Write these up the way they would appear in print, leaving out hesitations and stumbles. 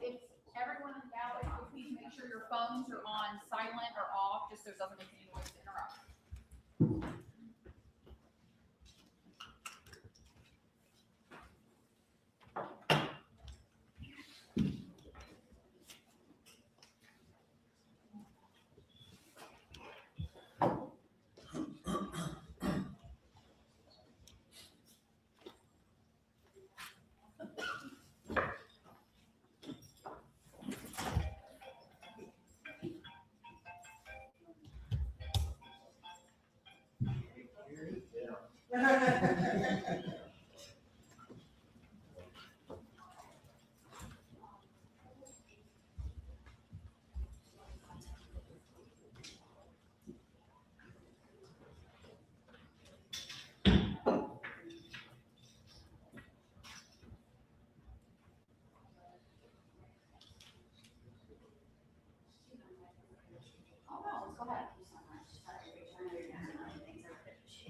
If everyone in the gallery, please make sure your phones are on silent or off, just so it doesn't make any noise to interrupt.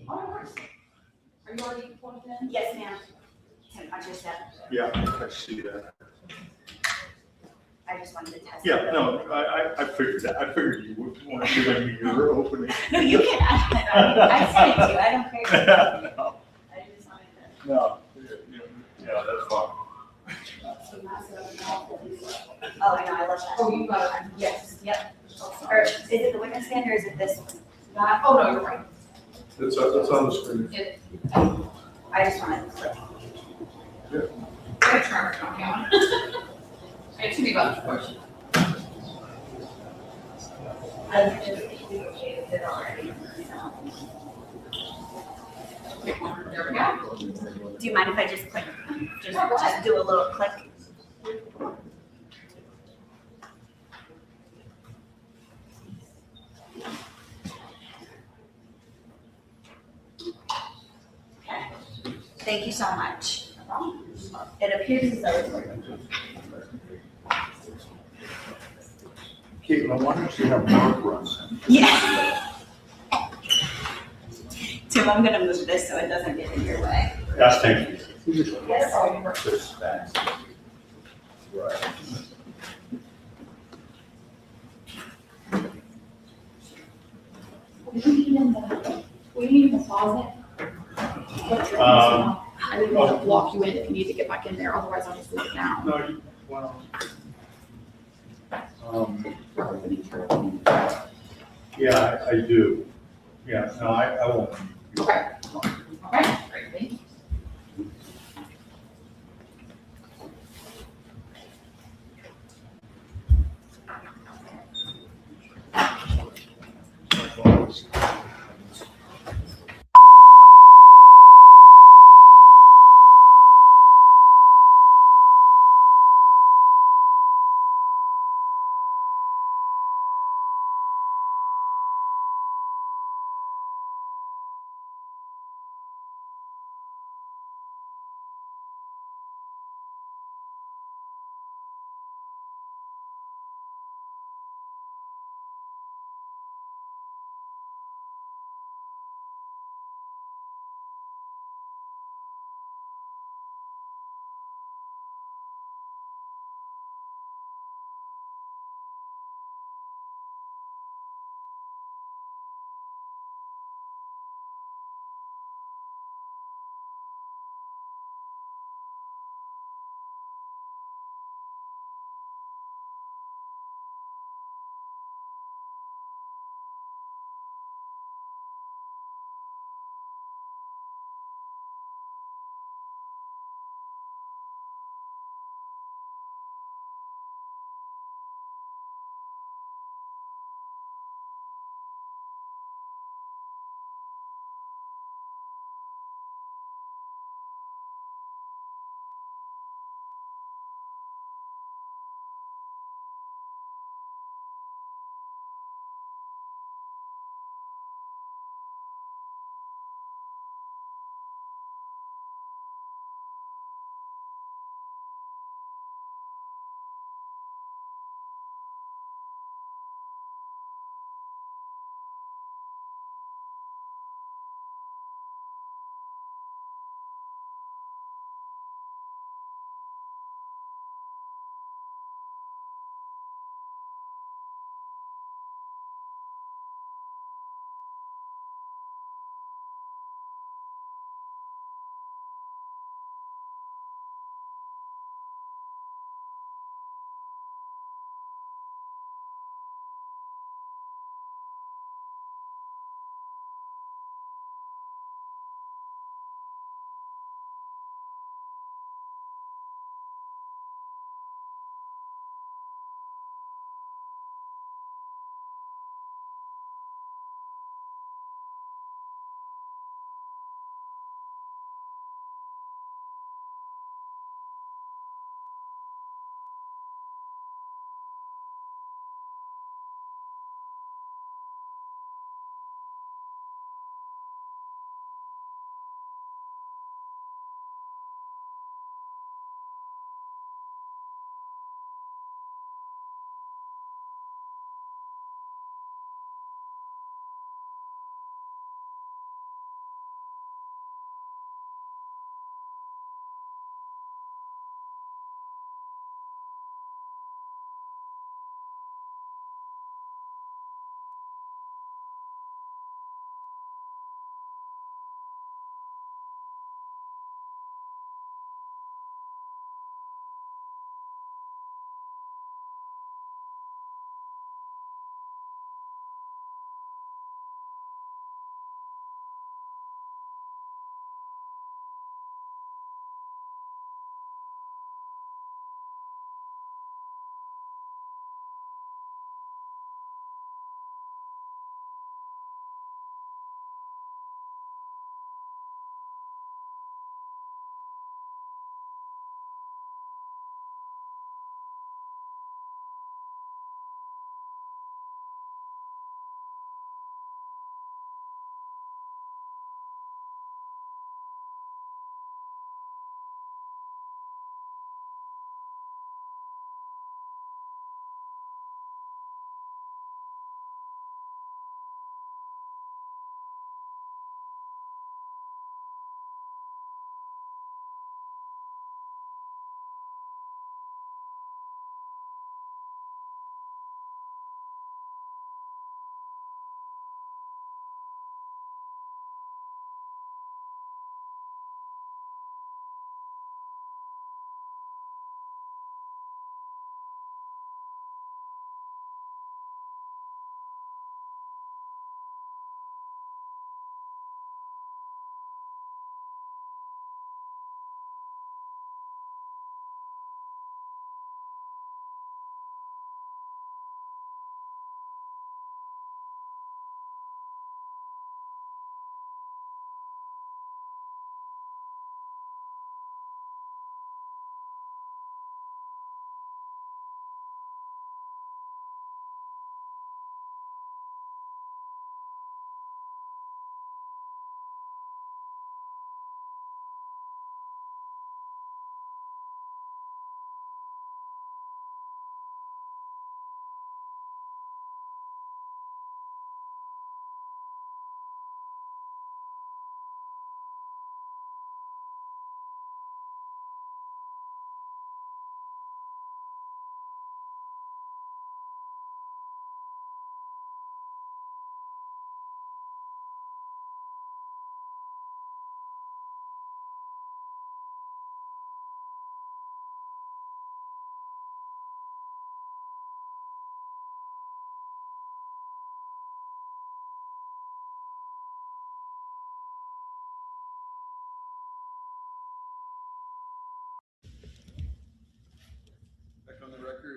Oh, of course. Are you already plugged in? Yes, ma'am. I just said. Yeah, I see that. I just wanted to test. Yeah, no, I figured that. I figured you would want to give me your opening. No, you can ask it. I said it to you. I don't care. No, I just wanted to. no, yeah, that's fine. Oh, I know, I love that. Oh, you got it. Yes. Yep. Or is it the witness stand or is it this one? Oh, no, you're right. It's on the screen. I just wanted to click. I'm trying to count down. I had too many buttons to push. I've just negotiated it already. There we go. Do you mind if I just click? Just, No, go ahead. just do a little click? Okay. Thank you so much. It appears as though it's working. Caitlin, why don't you have Mark run that? Yeah. Tim, I'm gonna move this so it doesn't get in your way. Yes, thank you. Yes. Oh, you're right. This back. Right. We need in the closet. I didn't want to lock you in if you need to get back in there, otherwise I'll just leave it down. No, well. Yeah, I do. Yeah, no, I won't. Okay. Okay, great, thank you.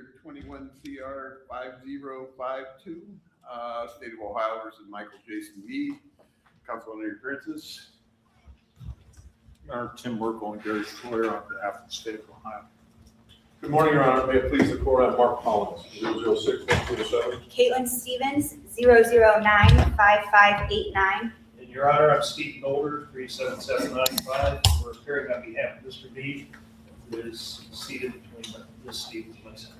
number 21 CR 5052, State of Ohio versus Michael Jason Meade. Council on your appearances. Tim Merkel and Gary Schroyer on behalf of the state of Ohio. Good morning, Your Honor. May it please the court, I'm Mark Collins, 006-127. Caitlin Stevens, 0095589. And Your Honor, I'm Steve Golder, 37795. We're appearing on behalf of Mr. Meade, who is seated between this Steve and myself.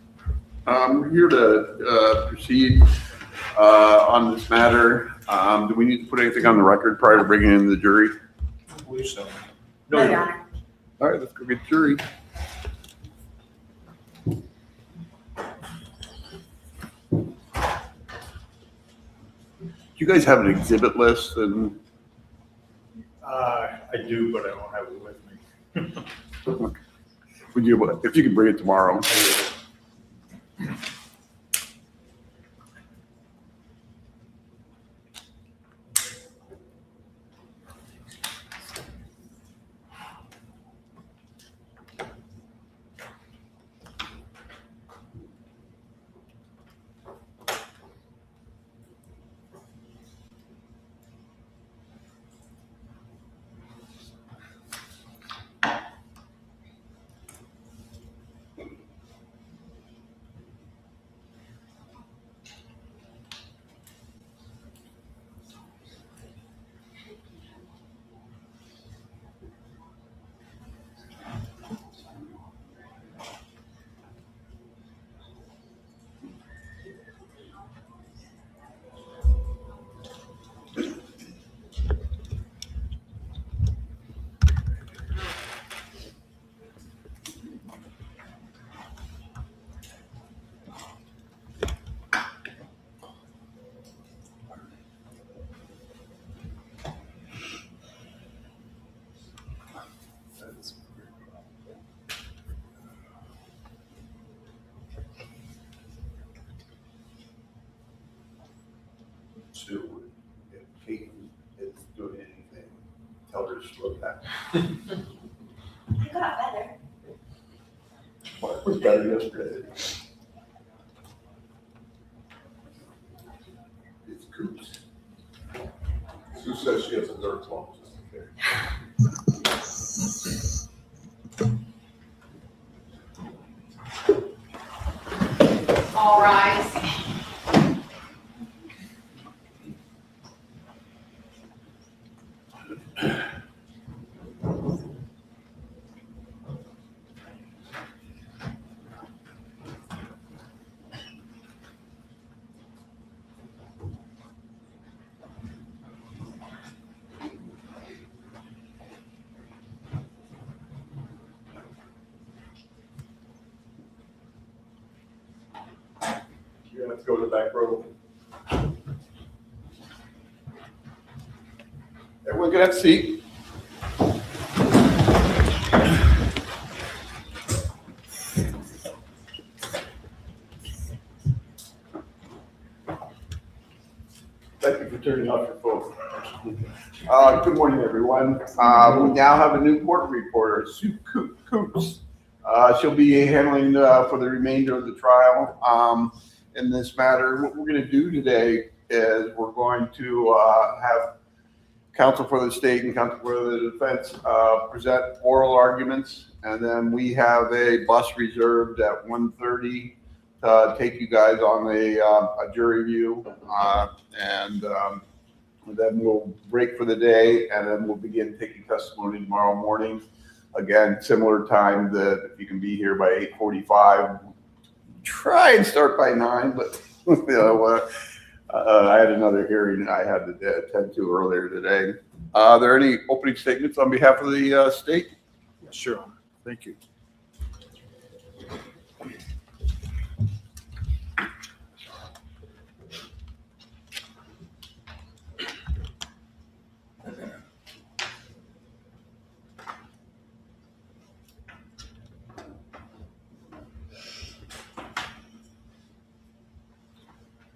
We're here to proceed on this matter. Do we need to put anything on the record prior to bringing in the jury? I believe so. No, Your Honor. All right, let's go get jury. You guys have an exhibit list and I do, but I don't have it with me. would you, if you could bring it tomorrow? Sue, if Kate is doing anything, tell her to slow down. I got better. Well, it was better yesterday. It's Coops. Sue says she has a dirt clump, just in case. All rise. You have to go to the back row. Everyone get a seat. Thank you for turning off your phone. Good morning, everyone. We now have a new court reporter, Sue Coops. She'll be handling for the remainder of the trial in this matter. What we're going to do today is we're going to have counsel for the state and counsel for the defense present oral arguments, and then we have a bus reserved at 1:30 to take you guys on a jury view, and then we'll break for the day, and then we'll begin taking testimony tomorrow morning. Again, similar time, that if you can be here by 8:45, try and start by 9, but you know, I had another hearing I had to attend to earlier today. Are there any opening statements on behalf of the state? Sure. Thank you.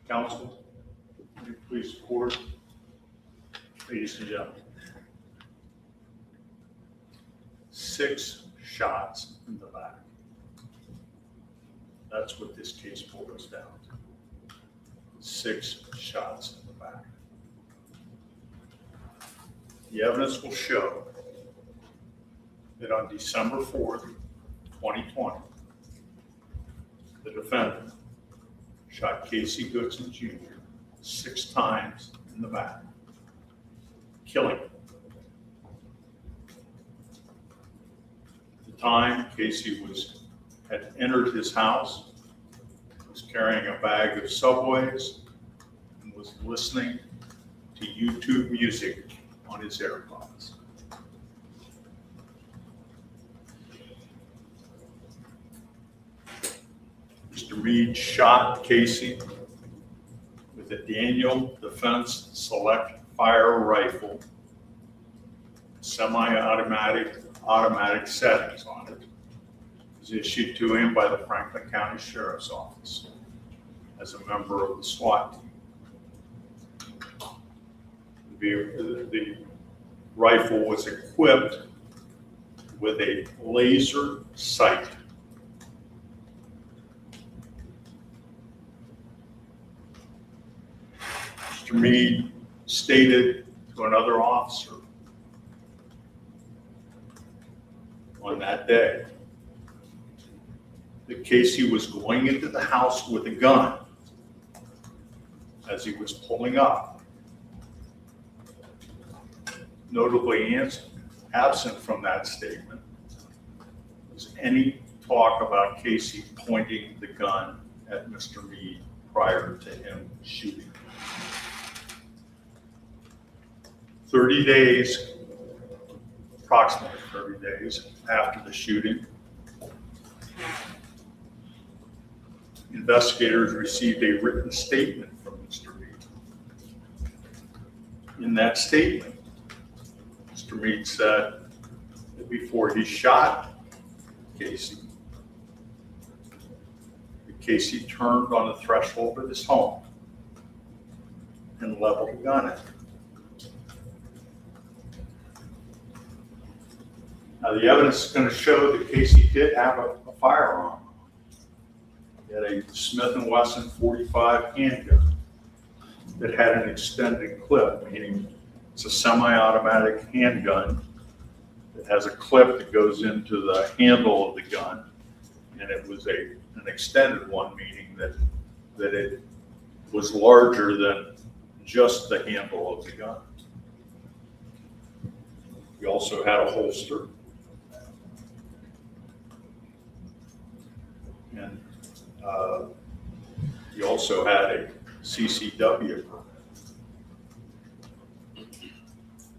Counsel, will you please support, ladies and gentlemen. 6 shots in the back. That's what this case boils down to. 6 shots in the back. The evidence will show that on December 4th, 2020, the defendant shot Casey Goodson Jr. 6 times in the back, killing him. At the time, Casey had entered his house, was carrying a bag of Subways, and was listening to YouTube music on his AirPods. Mr. Meade shot Casey with a Daniel Defense Select Fire Rifle, automatic settings on it. It was issued to him by the Franklin County Sheriff's Office as a member of the SWAT team. The rifle was equipped with a laser sight. Mr. Meade stated to another officer on that day that Casey was going into the house with a gun as he was pulling up. Notably absent from that statement was any talk about Casey pointing the gun at Mr. Meade prior to him shooting. 30 days, approximately 30 days after the shooting, investigators received a written statement from Mr. Meade. In that statement, Mr. Meade said that before he shot Casey, Casey turned on the threshold of his home and leveled a gun at him. Now, the evidence is going to show that Casey did have a firearm. He had a Smith & Wesson .45 handgun that had an extended clip, meaning it's a semi-automatic handgun that has a clip that goes into the handle of the gun, and it was an extended one, meaning that it was larger than just the handle of the gun. He also had a holster. And he also had a CCW,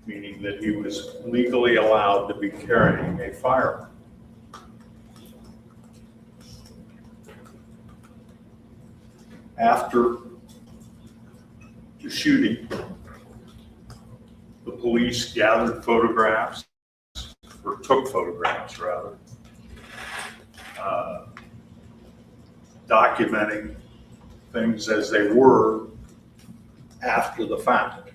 meaning that he was legally allowed to be carrying a firearm. After the shooting, the police gathered photographs, or took photographs rather, documenting things as they were after the fact.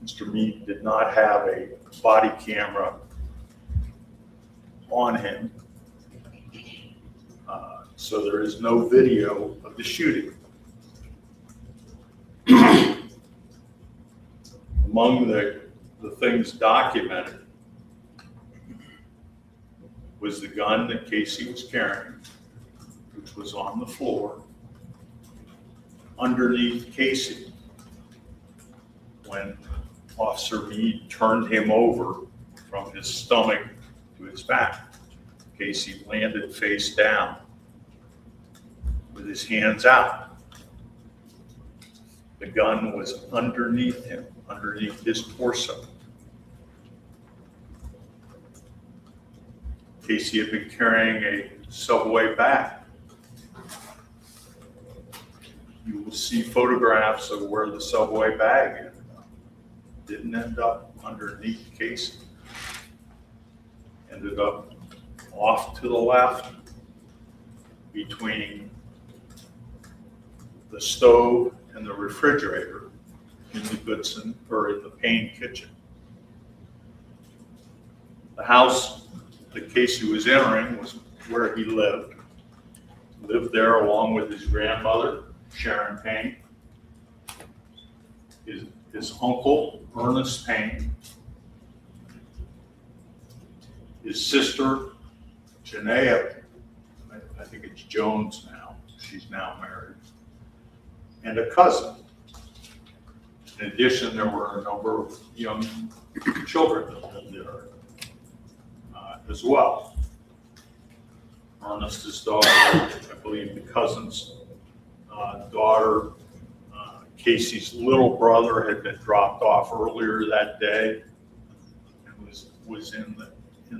Mr. Meade did not have a body camera on him, so there is no video of the shooting. Among the things documented was the gun that Casey was carrying, which was on the floor underneath Casey when Officer Meade turned him over from his stomach to his back. Casey landed face down with his hands out. The gun was underneath him, underneath his torso. Casey had been carrying a Subway bag. You will see photographs of where the Subway bag ended up. Didn't end up underneath Casey. Ended up off to the left between the stove and the refrigerator in the Goodson, or in the Payne kitchen. The house that Casey was entering was where he lived. lived there along with his grandmother, Sharon Payne, his uncle, Ernest Payne, his sister, Janaea, I think it's Jones now, she's now married, and a cousin. In addition, there were a number of young children that lived there as well. Ernest's daughter, I believe the cousin's daughter, Casey's little brother had been dropped off earlier that day and was in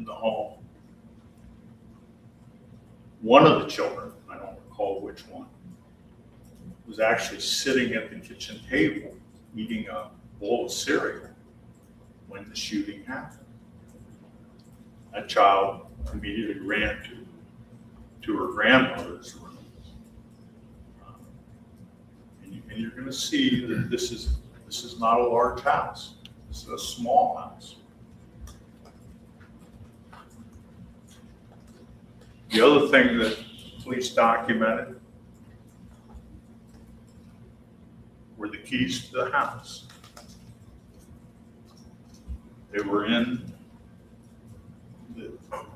the home. One of the children, I don't recall which one, was actually sitting at the kitchen table eating a bowl of cereal when the shooting happened. That child immediately ran to her grandmother's room. And you're going to see that this is not a large house. This is a small house. The other thing that police documented were the keys to the house. They were in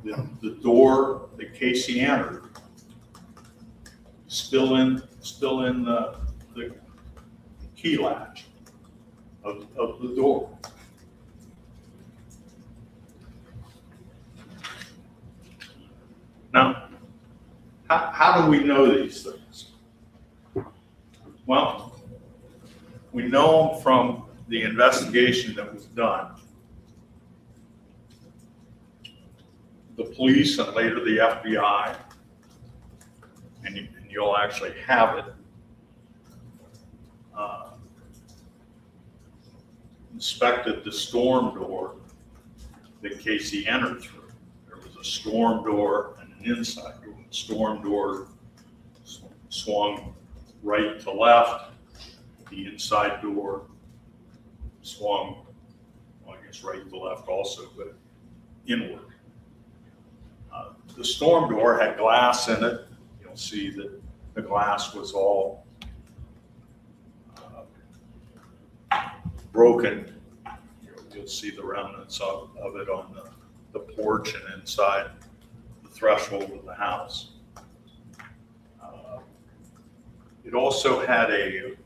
the door that Casey entered, still in the key latch of the door. Now, how do we know these things? Well, we know from the investigation that was done. The police and later the FBI, and you'll actually have it, inspected the storm door that Casey entered through. There was a storm door and an inside door. The storm door swung right to left. The inside door swung, well, I guess right to left also, but inward. The storm door had glass in it. You'll see that the glass was all broken. You'll see the remnants of it on the porch and inside the threshold of the house. It also had a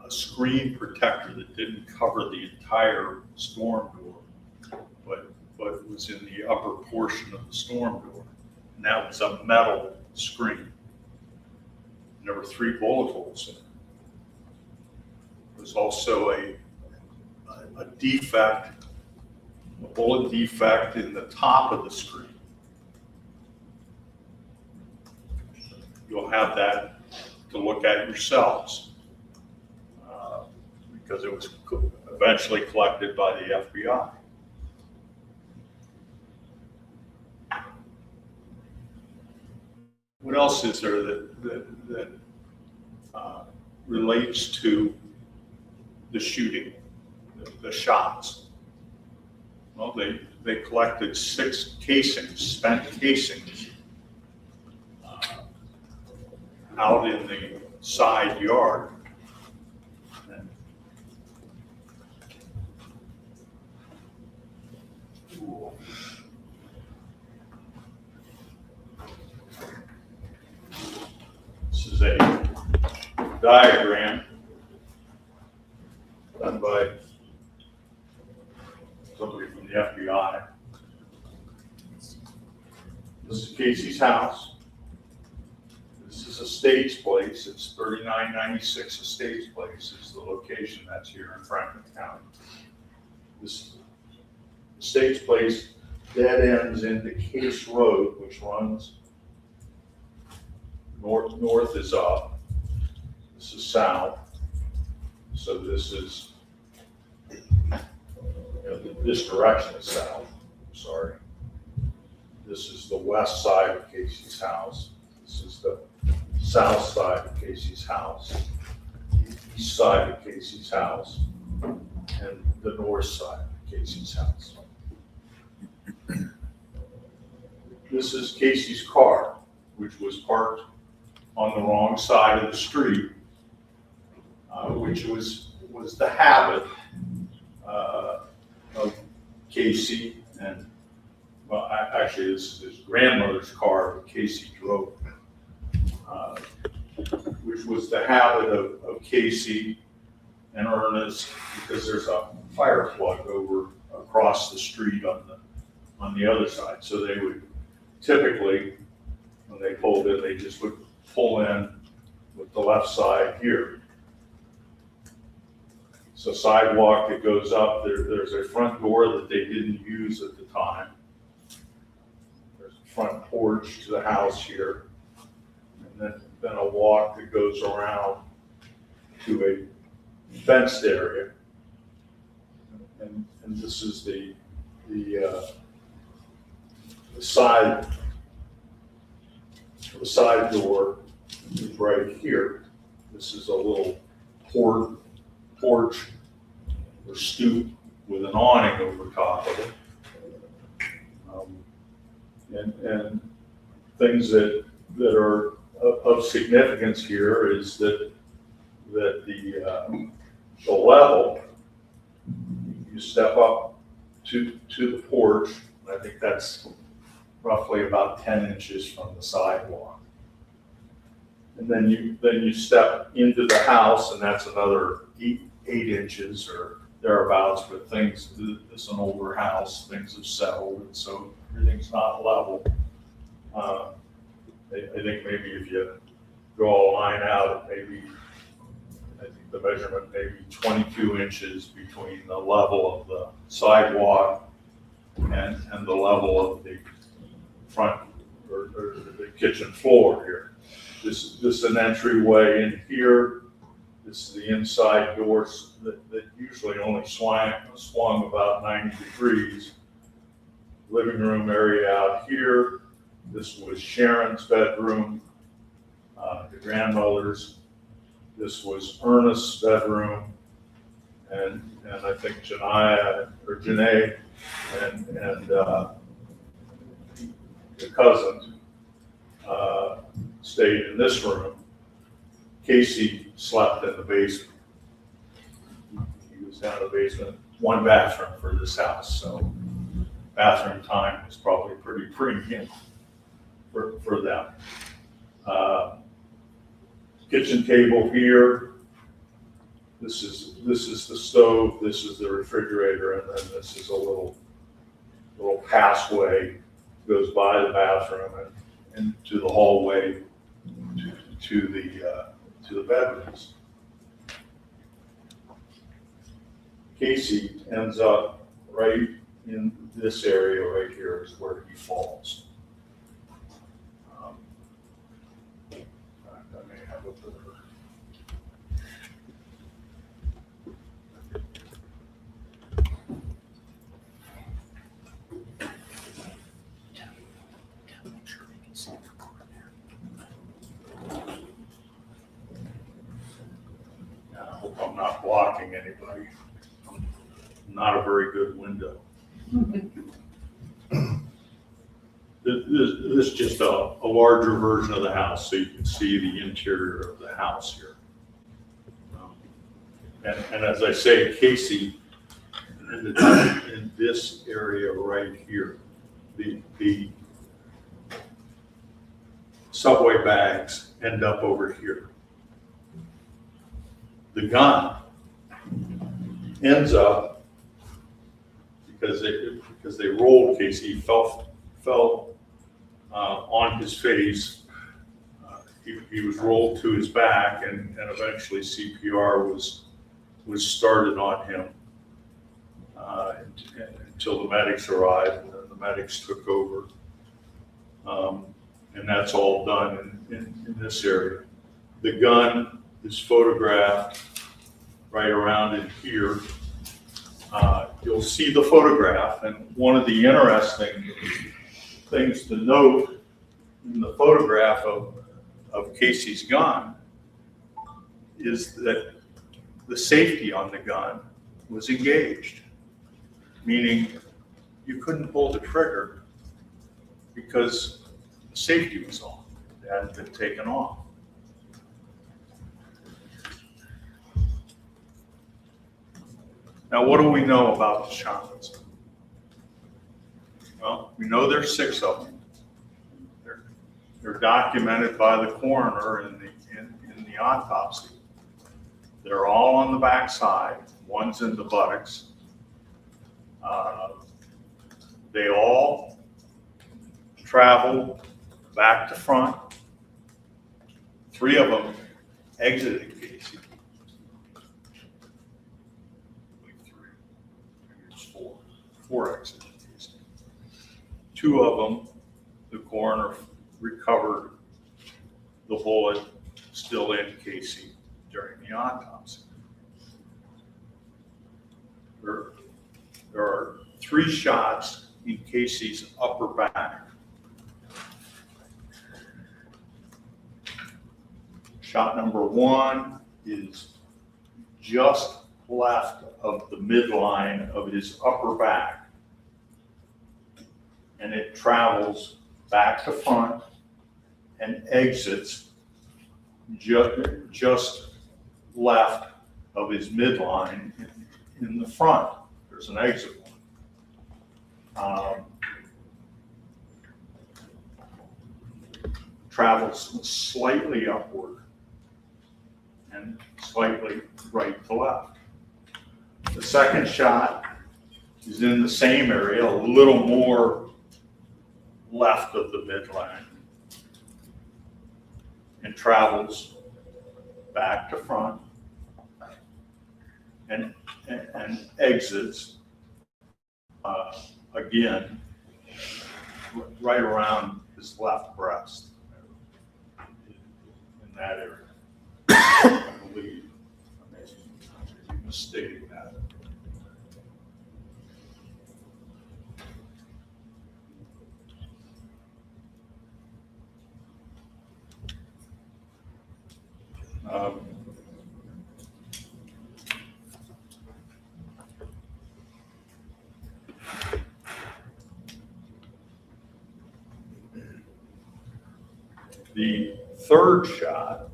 screen protector that didn't cover the entire storm door, but it was in the upper portion of the storm door. And that was a metal screen. And there were 3 bullet holes in it. There was also a defect, a bullet defect in the top of the screen. You'll have that to look at yourselves because it was eventually collected by the FBI. What else is there that relates to the shooting, the shots? Well, they collected 6 casings, spent casings, out in the side yard. And this is a diagram done by somebody from the FBI. This is Casey's house. This is Estates Place. It's 3996 Estates Place is the location that's here in Franklin County. This Estates Place dead ends into Case Road, which runs north is up. This is south. So this is, this direction is south. Sorry. This is the west side of Casey's house. This is the south side of Casey's house, east side of Casey's house, and the north side of Casey's house. This is Casey's car, which was parked on the wrong side of the street, which was the habit of Casey and, well, actually, this is his grandmother's car that Casey drove, which was the habit of Casey and Ernest, because there's a fire plug over across the street on the other side. So they would typically, when they pulled in, they just would pull in with the left side here. So sidewalk that goes up, there's a front door that they didn't use at the time. There's a front porch to the house here. And then a walk that goes around to a fenced area. And this is the side door is right here. This is a little porch or stoop with an awning over top of it. And things that are of significance here is that the level, you step up to the porch, I think that's roughly about 10 inches from the sidewalk. And then you step into the house, and that's another 8 inches or thereabouts, but this is an older house, things have settled, and so everything's not level. I think maybe if you draw a line out, I think the measurement may be 22 inches between the level of the sidewalk and the level of the front or the kitchen floor here. This is an entryway in here. This is the inside doors that usually only swung about 90 degrees. Living room area out here. This was Sharon's bedroom, the grandmother's. This was Ernest's bedroom, and I think Janae and the cousin stayed in this room. Casey slept in the basement. He was down in the basement. One bathroom for this house, so bathroom time was probably pretty premium for them. Kitchen table here. This is the stove. This is the refrigerator, and then this is a little passway goes by the bathroom and to the hallway to the bedrooms. Casey ends up right in this area right here is where he falls. I may have a better. I hope I'm not blocking anybody. Not a very good window. This is just a larger version of the house, so you can see the interior of the house here. And as I say, Casey ended up in this area right here. The subway bags end up over here. The gun ends up, because they rolled Casey, he fell on his face. He was rolled to his back, and eventually CPR was started on him until the medics arrived, and then the medics took over. And that's all done in this area. The gun is photographed right around in here. You'll see the photograph, and one of the interesting things to note in the photograph of Casey's gun is that the safety on the gun was engaged, meaning you couldn't pull the trigger because the safety was on. It hadn't been taken off. Now, what do we know about the shots? Well, we know there's 6 of them. They're documented by the coroner in the autopsy. They're all on the back side. One's in the buttocks. They all traveled back to front. 3 of them exited Casey. Four exited Casey. 2 of them, the coroner recovered the bullet still in Casey during the autopsy. There are 3 shots in Casey's upper back. Shot number 1 is just left of the midline of his upper back, and it travels back to front and exits just left of his midline in the front. There's an exit one. Travels slightly upward and slightly right to left. The second shot is in the same area, a little more left of the midline, and travels back to front and exits again right around his left breast in that area. I believe I may be misstating that. The third shot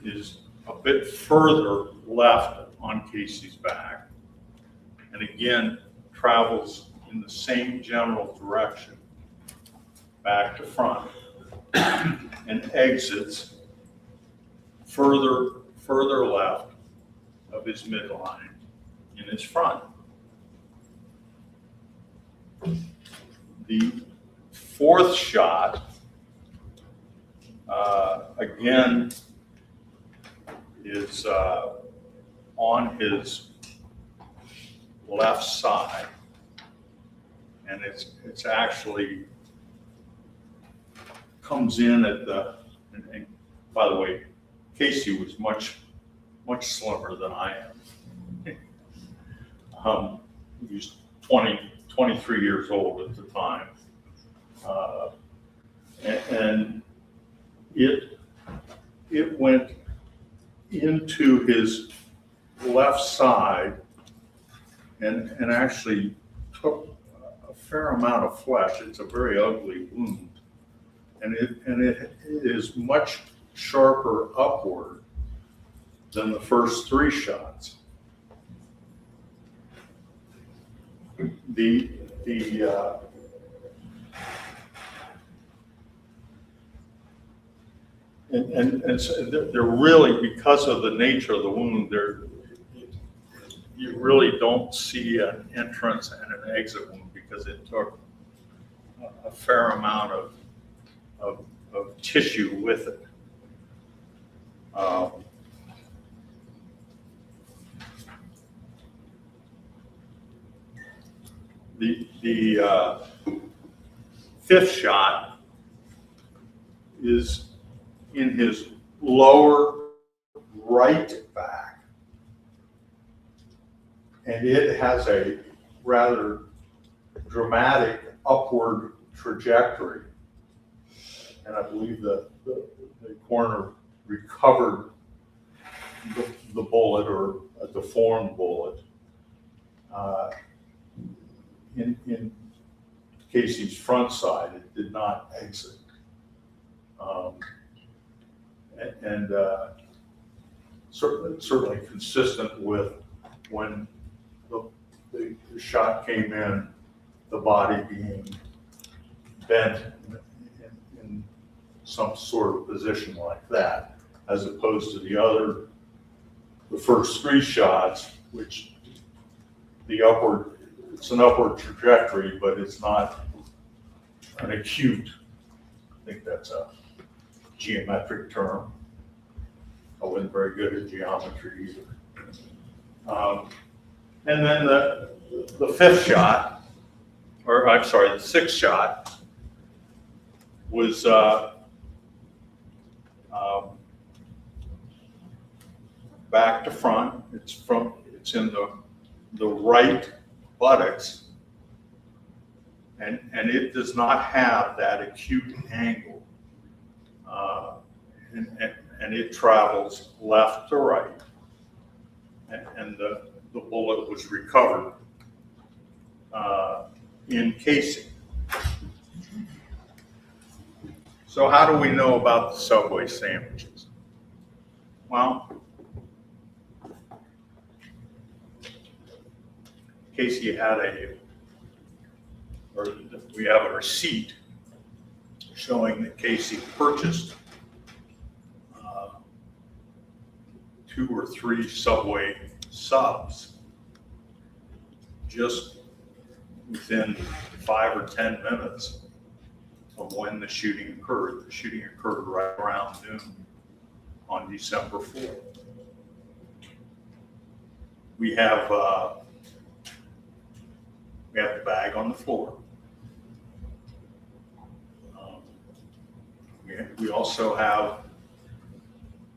is a bit further left on Casey's back, and again travels in the same general direction back to front and exits further left of his midline in his front. The fourth shot again is on his left side, and it's actually comes in at the, and by the way, Casey was much slimmer than I am. He was 23 years old at the time. And it went into his left side and actually took a fair amount of flesh. It's a very ugly wound. And it is much sharper upward than the first 3 shots. And so they're really, because of the nature of the wound, you really don't see an entrance and an exit wound because it took a fair amount of tissue with it. The fifth shot is in his lower right back, and it has a rather dramatic upward trajectory. And I believe the coroner recovered the bullet, or a deformed bullet, in Casey's front side. It did not exit. Um, and certainly consistent with when the shot came in, the body being bent in some sort of position like that, as opposed to the first three shots, which it's an upward trajectory, but it's not an acute. I think that's a geometric term. I wasn't very good at geometry either. And then the fifth shot, or I'm sorry, the sixth shot was back to front. It's in the right buttocks, and it does not have that acute angle, and it travels left to right, and the bullet was recovered in casing. So how do we know about the Subway sandwiches? Well, Casey we have a receipt showing that Casey purchased 2 or 3 Subway subs just within 5 or 10 minutes of when the shooting occurred. The shooting occurred right around noon on December 4th. We have the bag on the floor. We also have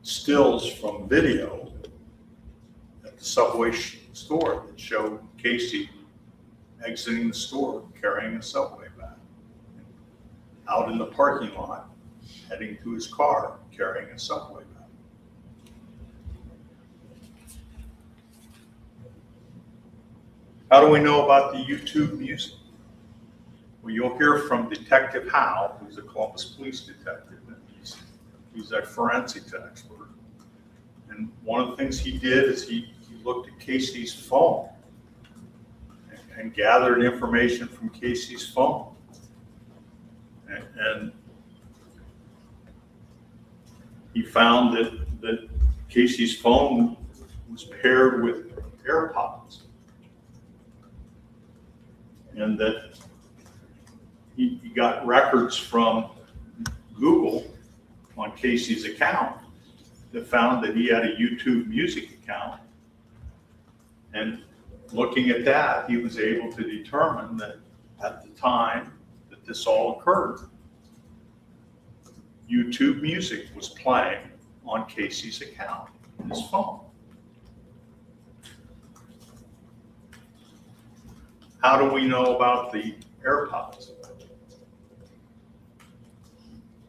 stills from video at the Subway store that showed Casey exiting the store carrying a Subway bag, out in the parking lot heading to his car carrying a Subway bag. How do we know about the YouTube music? Well, you'll hear from Detective Howe, who's a Columbus police detective, and he's a forensics expert. And one of the things he did is he looked at Casey's phone and gathered information from Casey's phone. And he found that Casey's phone was paired with AirPods, and that he got records from Google on Casey's account that found that he had a YouTube music account. And looking at that, he was able to determine that at the time that this all occurred, YouTube music was playing on Casey's account in his phone. How do we know about the AirPods?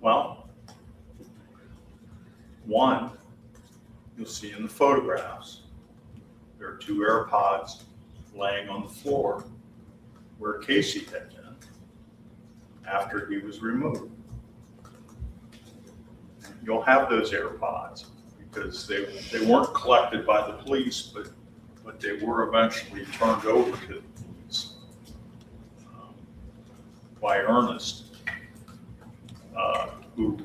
Well, one, you'll see in the photographs, there are 2 AirPods laying on the floor where Casey had been after he was removed. You'll have those AirPods because they weren't collected by the police, but they were eventually turned over to the police by Ernest, who,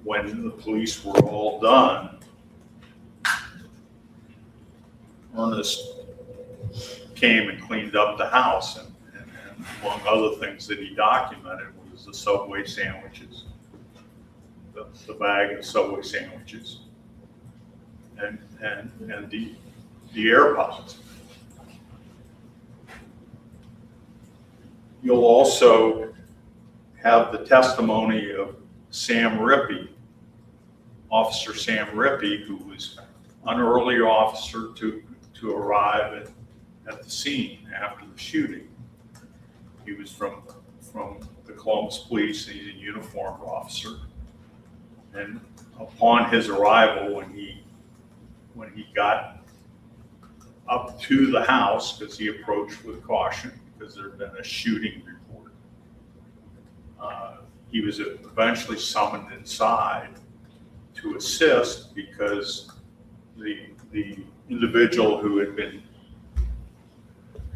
when the police were all done, Ernest came and cleaned up the house, and among other things that he documented was the Subway sandwiches, the bag of Subway sandwiches, and the AirPods. You'll also have the testimony of Sam Rippey, Officer Sam Rippey, who was an early officer to arrive at the scene after the shooting. He was from the Columbus Police, and he's a uniformed officer. And upon his arrival, when he got up to the house, because he approached with caution because there had been a shooting report, he was eventually summoned inside to assist because the individual who had been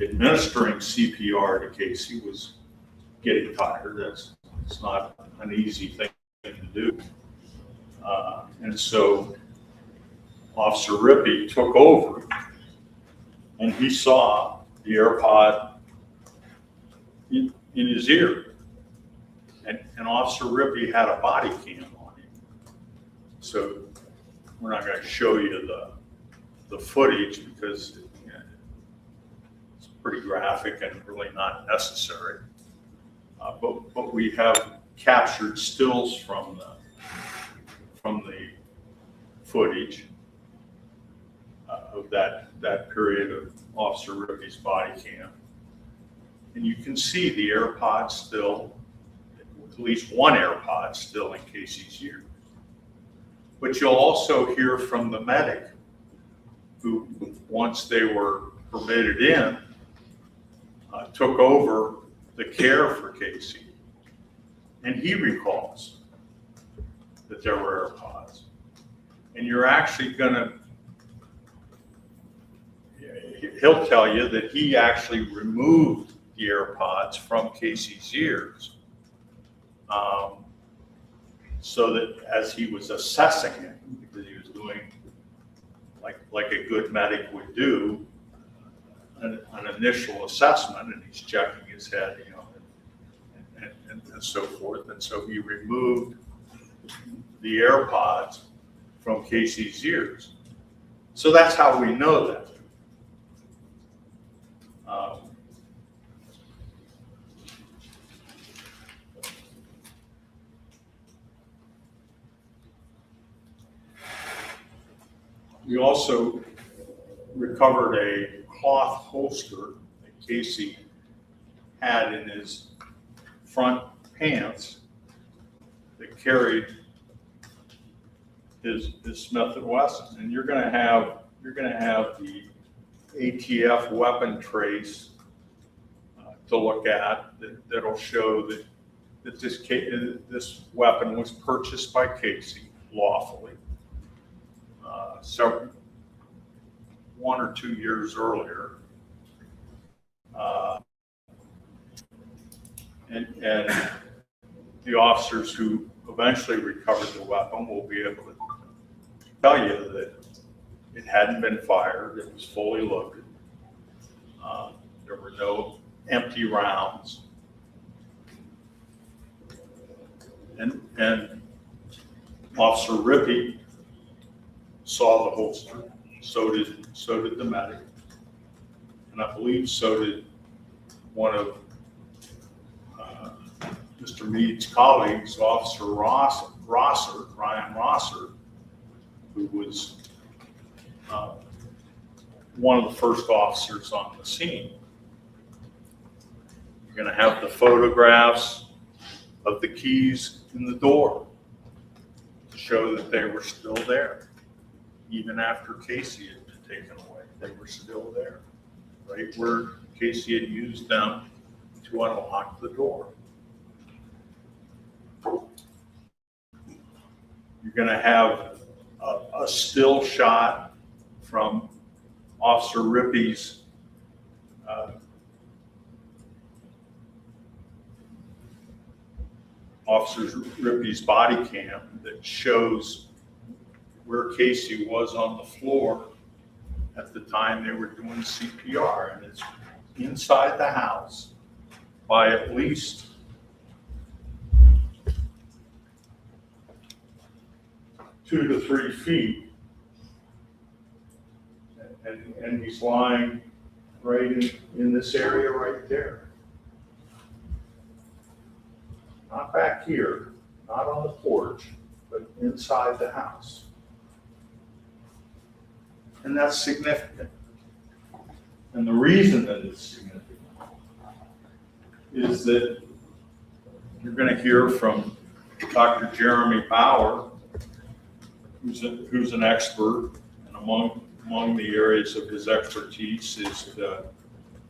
administering CPR to Casey was getting tired. It's not an easy thing to do. And so Officer Rippey took over and he saw the AirPod in his ear. And Officer Rippey had a body cam on him. So we're not going to show you the footage because it's pretty graphic and really not necessary. But we have captured stills from the footage of that period of Officer Rippey's body cam. And you can see the AirPod still, at least one AirPod still in Casey's ear. But you'll also hear from the medic who, once they were permitted in, took over the care for Casey. And he recalls that there were AirPods. And you're actually he'll tell you that he actually removed the AirPods from Casey's ears so that as he was assessing it, because he was doing like a good medic would do, an initial assessment, and he's checking his head, and so forth. And so he removed the AirPods from Casey's ears. So that's how we know that. We also recovered a cloth holster that Casey had in his front pants that carried his Smith & Wesson. And you're going to have the ATF weapon trace to look at that'll show that this weapon was purchased by Casey lawfully. So 1 or 2 years earlier. And the officers who eventually recovered the weapon will be able to tell you that it hadn't been fired, it was fully loaded. There were no empty rounds. And Officer Rippey saw the holster, so did the medic, and I believe so did one of Mr. Meade's colleagues, Officer Ryan Rosser, who was one of the first officers on the scene. You're going to have the photographs of the keys in the door to show that they were still there. Even after Casey had been taken away, they were still there, right where Casey had used them to unlock the door. You're going to have a still shot from Officer Rippey's body cam that shows where Casey was on the floor at the time they were doing CPR, and it's inside the house by at least 2 to 3 feet. And he's lying right in this area right there. Not back here, not on the porch, but inside the house. And that's significant. And the reason that it's significant is that you're going to hear from Dr. Jeremy Bauer, who's an expert, and among the areas of his expertise is to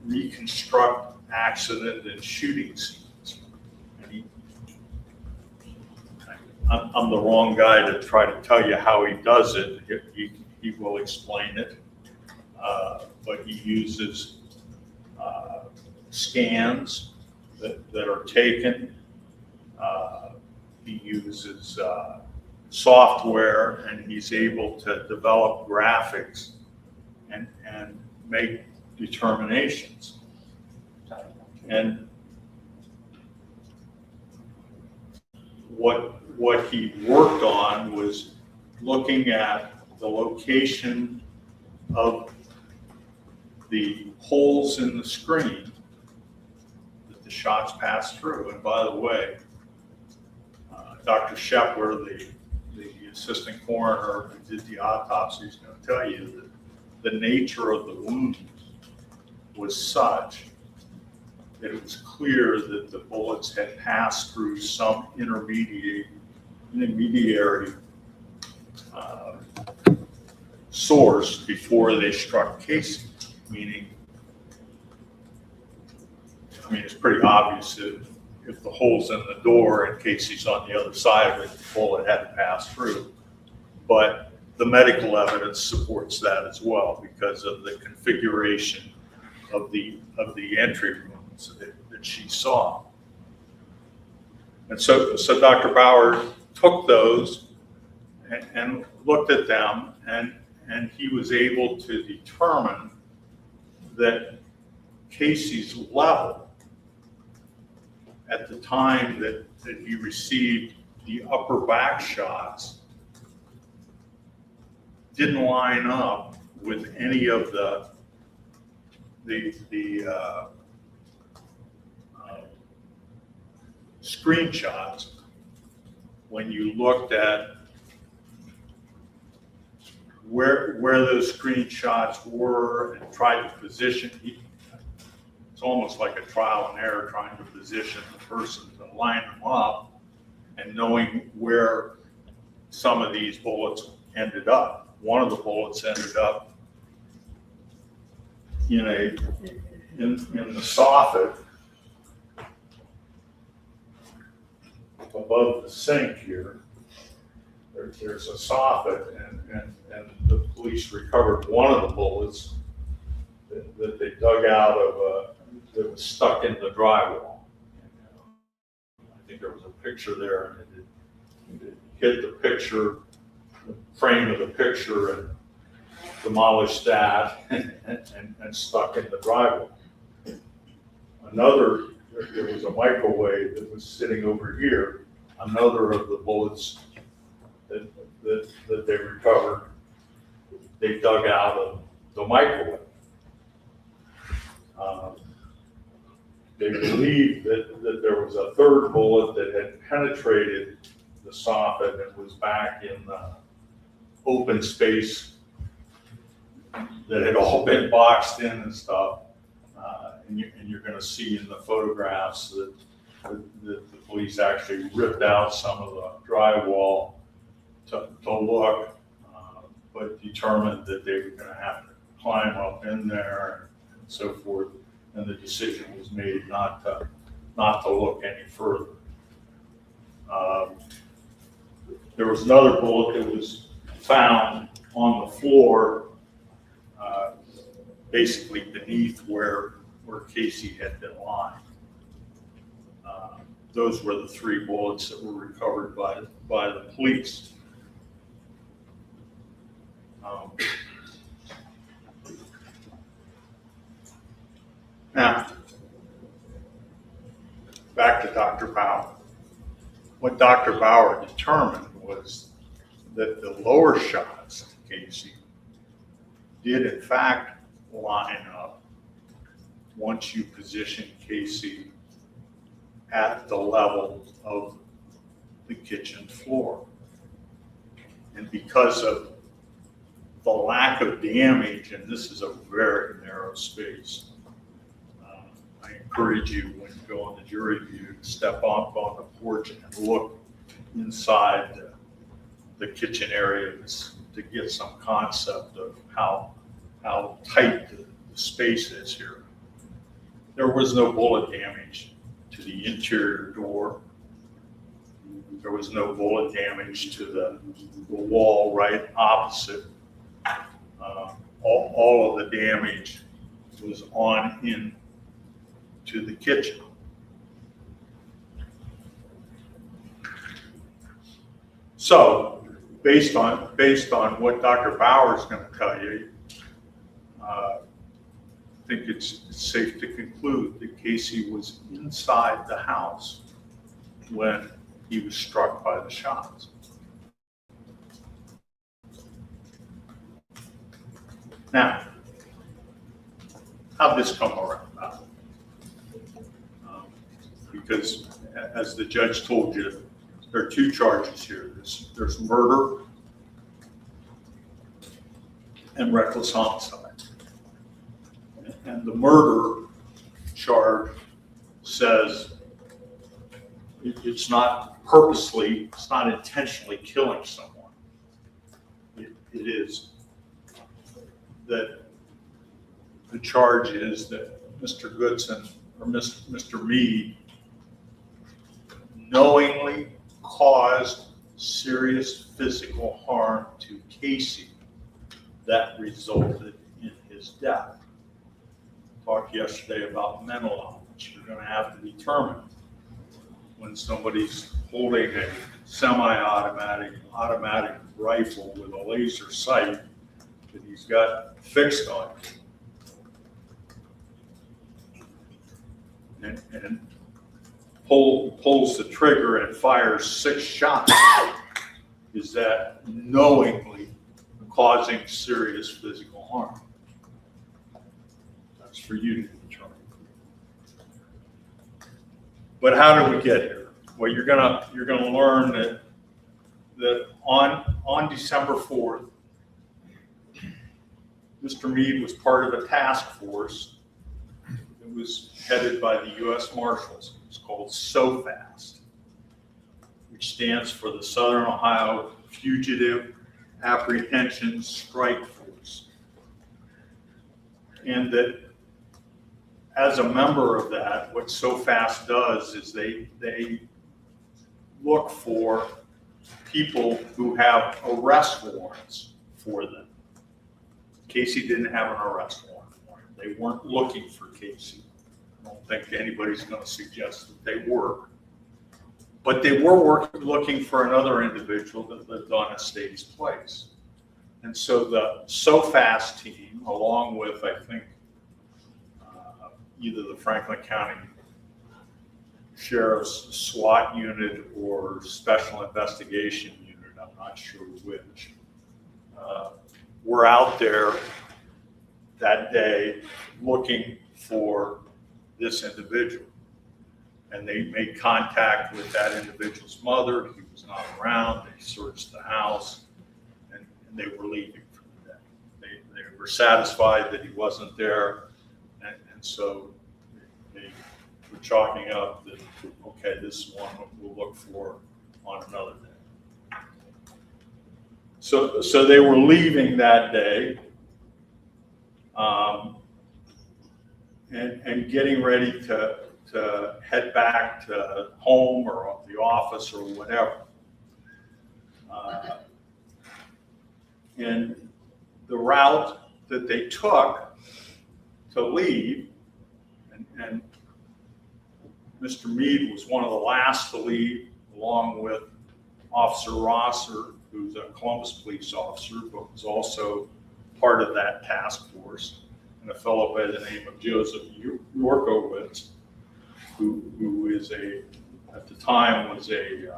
reconstruct accident and shooting scenes. And I'm the wrong guy to try to tell you how he does it. He will explain it. But he uses scans that are taken. He uses software, and he's able to develop graphics and make determinations. And what he worked on was looking at the location of the holes in the screen that the shots pass through. And by the way, Dr. Shepler, the assistant coroner who did the autopsy, is going to tell you that the nature of the wound was such that it was clear that the bullets had passed through some intermediary source before they struck Casey. Meaning, I mean, it's pretty obvious if the hole's in the door and Casey's on the other side of it, the bullet had to pass through. But the medical evidence supports that as well because of the configuration of the entry wounds that she saw. And so Dr. Bauer took those and looked at them, and he was able to determine that Casey's level at the time that he received the upper back shots didn't line up with any of the screenshots. When you looked at where those screenshots were and tried to position, it's almost like a trial and error trying to position the person to line them up and knowing where some of these bullets ended up. One of the bullets ended up in the soffit above the sink here. There's a soffit, and the police recovered one of the bullets that they dug out of that was stuck in the drywall. I think there was a picture there, and it hit the picture, the frame of the picture, and demolished that and stuck in the drywall. There was a microwave that was sitting over here. Another of the bullets that they recovered, they dug out of the microwave. They believed that there was a third bullet that had penetrated the soffit and was back in the open space that had all been boxed in and stuff. And you're going to see in the photographs that the police actually ripped out some of the drywall to look, but determined that they were going to have to climb up in there and so forth. And the decision was made not to look any further. There was another bullet that was found on the floor, basically beneath where Casey had been lying. Those were the three bullets that were recovered by the police. Now, back to Dr. Bauer. What Dr. Bauer determined was that the lower shots to Casey did in fact line up once you position Casey at the level of the kitchen floor. And because of the lack of damage, and this is a very narrow space, I encourage you when you go on the jury view to step up on the porch and look inside the kitchen areas to get some concept of how tight the space is here. There was no bullet damage to the interior door. There was no bullet damage to the wall right opposite. All of the damage was on in to the kitchen. So, based on what Dr. Bauer is going to tell you, I think it's safe to conclude that Casey was inside the house when he was struck by the shots. Now, how'd this come around? Because as the judge told you, there are two charges here. There's murder and reckless homicide. And the murder charge says it's not purposely, it's not intentionally killing someone. It is that the charge is that Mr. Goodson or Mr. Meade knowingly caused serious physical harm to Casey that resulted in his death. Talked yesterday about mental knowledge. You're going to have to determine when somebody's holding a semi-automatic rifle with a laser sight that he's got fixed on you, and pulls the trigger and fires 6 shots. Is that knowingly causing serious physical harm? That's for you to determine. But how did we get here? Well, you're gonna learn that on December 4th, Mr. Meade was part of a task force that was headed by the U.S. Marshals. It's called SOFAST, which stands for the Southern Ohio Fugitive Apprehension Strike Force. And that as a member of that, what SOFAST does is they look for people who have arrest warrants for them. Casey didn't have an arrest warrant for him. They weren't looking for Casey. I don't think anybody's going to suggest that they were. But they were looking for another individual that lived on a State's Place. And so the SOFAST team, along with, I think, either the Franklin County Sheriff's SWAT unit or Special Investigation Unit, I'm not sure which, were out there that day looking for this individual. And they made contact with that individual's mother. He was not around. They searched the house, and they were leaving for the day. They were satisfied that he wasn't there, and so they were chalking up that, okay, this one we'll look for on another day. So they were leaving that day, and getting ready to head back to home or the office or whatever. And the route that they took to leave, and Mr. Meade was one of the last to leave, along with Officer Rosser, who's a Columbus police officer, but was also part of that task force, and a fellow by the name of Joseph Yorkowitz, who is at the time was a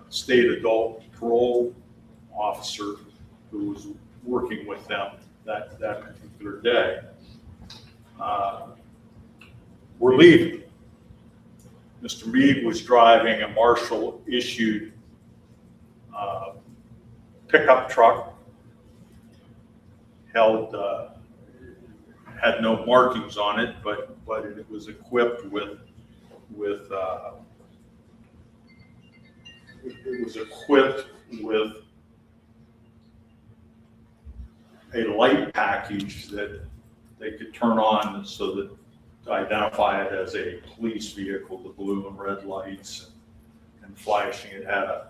state adult parole officer who was working with them that particular day. We're leaving. Mr. Meade was driving a Marshall issued pickup truck, had no markings on it, but it was equipped with a light package that they could turn on so that to identify it as a police vehicle, the blue and red lights, and flashing. It had a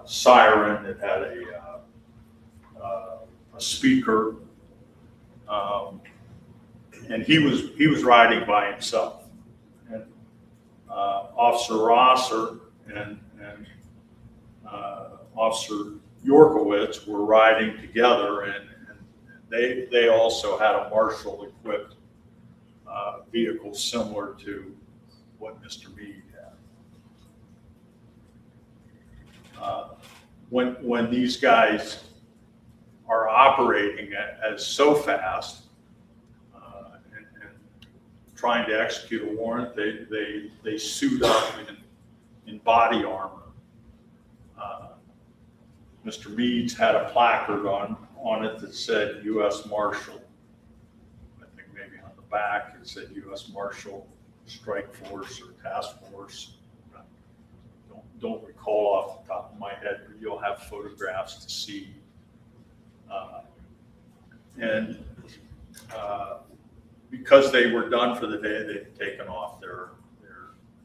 siren, it had a speaker, and he was riding by himself. And Officer Rosser and Officer Yorkowitz were riding together, and they also had a Marshall-equipped vehicle similar to what Mr. Meade had. When these guys are operating as so fast and trying to execute a warrant, they suit up in body armor. Mr. Meade's had a placard on it that said U.S. Marshal. I think maybe on the back it said U.S. Marshal Strike Force or Task Force. Don't recall off the top of my head, but you'll have photographs to see. Because they were done for the day, they'd taken off their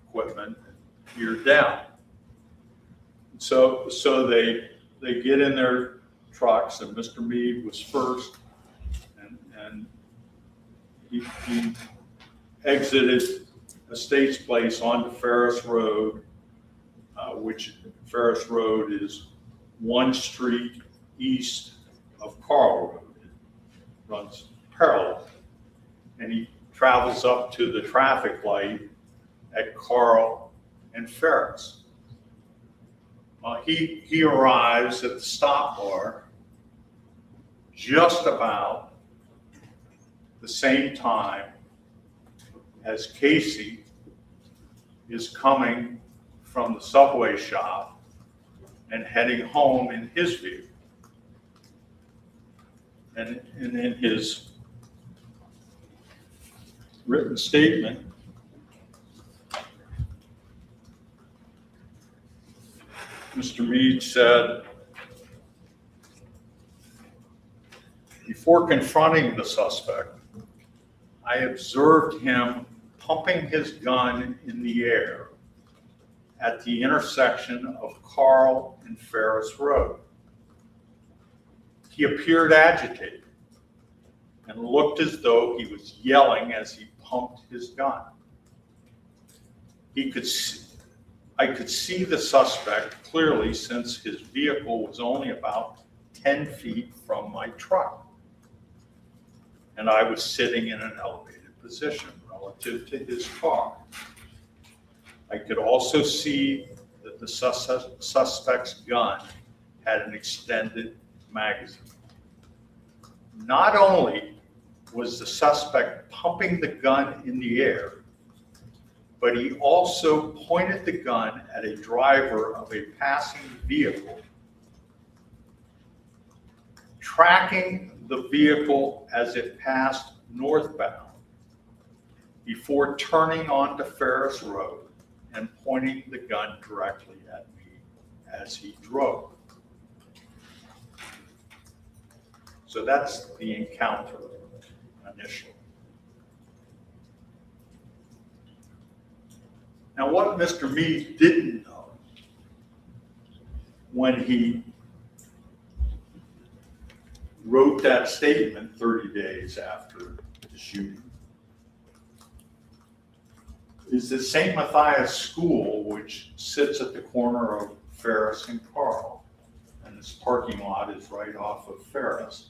equipment and geared down. So they get in their trucks, and Mr. Meade was first, and he exited Estates Place onto Ferris Road, which Ferris Road is one street east of Carl Road. It runs parallel, and he travels up to the traffic light at Carl and Ferris. He arrives at the stop bar just about the same time as Casey is coming from the subway shop and heading home in his vehicle. And in his written statement, Mr. Meade said, before confronting the suspect, I observed him pumping his gun in the air at the intersection of Carl and Ferris Road. He appeared agitated and looked as though he was yelling as he pumped his gun. I could see the suspect clearly since his vehicle was only about 10 feet from my truck, and I was sitting in an elevated position relative to his car. I could also see that the suspect's gun had an extended magazine. Not only was the suspect pumping the gun in the air, but he also pointed the gun at a driver of a passing vehicle, tracking the vehicle as it passed northbound before turning onto Ferris Road and pointing the gun directly at me as he drove. So that's the encounter initially. Now, what Mr. Meade didn't know when he wrote that statement 30 days after the shooting is that St. Matthias School, which sits at the corner of Ferris and Carl, and this parking lot is right off of Ferris,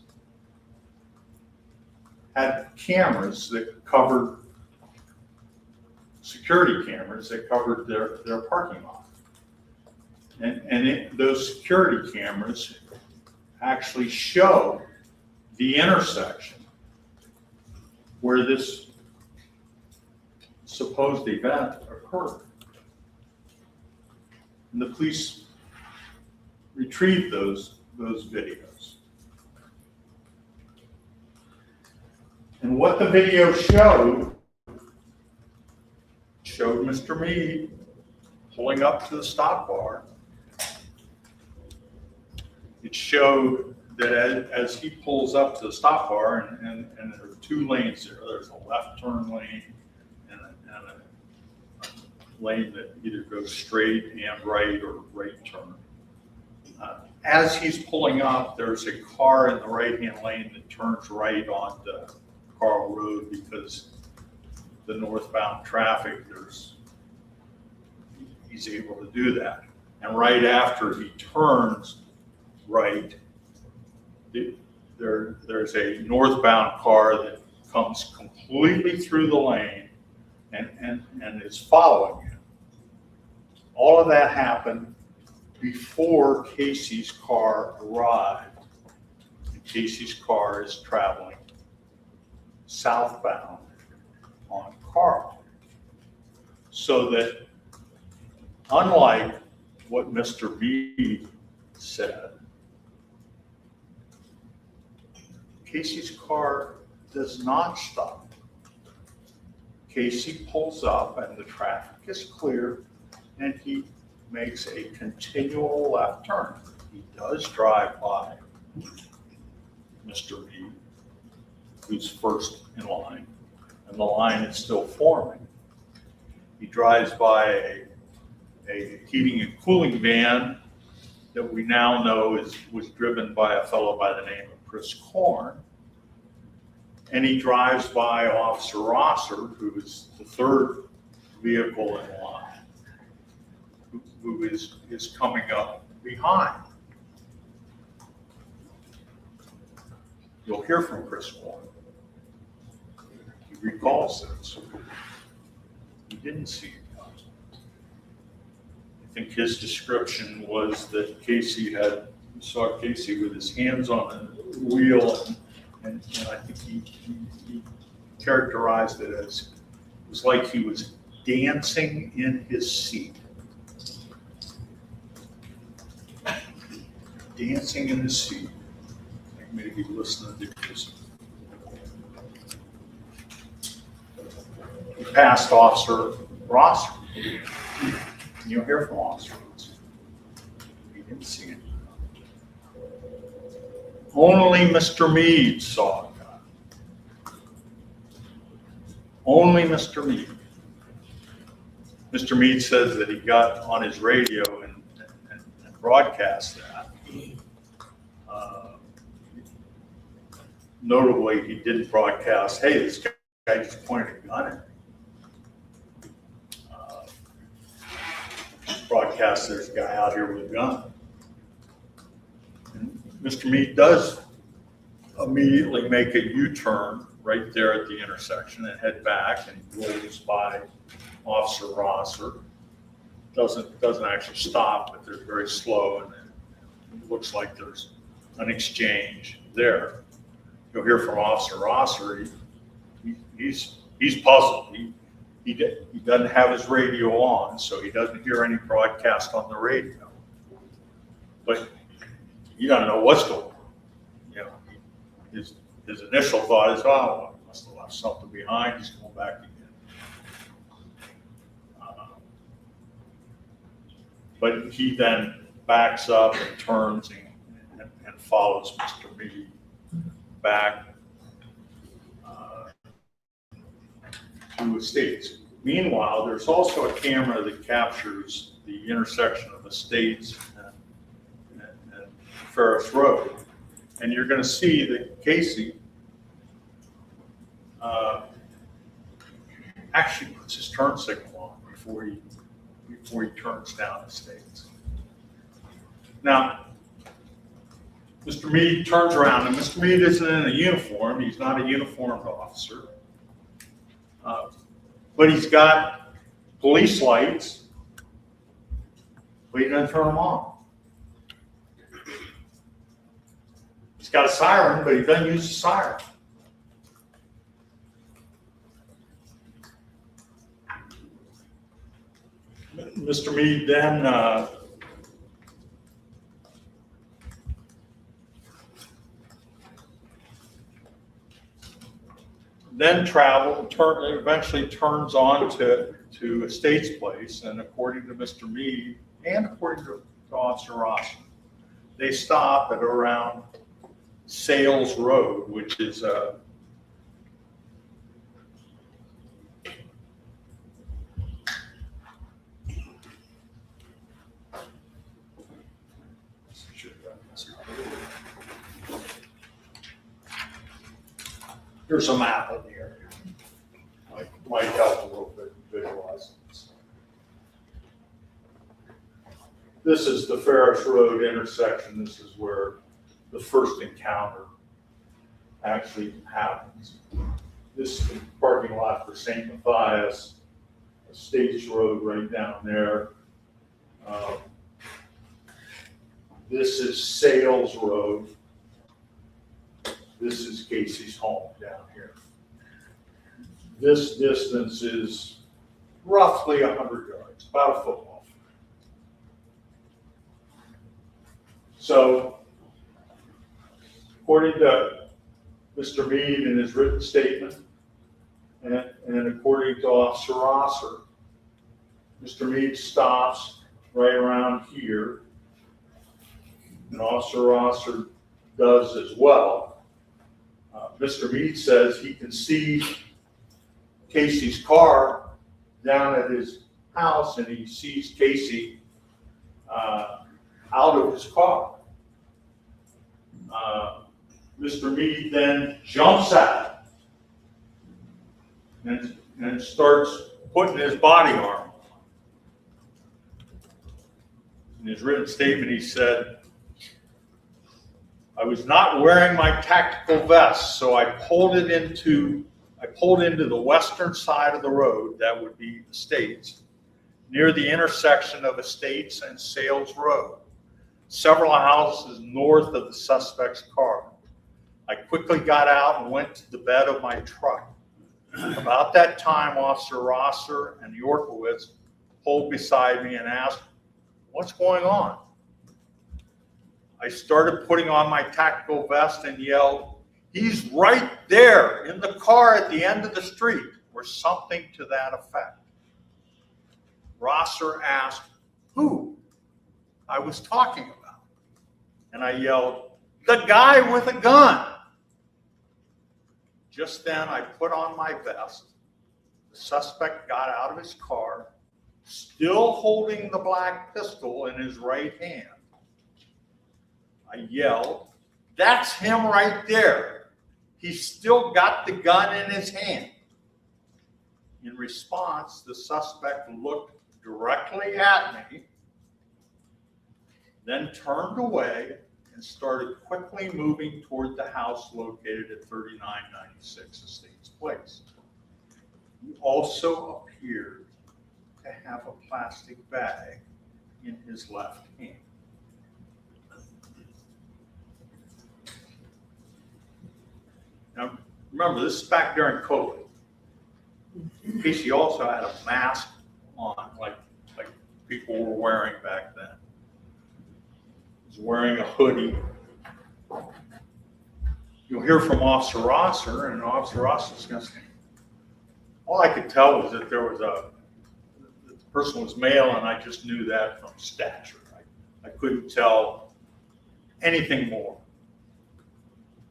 had cameras that covered, security cameras that covered their parking lot. And those security cameras actually show the intersection where this supposed event occurred. And the police retrieved those videos. And what the video showed Mr. Meade pulling up to the stop bar. It showed that as he pulls up to the stop bar, and there are two lanes there. There's a left turn lane and a lane that either goes straight and right or right turn. As he's pulling up, there's a car in the right-hand lane that turns right onto Carl Road because the northbound traffic, he's able to do that. And right after he turns right, there's a northbound car that comes completely through the lane and is following him. All of that happened before Casey's car arrived. And Casey's car is traveling southbound on Carl. So that unlike what Mr. Meade said, Casey's car does not stop. Casey pulls up and the traffic is clear and he makes a continual left turn. He does drive by Mr. Meade, who's first in line, and the line is still forming. He drives by a heating and cooling van that we now know was driven by a fellow by the name of Chris Korn. And he drives by Officer Rosser, who is the third vehicle in line, who is coming up behind. You'll hear from Chris Korn. He recalls this. He didn't see it coming. I think his description was that he saw Casey with his hands on the wheel, and I think he characterized it as, it was like he was dancing in his seat. Dancing in his seat. I think maybe listening to this. He passed Officer Rosser. You'll hear from Officer Rosser. He didn't see it. Only Mr. Meade saw it. Only Mr. Meade. Mr. Meade says that he got on his radio and broadcast that. Notably, he didn't broadcast, hey, this guy just pointed a gun at me. Broadcast, there's a guy out here with a gun. And Mr. Meade does immediately make a U-turn right there at the intersection and head back and rolls by Officer Rosser. Doesn't actually stop, but they're very slow, and it looks like there's an exchange there. You'll hear from Officer Rosser. He's puzzled. He doesn't have his radio on, so he doesn't hear any broadcast on the radio. But he doesn't know what's going on. You know, his initial thought is, oh, he must have left something behind. He's going back again. But he then backs up and turns and follows Mr. Meade back to Estates. Meanwhile, there's also a camera that captures the intersection of Estates and Ferris Road. And you're going to see that Casey actually puts his turn signal on before he turns down Estates. Now, Mr. Meade turns around, and Mr. Meade isn't in a uniform. He's not a uniformed officer. But he's got police lights, but he doesn't turn them on. He's got a siren, but he doesn't use the siren. Mr. Meade then eventually turns on to Estates Place, and according to Mr. Meade and according to Officer Rosser, they stop at around Sales Road, which is Here's a map of the area. Might help a little bit visualize this. This is the Ferris Road intersection. This is where the first encounter actually happens. This is the parking lot for St. Matthias, a stage road right down there. This is Sales Road. This is Casey's home down here. This distance is roughly 100 yards, about a football field. So, according to Mr. Meade in his written statement, and according to Officer Rosser, Mr. Meade stops right around here, and Officer Rosser does as well. Mr. Meade says he can see Casey's car down at his house, and he sees Casey out of his car. Mr. Meade then jumps at him and starts putting his body armor on. In his written statement, he said, "I was not wearing my tactical vest, so I pulled into the western side of the road," that would be Estates, "near the intersection of Estates and Sales Road, several houses north of the suspect's car. I quickly got out and went to the bed of my truck. About that time, Officer Rosser and Yorkowitz pulled beside me and asked, 'What's going on?' I started putting on my tactical vest and yelled, 'He's right there in the car at the end of the street,' or something to that effect. Rosser asked who I was talking about, and I yelled, 'The guy with a gun.' Just then I put on my vest. The suspect got out of his car, still holding the black pistol in his right hand. I yelled, 'That's him right there. He's still got the gun in his hand.' In response, the suspect looked directly at me, then turned away and started quickly moving toward the house located at 3996 Estates Place. He also appeared to have a plastic bag in his left hand." Now, remember, this is back during COVID. Casey also had a mask on, like people were wearing back then. He was wearing a hoodie. You'll hear from Officer Rosser, and Officer Rosser's going to say, all I could tell was that the person was male, and I just knew that from stature. I couldn't tell anything more.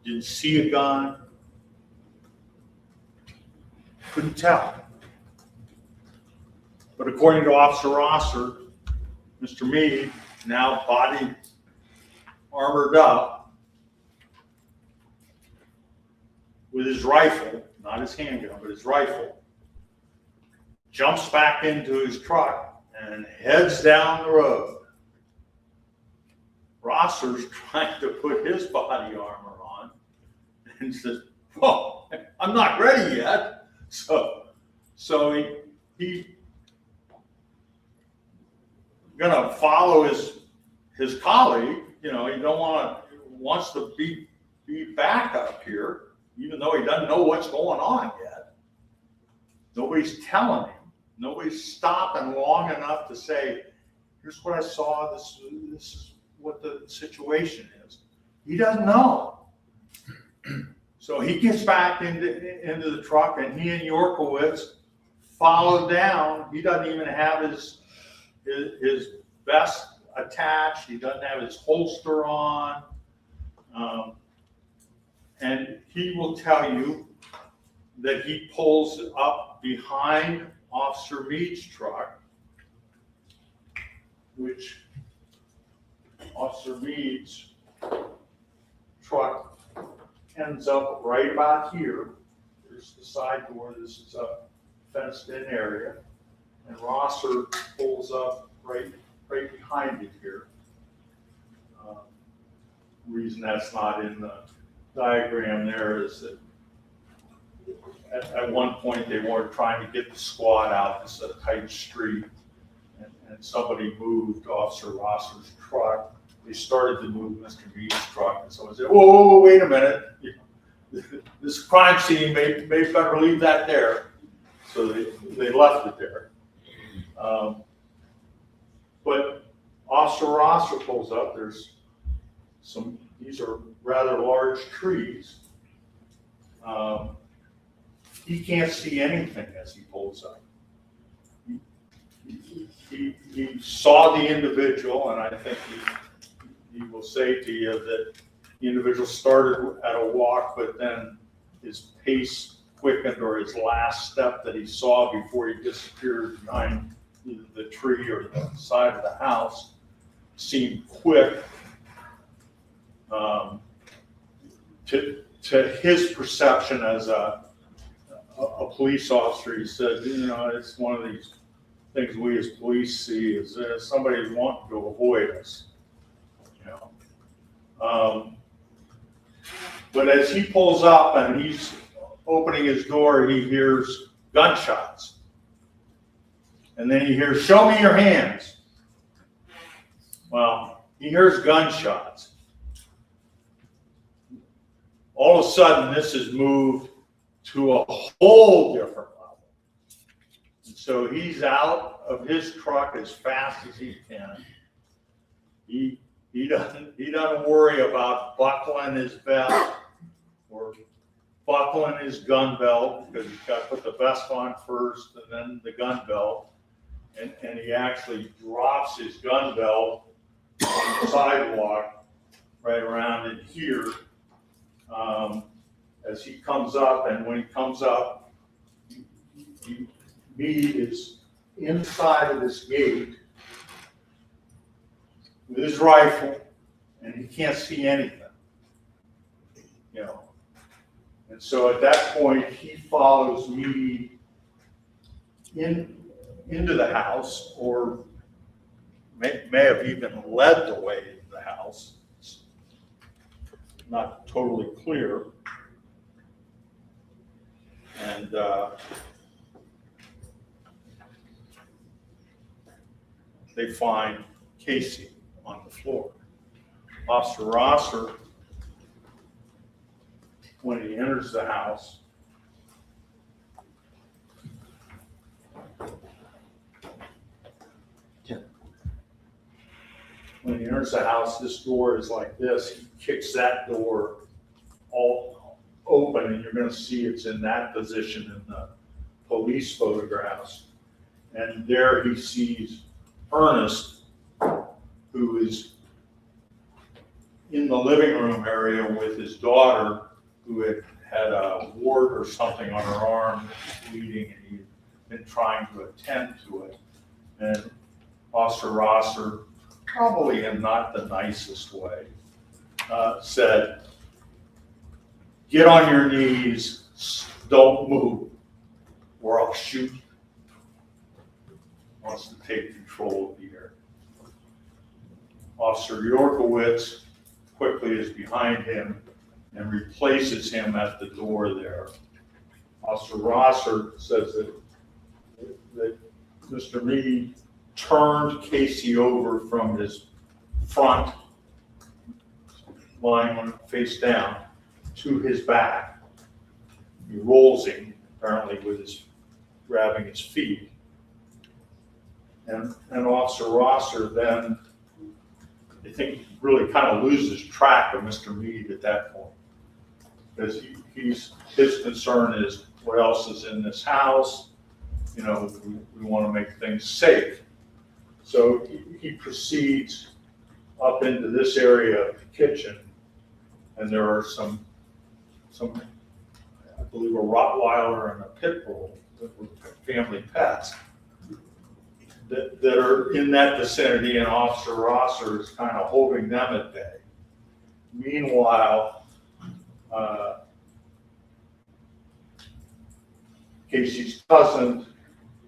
Didn't see a gun. Couldn't tell. But according to Officer Rosser, Mr. Meade, now body armored up with his rifle, not his handgun, but his rifle, jumps back into his truck and heads down the road. Rosser's trying to put his body armor on and says, "Oh, I'm not ready yet." So he gonna follow his colleague. You know, he wants to be back up here, even though he doesn't know what's going on yet. Nobody's telling him. Nobody's stopping long enough to say, "Here's what I saw. This is what the situation is." He doesn't know. So he gets back into the truck, and he and Yorkowitz follow down. He doesn't even have his vest attached. He doesn't have his holster on. And he will tell you that he pulls up behind Officer Meade's truck, which Officer Meade's truck ends up right about here. here's the side door. This is a fenced-in area. And Rosser pulls up right behind it here. Reason that's not in the diagram there is that at one point they were trying to get the squad out. It's a tight street, and somebody moved Officer Rosser's truck. They started to move Mr. Meade's truck, and someone said, "Whoa, wait a minute! This crime scene may better leave that there." So they left it there. But Officer Rosser pulls up. There's these are rather large trees. He can't see anything as he pulls up. He saw the individual, and I think he will say to you that the individual started at a walk, but then his pace quickened, or his last step that he saw before he disappeared behind either the tree or the side of the house seemed quick. To his perception as a police officer, he said, it's one of these things we as police see is somebody wanting to avoid us. But as he pulls up and he's opening his door, he hears gunshots. And then he hears, "Show me your hands." Well, he hears gunshots. All of a sudden, this has moved to a whole different level. And so he's out of his truck as fast as he can. He doesn't worry about buckling his vest or buckling his gun belt, because he's got to put the vest on first and then the gun belt. And he actually drops his gun belt on the sidewalk right around in here. As he comes up, and when he comes up, Meade is inside of this gate with his rifle, and he can't see anything, And so at that point, he follows Meade into the house, or may have even led the way into the house. It's not totally clear. And they find Casey on the floor. Officer Rosser, when he enters the house, this door is like this. He kicks that door all open, and you're going to see it's in that position in the police photographs. And there he sees Ernest, who is in the living room area with his daughter, who had a wart or something on her arm, bleeding, and he'd been trying to attend to it. And Officer Rosser, probably in not the nicest way, said, "Get on your knees, don't move, or I'll shoot you." Wants to take control of the area. Officer Yorkowitz quickly is behind him and replaces him at the door there. Officer Rosser says that Mr. Meade turned Casey over from his front, lying on face down, to his back. He rolls him, apparently grabbing his feet. And Officer Rosser then, I think, really kind of loses track of Mr. Meade at that point. Because his concern is what else is in this house. We want to make things safe. So he proceeds up into this area of the kitchen, and there are some, I believe, a Rottweiler and a Pit Bull that were family pets that are in that vicinity, and Officer Rosser is kind of holding them at bay. Meanwhile, Casey's cousin,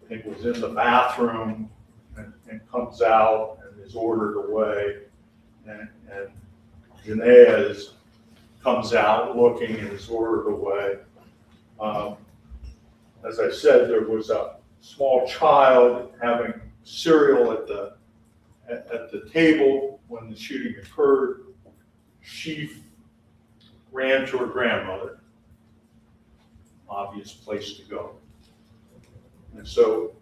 I think, was in the bathroom and comes out and is ordered away. And Janaez comes out looking and is ordered away. As I said, there was a small child having cereal at the table when the shooting occurred. She ran to her grandmother. Obvious place to go. And so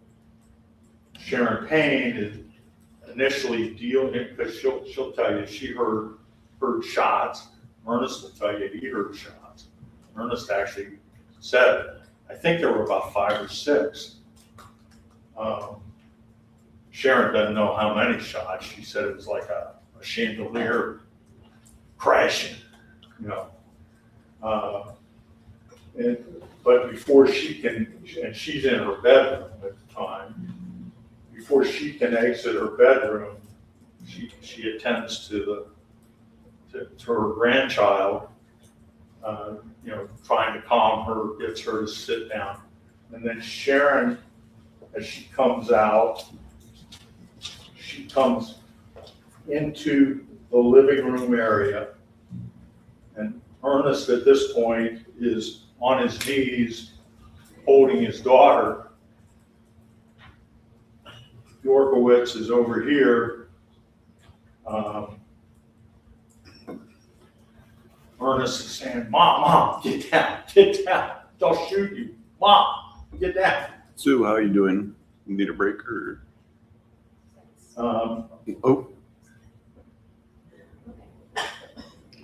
Sharon Payne is initially dealing, because she'll tell you she heard shots. Ernest will tell you he heard shots. Ernest actually said, I think there were about 5 or 6. Sharon doesn't know how many shots. She said it was like a chandelier crashing, you know. But before she can, and she's in her bedroom at the time, before she can exit her bedroom, she attends to her grandchild, you know, trying to calm her, gets her to sit down. And then Sharon, as she comes out, she comes into the living room area. And Ernest at this point is on his knees holding his daughter. Yorkowitz is over here. Ernest is saying, Mom, get down, they'll shoot you. Mom, get down. Sue, how are you doing? You need a break or? Oh.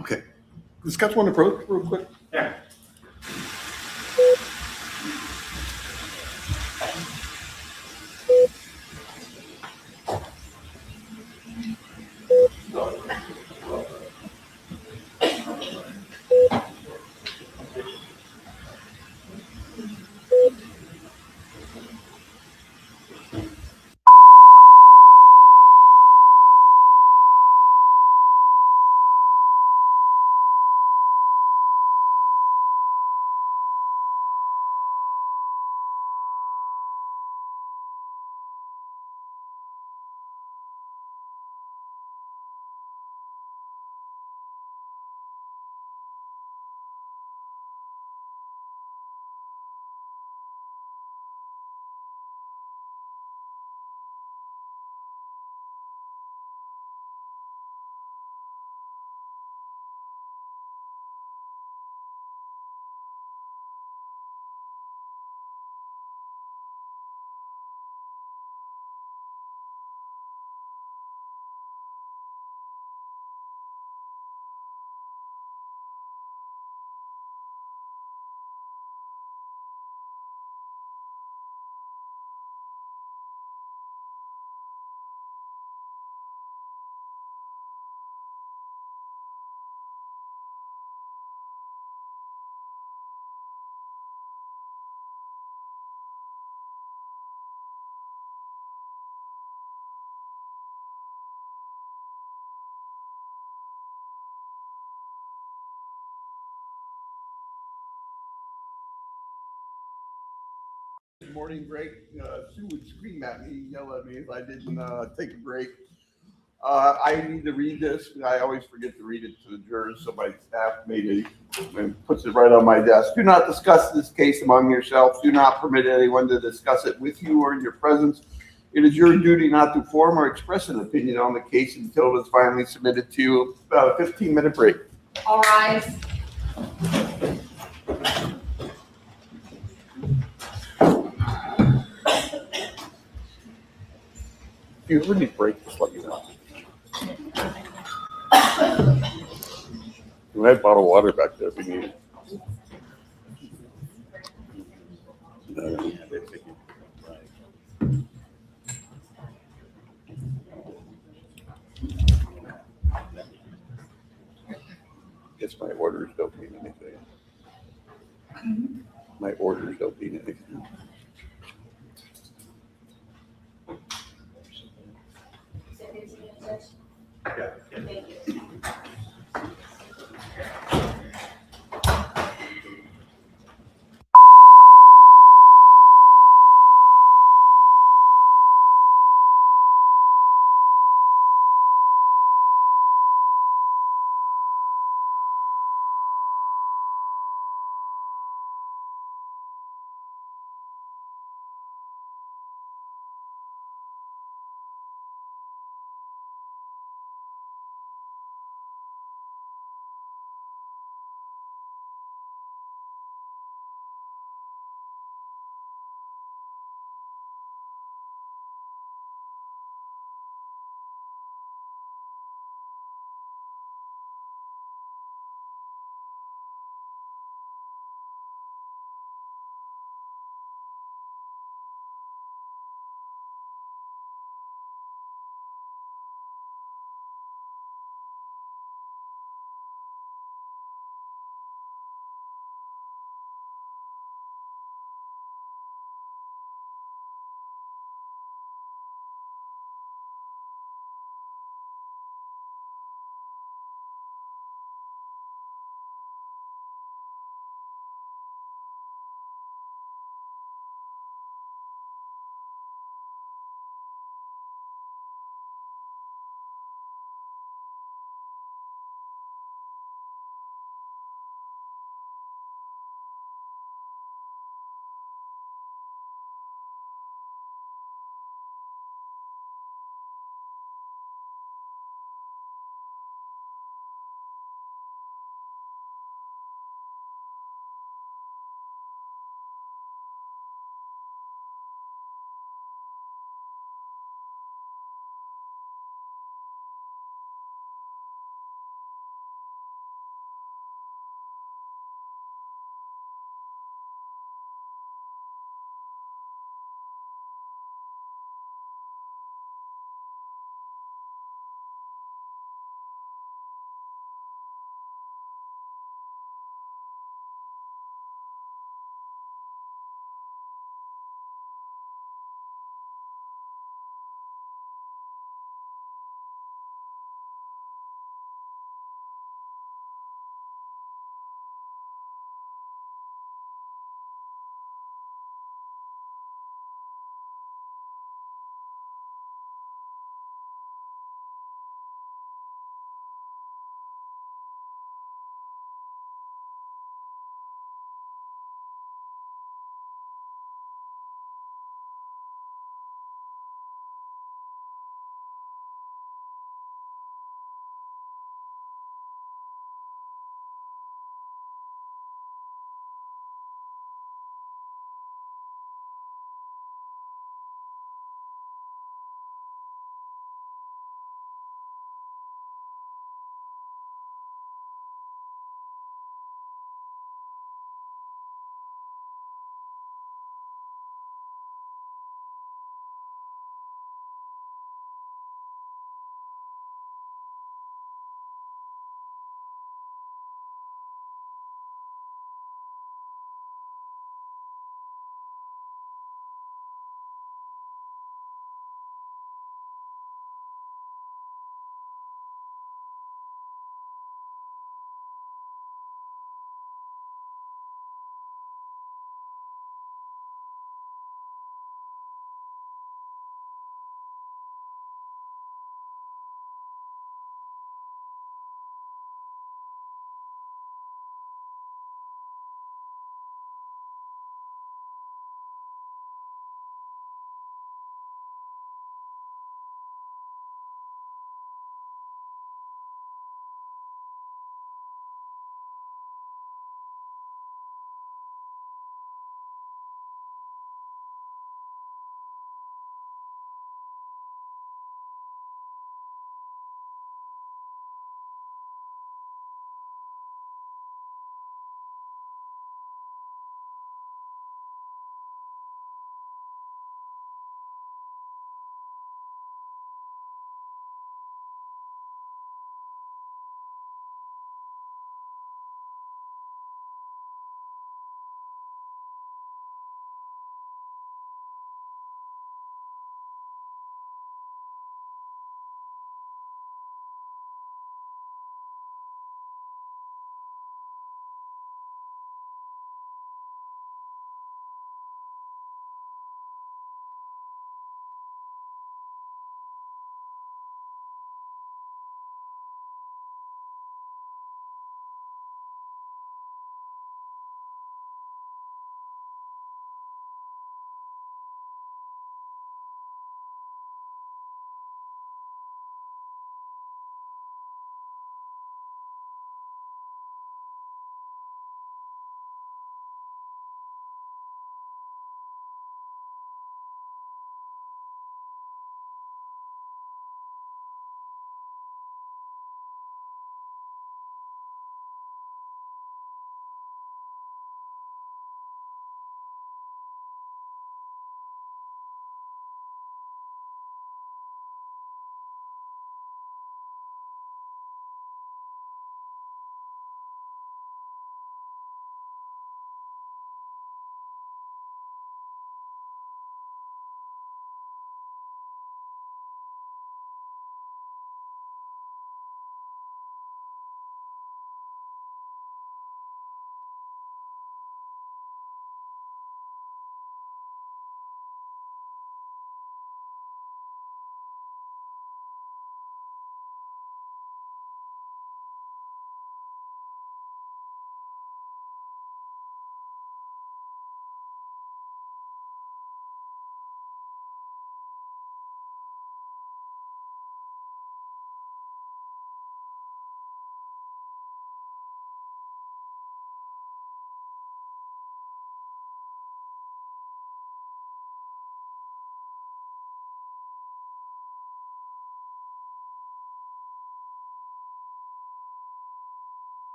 Okay. Discuss one approach real quick. Yeah. Morning break. Sue would scream at me, yell at me if I didn't take a break. I need to read this. I always forget to read it to the jurors, so my staff made and puts it right on my desk. Do not discuss this case among yourselves. Do not permit anyone to discuss it with you or in your presence. It is your duty not to form or express an opinion on the case until it is finally submitted to you. About a 15-minute break. All rise. If you ever need break, just let me know. We have bottled water back there if you need it. Guess my orders don't mean anything. My orders don't mean anything. Yeah. Thank you.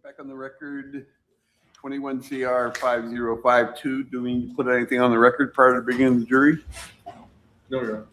Back on the record, 21 CR 5052. Do we put anything on the record prior to beginning the jury? No, Your Honor.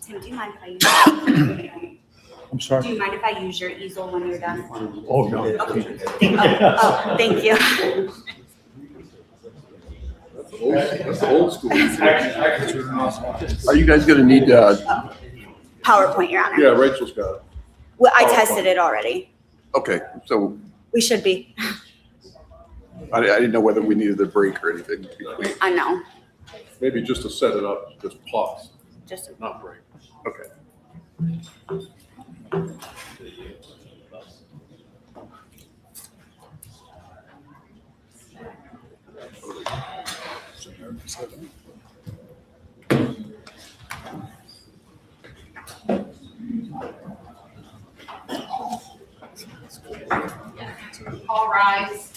Tim, do you mind if I use? I'm sorry. Do you mind if I use your easel when you're done? Oh, no. Okay. Oh, thank you. That's the old school. Are you guys gonna need, PowerPoint, Your Honor. Yeah, Rachel's got it. Well, I tested it already. okay, so We should be. I didn't know whether we needed a break or anything between. I know. Maybe just to set it up, just pause, Just not break. Okay. All rise.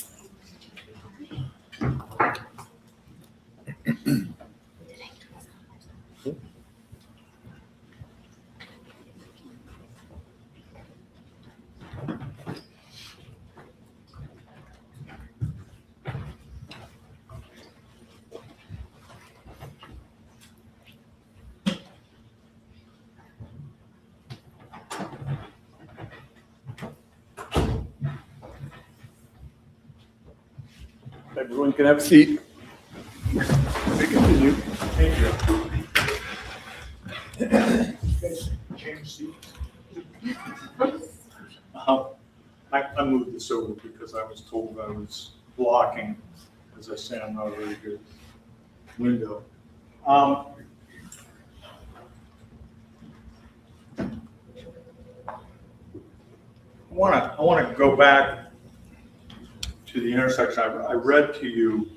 Everyone can have a seat. We continue. Thank you. Change seats. I moved this over because I was told I was blocking, as I say, I'm not a very good window. I want to go back to the intersection. I read to you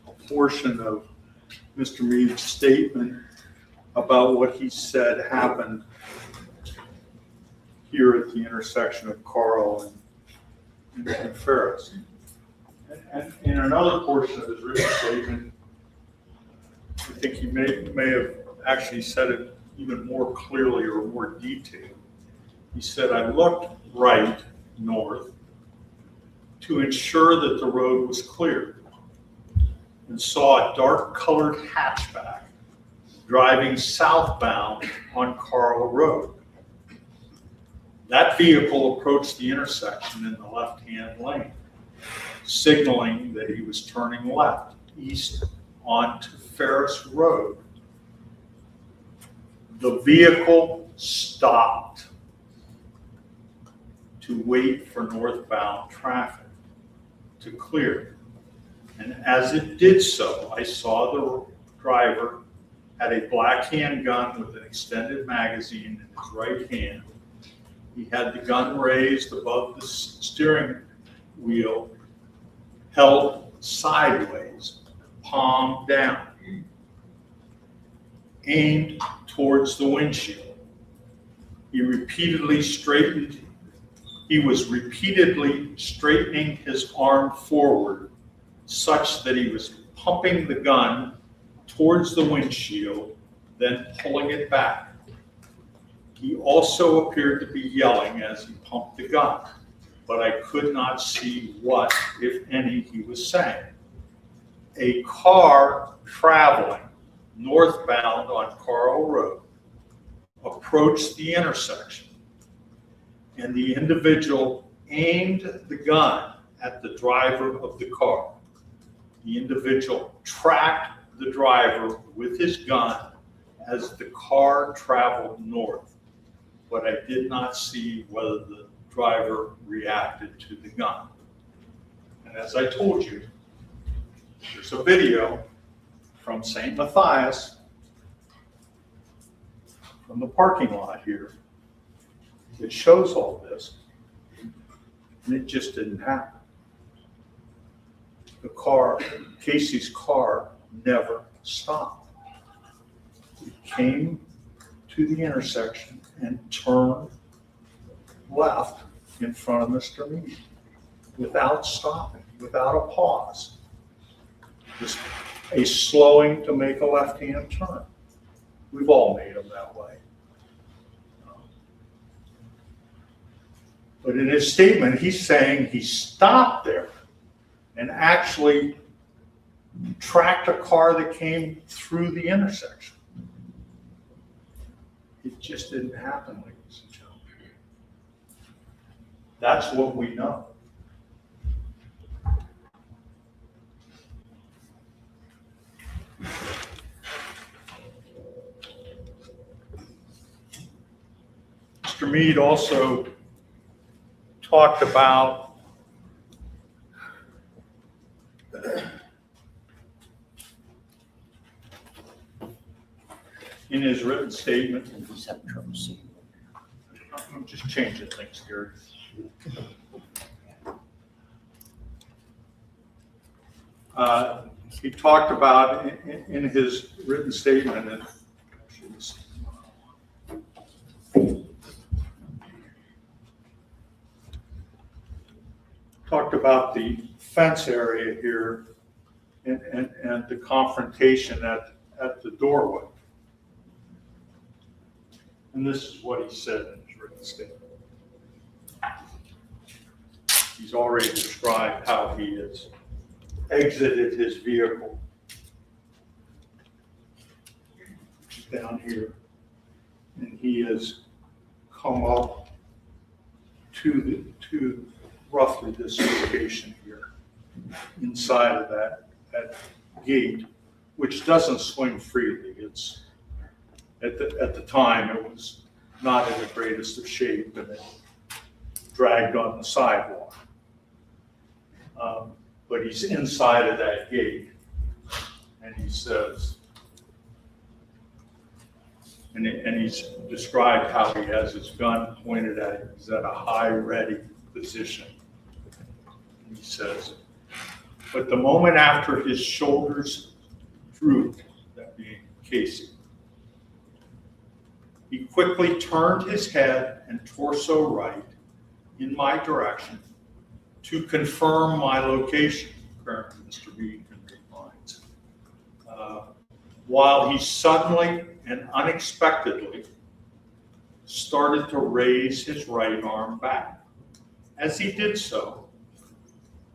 a portion of Mr. Meade's statement about what he said happened here at the intersection of Carl and Ferris. And in another portion of his written statement, I think he may have actually said it even more clearly or more detailed. He said, I looked right, north, to ensure that the road was clear, and saw a dark-colored hatchback driving southbound on Carl Road. That vehicle approached the intersection in the left-hand lane, signaling that he was turning left, east onto Ferris Road. The vehicle stopped to wait for northbound traffic to clear. And as it did so, I saw the driver had a black handgun with an extended magazine in his right hand. He had the gun raised above the steering wheel, held sideways, palm down, aimed towards the windshield. He was repeatedly straightening his arm forward such that he was pumping the gun towards the windshield, then pulling it back. He also appeared to be yelling as he pumped the gun, but I could not see what, if any, he was saying. A car traveling northbound on Carl Road approached the intersection, and the individual aimed the gun at the driver of the car. The individual tracked the driver with his gun as the car traveled north, but I did not see whether the driver reacted to the gun. And as I told you, there's a video from St. Matthias, from the parking lot here. It shows all this, and it just didn't happen. The car, Casey's car, never stopped. It came to the intersection and turned left in front of Mr. Meade without stopping, without a pause. Just a slowing to make a left-hand turn. We've all made them that way. But in his statement, he's saying he stopped there and actually tracked a car that came through the intersection. It just didn't happen, ladies and gentlemen. That's what we know. Mr. Meade also talked about in his written statement. I'm just changing things here. He talked about in his written statement, and talked about the fence area here and the confrontation at the doorway. And this is what he said in his written statement. He's already described how he has exited his vehicle down here, and he has come up to roughly this location here, inside of that gate, which doesn't swing freely. It's at the time it was not in the greatest of shape, and it dragged on the sidewalk. But he's inside of that gate, and he says, and he's described how he has his gun pointed at him. He's at a high ready position. And he says, but the moment after his shoulders drooped, that being Casey, he quickly turned his head and torso right in my direction to confirm my location, currently Mr. Meade can read minds, while he suddenly and unexpectedly started to raise his right arm back. As he did so,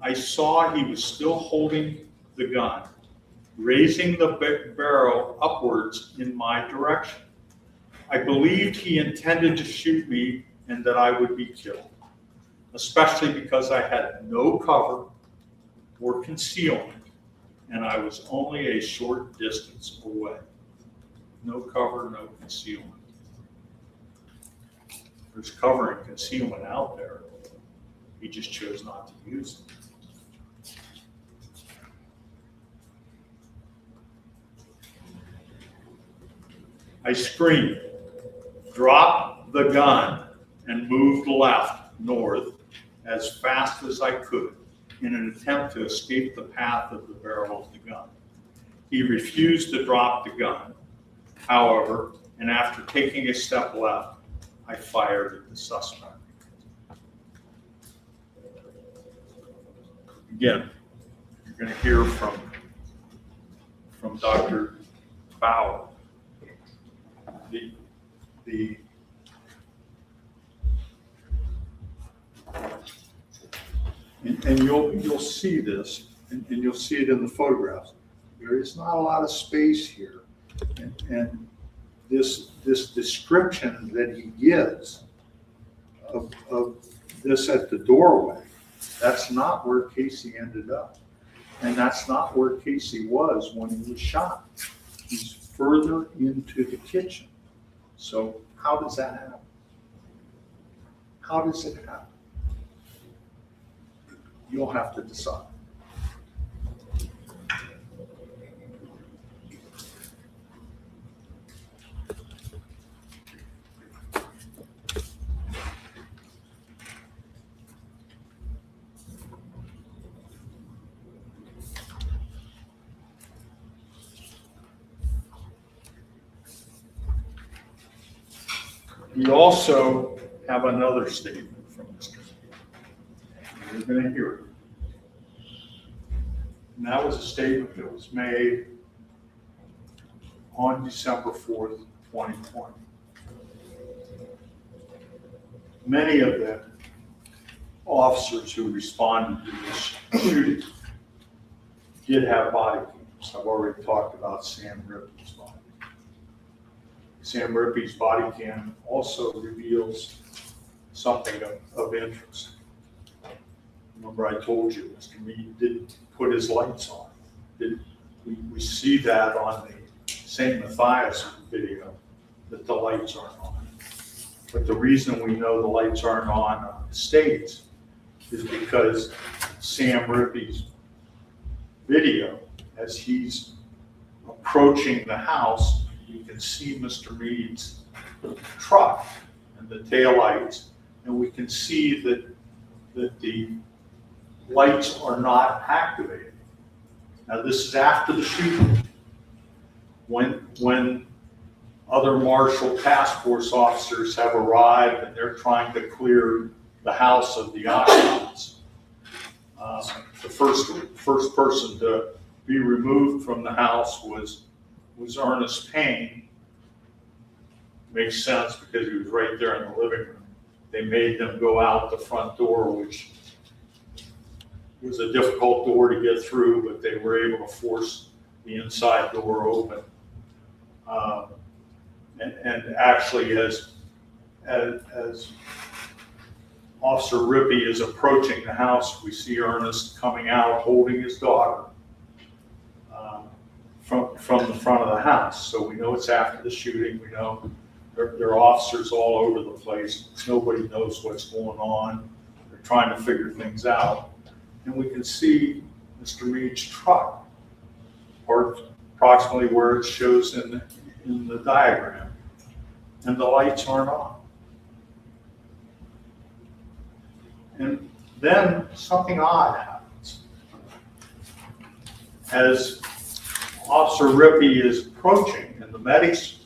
I saw he was still holding the gun, raising the barrel upwards in my direction. I believed he intended to shoot me and that I would be killed, especially because I had no cover or concealment, and I was only a short distance away. No cover, no concealment. There's cover and concealment out there. He just chose not to use it. I screamed, dropped the gun, and moved left, north, as fast as I could in an attempt to escape the path of the barrel of the gun. He refused to drop the gun, however, and after taking a step left, I fired at the suspect. Again, you're going to hear from Dr. Bauer. And you'll see this, and you'll see it in the photographs. There is not a lot of space here, and this description that he gives of this at the doorway, that's not where Casey ended up, and that's not where Casey was when he was shot. He's further into the kitchen. So how does that happen? How does it happen? You'll have to decide. We also have another statement from Mr. Meade. You're going to hear it. And that was a statement that was made on December 4th, 2020. Many of the officers who responded to this shooting did have body cams. I've already talked about Sam Rippey's body. Sam Rippey's body cam also reveals something of interest. Remember I told you Mr. Meade didn't put his lights on. We see that on the St. Matthias video, that the lights aren't on. But the reason we know the lights aren't on the States is because Sam Rippey's video, as he's approaching the house, you can see Mr. Meade's truck and the taillights, and we can see that the lights are not activated. Now this is after the shooting, when other Marshall task force officers have arrived and they're trying to clear the house of the occupants. The first person to be removed from the house was Ernest Payne. Makes sense because he was right there in the living room. They made them go out the front door, which was a difficult door to get through, but they were able to force the inside door open. And actually, as Officer Rippey is approaching the house, we see Ernest coming out holding his daughter from the front of the house. So we know it's after the shooting. We know there are officers all over the place. Nobody knows what's going on. They're trying to figure things out. And we can see Mr. Meade's truck parked approximately where it shows in the diagram. And the lights aren't on. And then something odd happens. As Officer Rippey is approaching, and the medics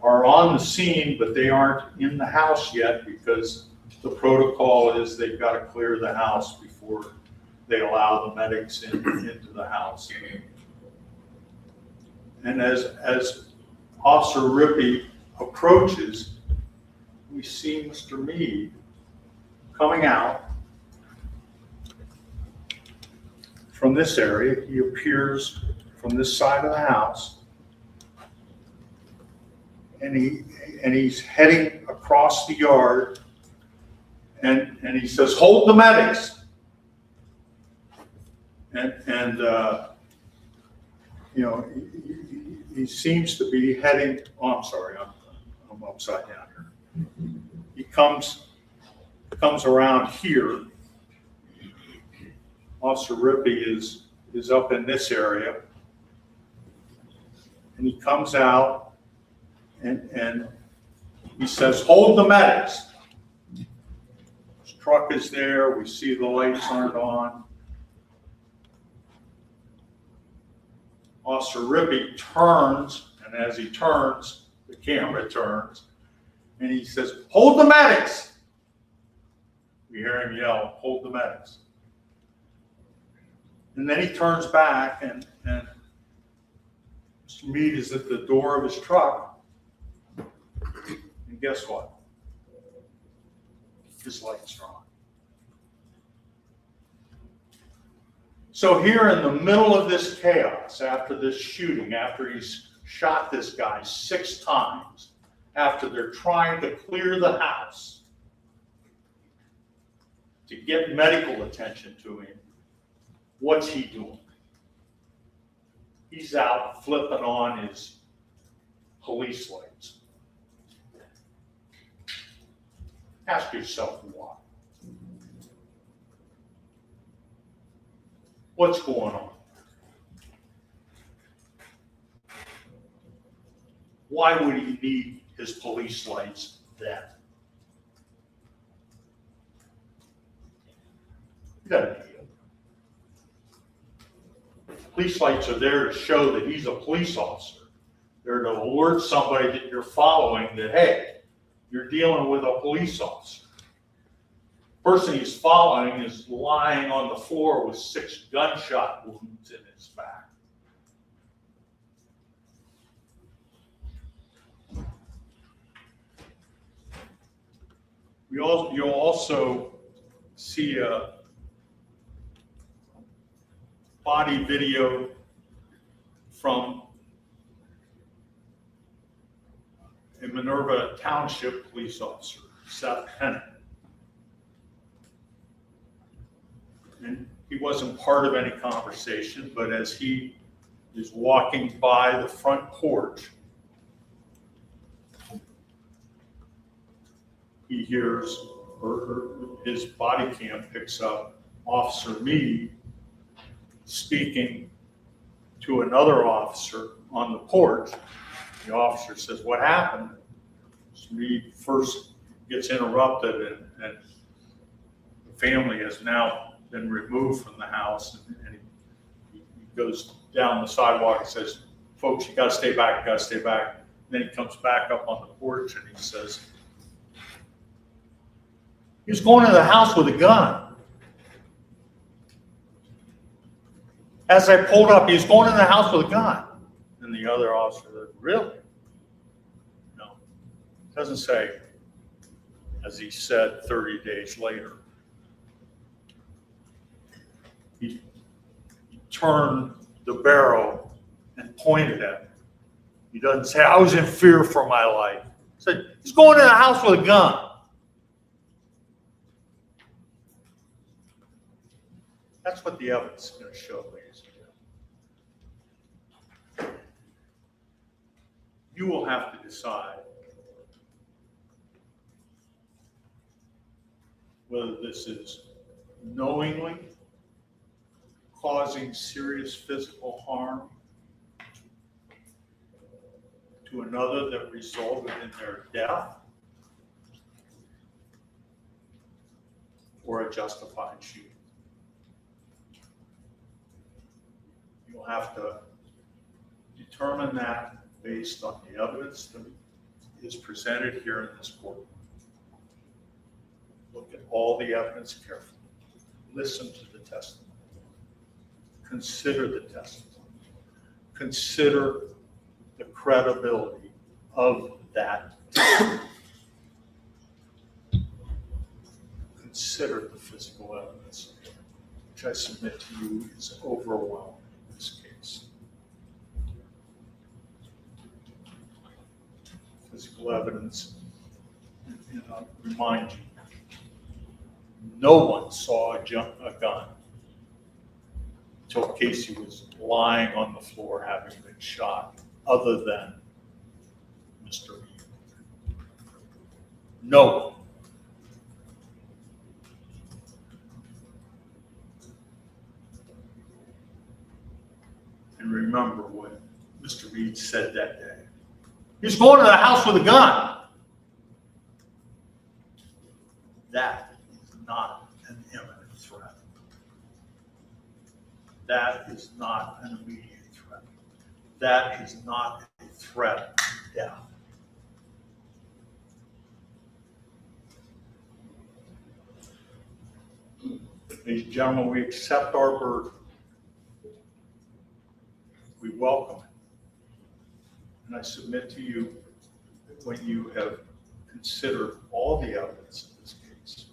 are on the scene, but they aren't in the house yet because the protocol is they've got to clear the house before they allow the medics into the house. And as Officer Rippey approaches, we see Mr. Meade coming out from this area. He appears from this side of the house, and he's heading across the yard, and he says, "Hold the medics." And you know, he seems to be heading. Oh, I'm sorry, I'm upside down here. He comes around here. Officer Rippey is up in this area, and he comes out and he says, "Hold the medics." His truck is there. We see the lights aren't on. Officer Rippey turns, and as he turns, the camera turns, and he says, "Hold the medics." We hear him yell, "Hold the medics." And then he turns back, and Mr. Meade is at the door of his truck. And guess what? His lights are on. So here in the middle of this chaos, after this shooting, after he's shot this guy 6 times, after they're trying to clear the house to get medical attention to him, what's he doing? He's out flipping on his police lights. Ask yourself why. What's going on? Why would he need his police lights then? He doesn't need them. Police lights are there to show that he's a police officer. They're to alert somebody that you're following that, hey, you're dealing with a police officer. Person he's following is lying on the floor with 6 gunshot wounds in his back. You'll also see a body video from a Minerva Township police officer, Seth Pennant. And he wasn't part of any conversation, but as he is walking by the front porch, he hears, or his body cam picks up Officer Meade speaking to another officer on the porch. The officer says, "What happened?" So Meade first gets interrupted, and the family has now been removed from the house, and he goes down the sidewalk and says, "Folks, you gotta stay back, you gotta stay back." And then he comes back up on the porch and he says, "He was going to the house with a gun. As I pulled up, he was going in the house with a gun." And the other officer said, "Really?" No, it doesn't say, as he said 30 days later. He turned the barrel and pointed at me. He doesn't say, "I was in fear for my life." He said, "He's going in the house with a gun." That's what the evidence is going to show, ladies and gentlemen. You will have to decide whether this is knowingly causing serious physical harm to another that resulted in their death, or a justified shooting. You'll have to determine that based on the evidence that is presented here in this court. Look at all the evidence carefully. Listen to the testimony. Consider the testimony. Consider the credibility of that testimony. Consider the physical evidence, which I submit to you is overwhelming in this case. Physical evidence, and I'll remind you, no one saw a gun until Casey was lying on the floor having been shot, other than Mr. Meade. No one. And remember what Mr. Meade said that day. He's going to the house with a gun. That is not an imminent threat. That is not an immediate threat. That is not a threat of death. Ladies and gentlemen, we accept our burden. We welcome it. And I submit to you that when you have considered all the evidence in this case,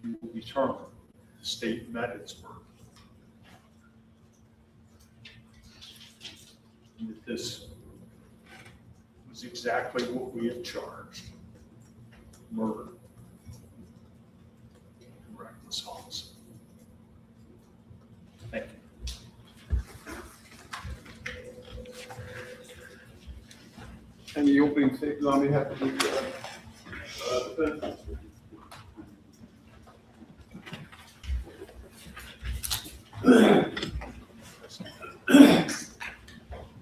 you will determine the state met its burden. And that this was exactly what we have charged: murder and reckless homicide. Thank you. Any opening statements on behalf of the defense?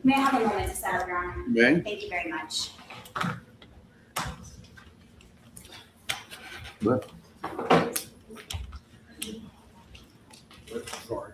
May I have a moment to settle, Your Honor? May? Thank you very much. What? Sorry.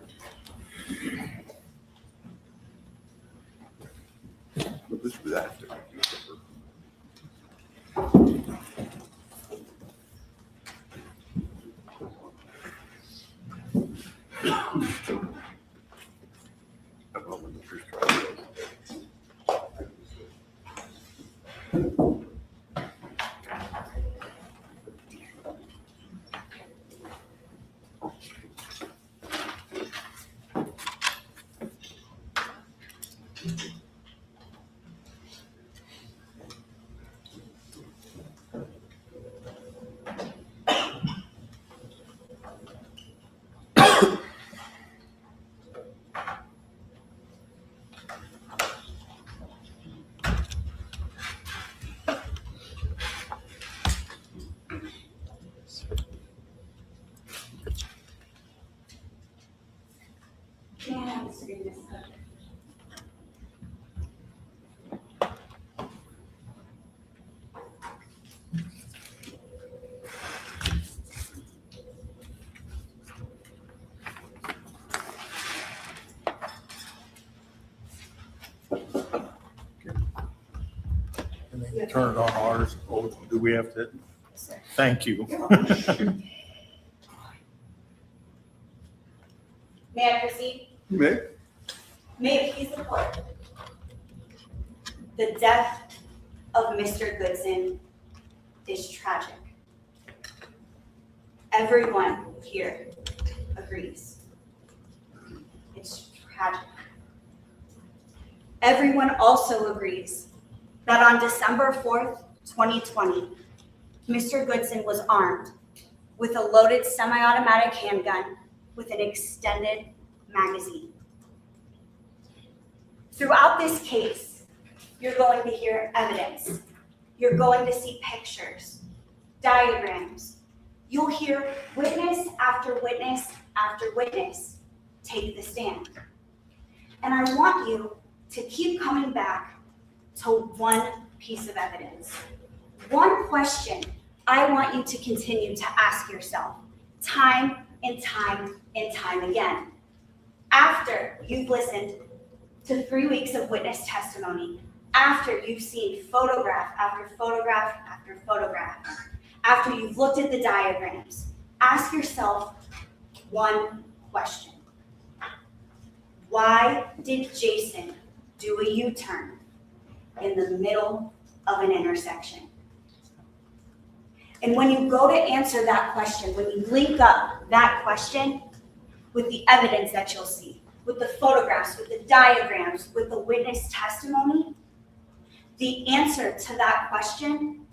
Turn it on ours. Oh, do we have to? Thank you. May I proceed? May? May it please the court. The death of Mr. Goodson is tragic. Everyone here agrees. It's tragic. Everyone also agrees that on December 4th, 2020, Mr. Goodson was armed with a loaded semi-automatic handgun with an extended magazine. Throughout this case, you're going to hear evidence. You're going to see pictures, diagrams. You'll hear witness after witness after witness take the stand. And I want you to keep coming back to one piece of evidence. One question I want you to continue to ask yourself time and time and time again. After you've listened to 3 weeks of witness testimony, after you've seen photograph after photograph after photograph, after you've looked at the diagrams, ask yourself one question. Why did Jason do a U-turn in the middle of an intersection? And when you go to answer that question, when you link up that question with the evidence that you'll see, with the photographs, with the diagrams, with the witness testimony, the answer to that question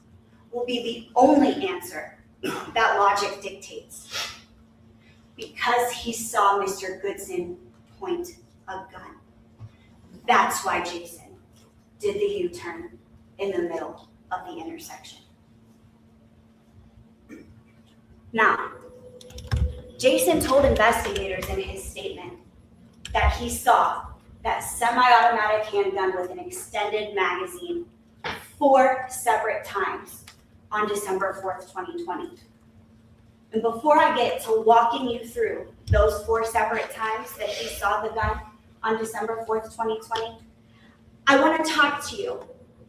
will be the only answer that logic dictates. Because he saw Mr. Goodson point a gun. That's why Jason did the U-turn in the middle of the intersection. Now, Jason told investigators in his statement that he saw that semi-automatic handgun with an extended magazine 4 separate times on December 4th, 2020. And before I get to walking you through those 4 separate times that he saw the gun on December 4th, 2020, I want to talk to you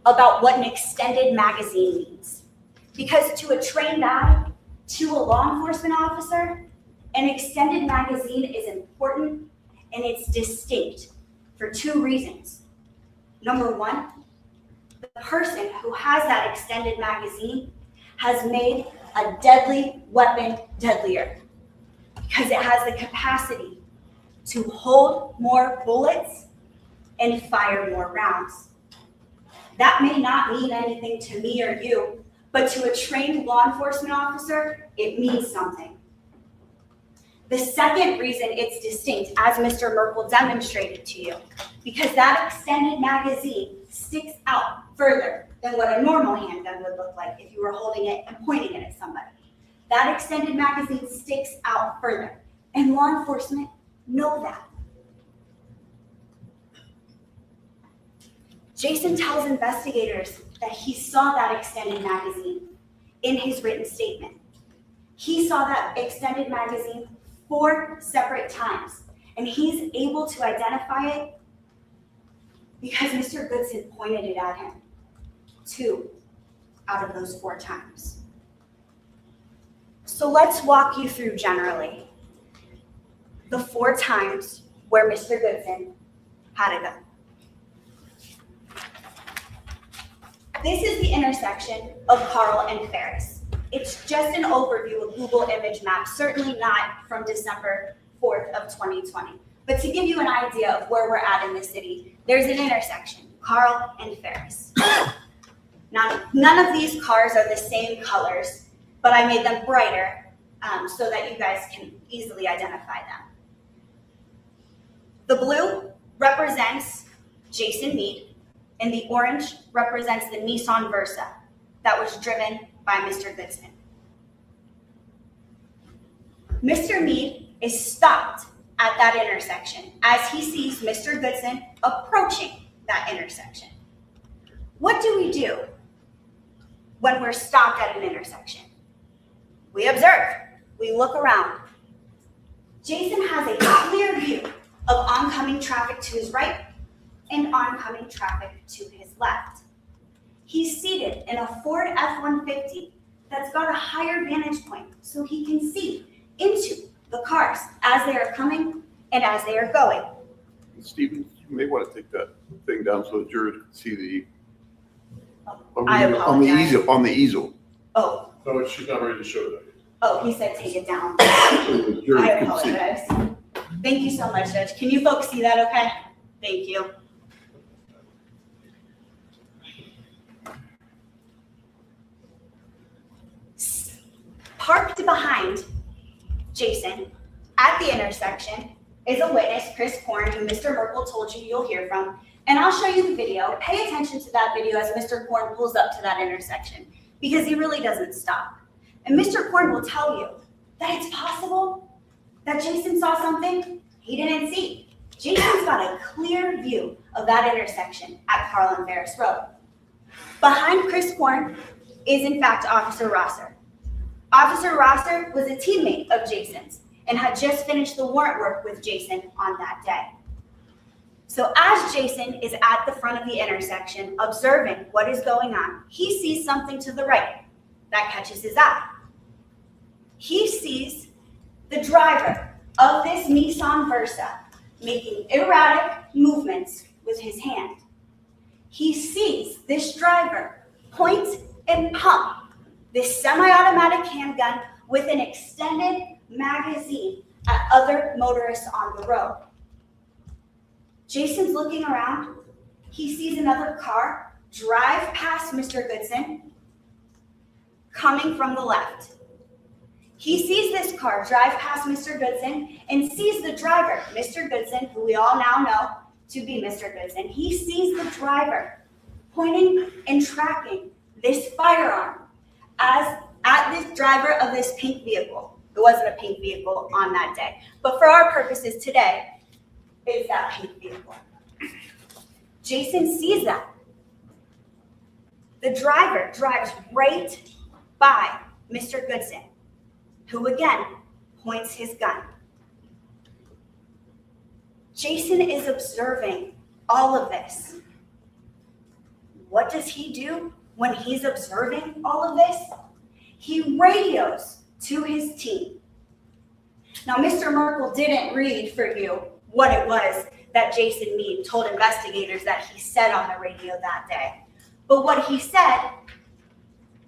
about what an extended magazine means. Because to a trained eye, to a law enforcement officer, an extended magazine is important and it's distinct for 2 reasons. Number 1, the person who has that extended magazine has made a deadly weapon deadlier because it has the capacity to hold more bullets and fire more rounds. That may not mean anything to me or you, but to a trained law enforcement officer, it means something. The second reason it's distinct, as Mr. Merkel demonstrated to you, because that extended magazine sticks out further than what a normal handgun would look like if you were holding it and pointing it at somebody. That extended magazine sticks out further, and law enforcement know that. Jason tells investigators that he saw that extended magazine in his written statement. He saw that extended magazine 4 separate times, and he's able to identify it because Mr. Goodson pointed it at him 2 out of those 4 times. So let's walk you through generally the 4 times where Mr. Goodson had a gun. This is the intersection of Carl and Ferris. It's just an overview of Google image map, certainly not from December 4th of 2020. But to give you an idea of where we're at in the city, there's an intersection, Carl and Ferris. Now, none of these cars are the same colors, but I made them brighter so that you guys can easily identify them. The blue represents Jason Meade, and the orange represents the Nissan Versa that was driven by Mr. Goodson. Mr. Meade is stopped at that intersection as he sees Mr. Goodson approaching that intersection. What do we do when we're stopped at an intersection? We observe, we look around. Jason has a clear view of oncoming traffic to his right and oncoming traffic to his left. He's seated in a Ford F-150 that's got a higher vantage point so he can see into the cars as they are coming and as they are going. Stephen, you may want to take that thing down so the jurors can see the. I apologize. On the easel. Oh, No, she's not ready to show that. oh, he said take it down. So the jurors I can see. apologize. Thank you so much, Judge. Can you folks see that okay? Thank you. Parked behind Jason at the intersection is a witness, Chris Korn, who Mr. Merkel told you you'll hear from. And I'll show you the video. Pay attention to that video as Mr. Korn pulls up to that intersection because he really doesn't stop. And Mr. Korn will tell you that it's possible that Jason saw something he didn't see. Jason's got a clear view of that intersection at Carl and Ferris Road. Behind Chris Korn is in fact Officer Rosser. Officer Rosser was a teammate of Jason's and had just finished the warrant work with Jason on that day. So as Jason is at the front of the intersection observing what is going on, he sees something to the right that catches his eye. He sees the driver of this Nissan Versa making erratic movements with his hand. He sees this driver point and pump this semi-automatic handgun with an extended magazine at other motorists on the road. Jason's looking around. He sees another car drive past Mr. Goodson coming from the left. He sees this car drive past Mr. Goodson and sees the driver, Mr. Goodson, who we all now know to be Mr. Goodson. He sees the driver pointing and tracking this firearm as at this driver of this pink vehicle. It wasn't a pink vehicle on that day, but for our purposes today, it's that pink vehicle. Jason sees that. The driver drives right by Mr. Goodson, who again points his gun. Jason is observing all of this. What does he do when he's observing all of this? He radios to his team. Now, Mr. Merkel didn't read for you what it was that Jason Meade told investigators that he said on the radio that day. But what he said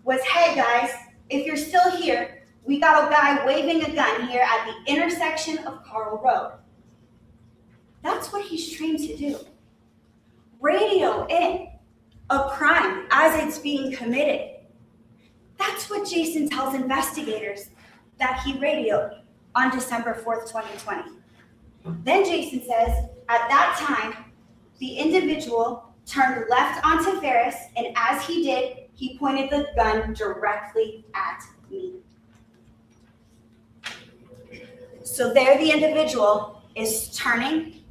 was, hey guys, if you're still here, we got a guy waving a gun here at the intersection of Carl Road. That's what he's trained to do. Radio in a crime as it's being committed. That's what Jason tells investigators that he radioed on December 4th, 2020. Then Jason says, at that time, the individual turned left onto Ferris, and as he did, he pointed the gun directly at me. So there the individual is turning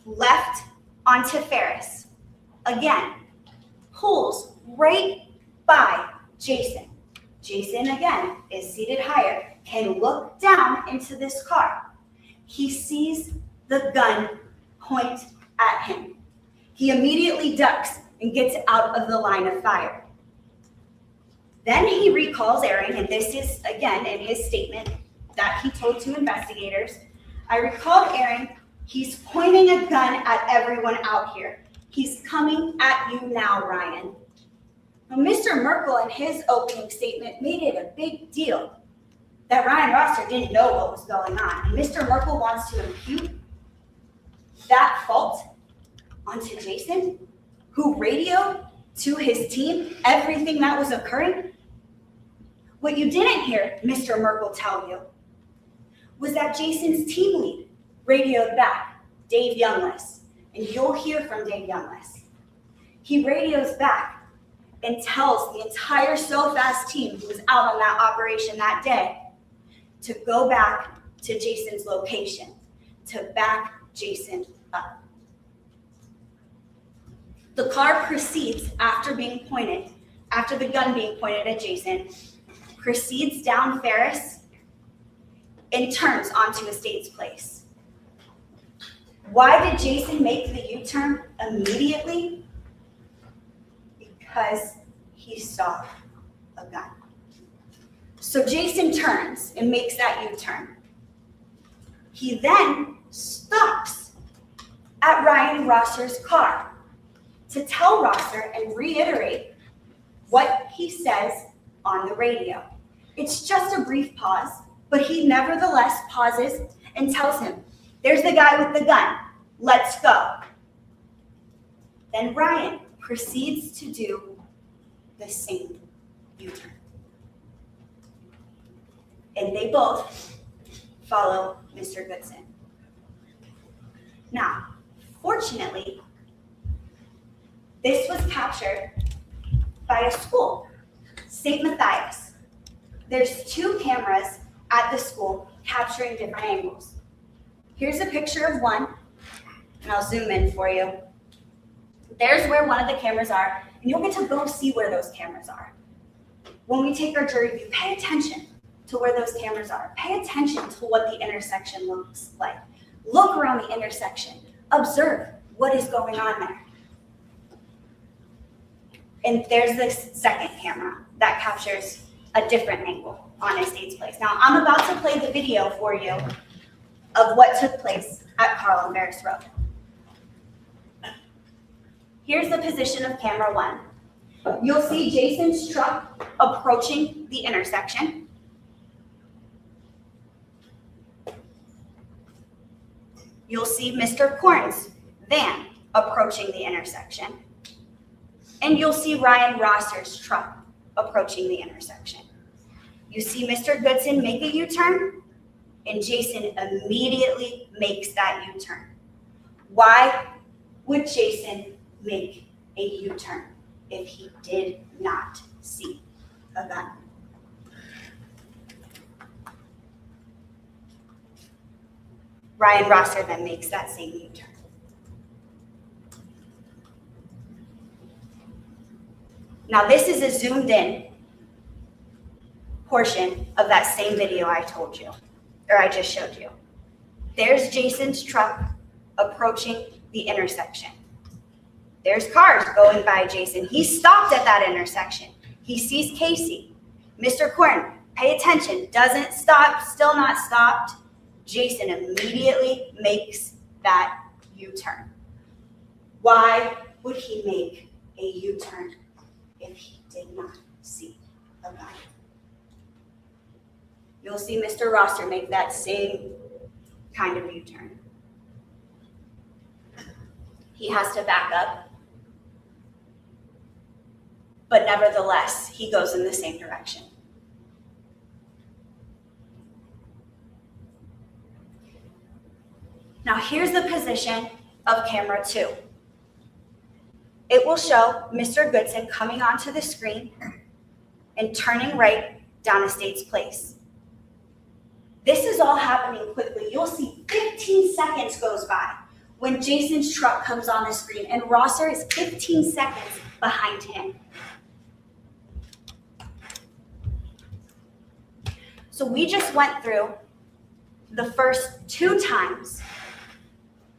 left onto Ferris. Again, pulls right by Jason. Jason, again, is seated higher, can look down into this car. He sees the gun point at him. He immediately ducks and gets out of the line of fire. Then he recalls Aaron, and this is, again, in his statement that he told to investigators. I recalled Aaron, he's pointing a gun at everyone out here. He's coming at you now, Ryan. Now, Mr. Merkel in his opening statement made it a big deal that Ryan Rosser didn't know what was going on. And Mr. Merkel wants to impute that fault onto Jason, who radioed to his team everything that was occurring. What you didn't hear Mr. Merkel tell you was that Jason's team lead radioed back, Dave Youngless, and you'll hear from Dave Youngless. He radios back and tells the entire So Fast team who was out on that operation that day to go back to Jason's location, to back Jason up. The car proceeds after the gun being pointed at Jason, proceeds down Ferris and turns onto Estates Place. Why did Jason make the U-turn immediately? Because he saw a gun. So Jason turns and makes that U-turn. He then stops at Ryan Rosser's car to tell Rosser and reiterate what he says on the radio. It's just a brief pause, but he nevertheless pauses and tells him, "There's the guy with the gun. Let's go." Then Ryan proceeds to do the same U-turn. And they both follow Mr. Goodson. Now, fortunately, this was captured by a school, St. Matthias. There's 2 cameras at the school capturing different angles. Here's a picture of one, and I'll zoom in for you. There's where one of the cameras are, and you'll get to go see where those cameras are. When we take our jury view, pay attention to where those cameras are. Pay attention to what the intersection looks like. Look around the intersection. Observe what is going on there. And there's this second camera that captures a different angle on Estates Place. Now, I'm about to play the video for you of what took place at Carl and Ferris Road. Here's the position of camera 1. You'll see Jason's truck approaching the intersection. You'll see Mr. Korn's van approaching the intersection. And you'll see Ryan Rosser's truck approaching the intersection. You see Mr. Goodson make a U-turn, and Jason immediately makes that U-turn. Why would Jason make a U-turn if he did not see a gun? Ryan Rosser then makes that same U-turn. Now, this is a zoomed in portion of that same video I told you, or I just showed you. There's Jason's truck approaching the intersection. There's cars going by Jason. He stopped at that intersection. He sees Casey. Mr. Korn, pay attention, doesn't stop, still not stopped. Jason immediately makes that U-turn. Why would he make a U-turn if he did not see a gun? You'll see Mr. Rosser make that same kind of U-turn. He has to back up, but nevertheless, he goes in the same direction. Now here's the position of camera 2. It will show Mr. Goodson coming onto the screen and turning right down Estates Place. This is all happening quickly. You'll see 15 seconds goes by when Jason's truck comes on the screen, and Rosser is 15 seconds behind him. So we just went through the first 2 times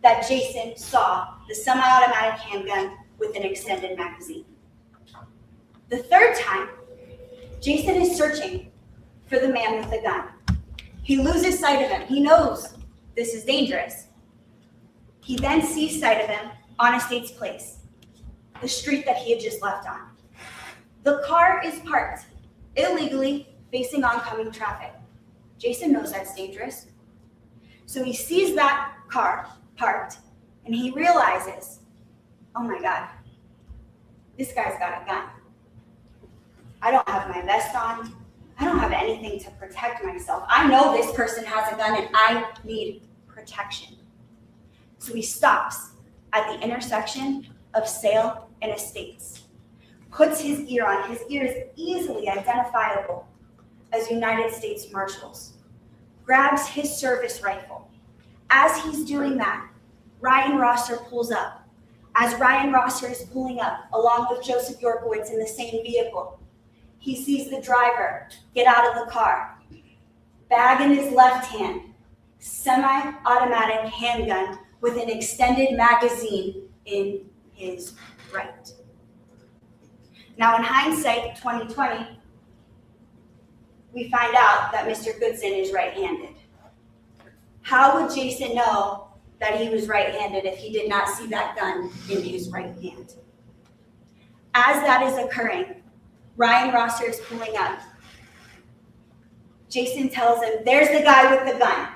that Jason saw the semi-automatic handgun with an extended magazine. The 3rd time, Jason is searching for the man with the gun. He loses sight of him. He knows this is dangerous. He then sees sight of him on Estates Place, the street that he had just left on. The car is parked illegally facing oncoming traffic. Jason knows that's dangerous. So he sees that car parked and he realizes, oh my God, this guy's got a gun. I don't have my vest on. I don't have anything to protect myself. I know this person has a gun and I need protection. So he stops at the intersection of Sale and Estates, puts his ear on. His ear is easily identifiable as United States Marshals, grabs his service rifle. As he's doing that, Ryan Rosser pulls up. As Ryan Rosser is pulling up, along with Joseph Yorkowitz in the same vehicle, he sees the driver get out of the car, bag in his left hand, semi-automatic handgun with an extended magazine in his right. Now, in hindsight, 2020, we find out that Mr. Goodson is right-handed. How would Jason know that he was right-handed if he did not see that gun in his right hand? As that is occurring, Ryan Rosser is pulling up. Jason tells him, there's the guy with the gun.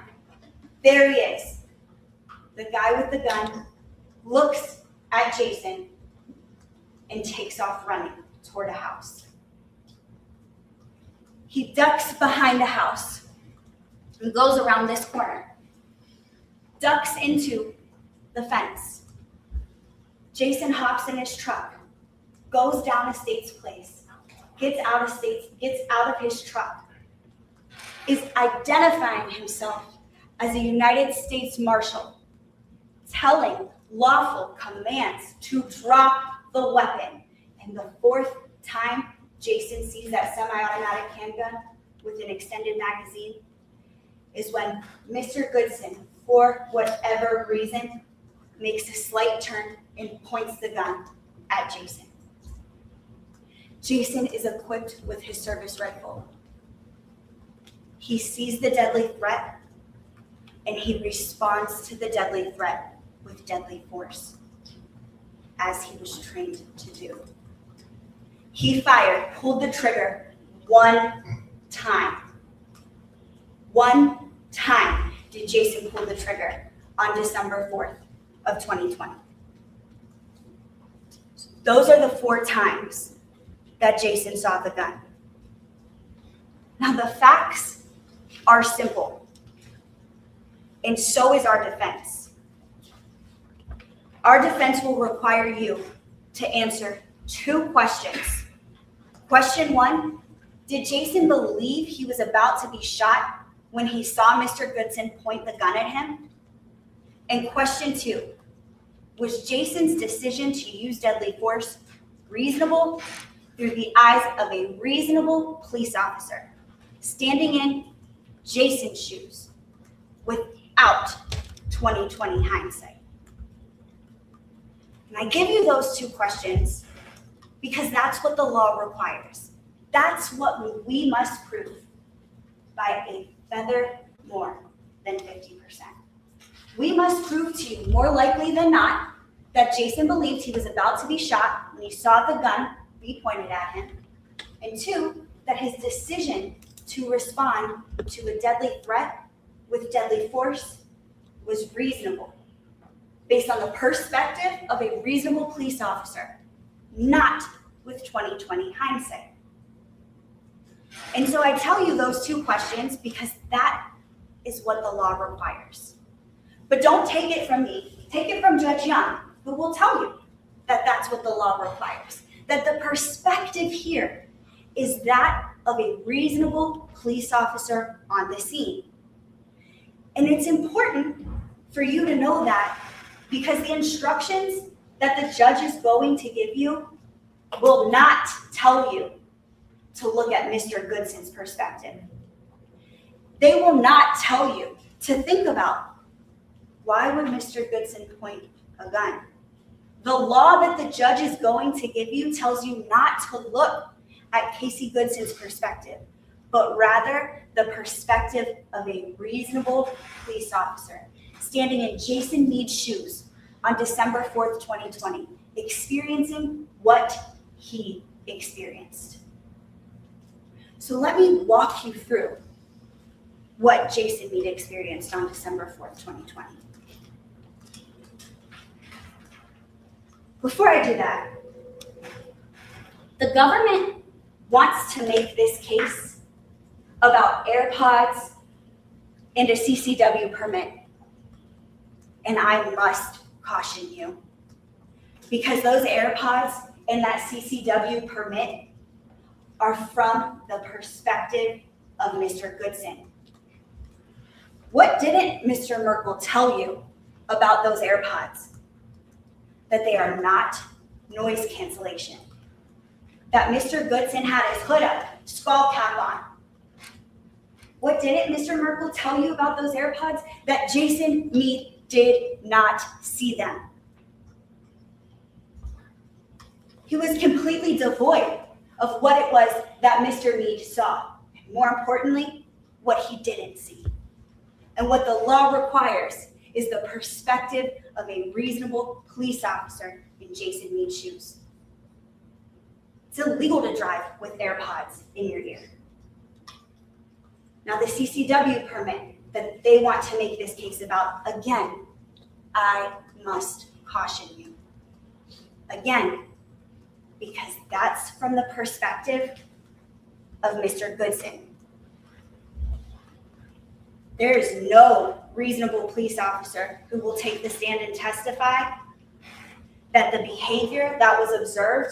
There he is. The guy with the gun looks at Jason and takes off running toward a house. He ducks behind the house and goes around this corner, ducks into the fence. Jason hops in his truck, goes down Estates Place, gets out of his truck, is identifying himself as a United States Marshal, telling lawful commands to drop the weapon. And the fourth time Jason sees that semi-automatic handgun with an extended magazine is when Mr. Goodson, for whatever reason, makes a slight turn and points the gun at Jason. Jason is equipped with his service rifle. He sees the deadly threat and he responds to the deadly threat with deadly force, as he was trained to do. He fired, pulled the trigger one time. One time did Jason pull the trigger on December 4th of 2020. Those are the 4 times that Jason saw the gun. Now the facts are simple, and so is our defense. Our defense will require you to answer 2 questions. Question 1, did Jason believe he was about to be shot when he saw Mr. Goodson point the gun at him? And question 2, was Jason's decision to use deadly force reasonable through the eyes of a reasonable police officer standing in Jason's shoes without 2020 hindsight? And I give you those 2 questions because that's what the law requires. That's what we must prove by a feather more than 50%. We must prove to you, more likely than not, that Jason believed he was about to be shot when he saw the gun be pointed at him. And 2, that his decision to respond to a deadly threat with deadly force was reasonable, based on the perspective of a reasonable police officer, not with 2020 hindsight. And so I tell you those 2 questions because that is what the law requires. But don't take it from me. Take it from Judge Young, who will tell you that that's what the law requires. That the perspective here is that of a reasonable police officer on the scene. And it's important for you to know that because the instructions that the judge is going to give you will not tell you to look at Mr. Goodson's perspective. They will not tell you to think about, why would Mr. Goodson point a gun? The law that the judge is going to give you tells you not to look at Casey Goodson's perspective, but rather the perspective of a reasonable police officer standing in Jason Meade's shoes on December 4th, 2020, experiencing what he experienced. So let me walk you through what Jason Meade experienced on December 4th, 2020. Before I do that, the government wants to make this case about AirPods and a CCW permit. And I must caution you, because those AirPods and that CCW permit are from the perspective of Mr. Goodson. What didn't Mr. Merkel tell you about those AirPods? That they are not noise cancellation. That Mr. Goodson had his hood up, skull cap on. What didn't Mr. Merkel tell you about those AirPods? That Jason Meade did not see them. He was completely devoid of what it was that Mr. Meade saw. More importantly, what he didn't see. And what the law requires is the perspective of a reasonable police officer in Jason Meade's shoes. It's illegal to drive with AirPods in your ear. Now the CCW permit that they want to make this case about, again, I must caution you. Again, because that's from the perspective of Mr. Goodson. There is no reasonable police officer who will take the stand and testify that the behavior that was observed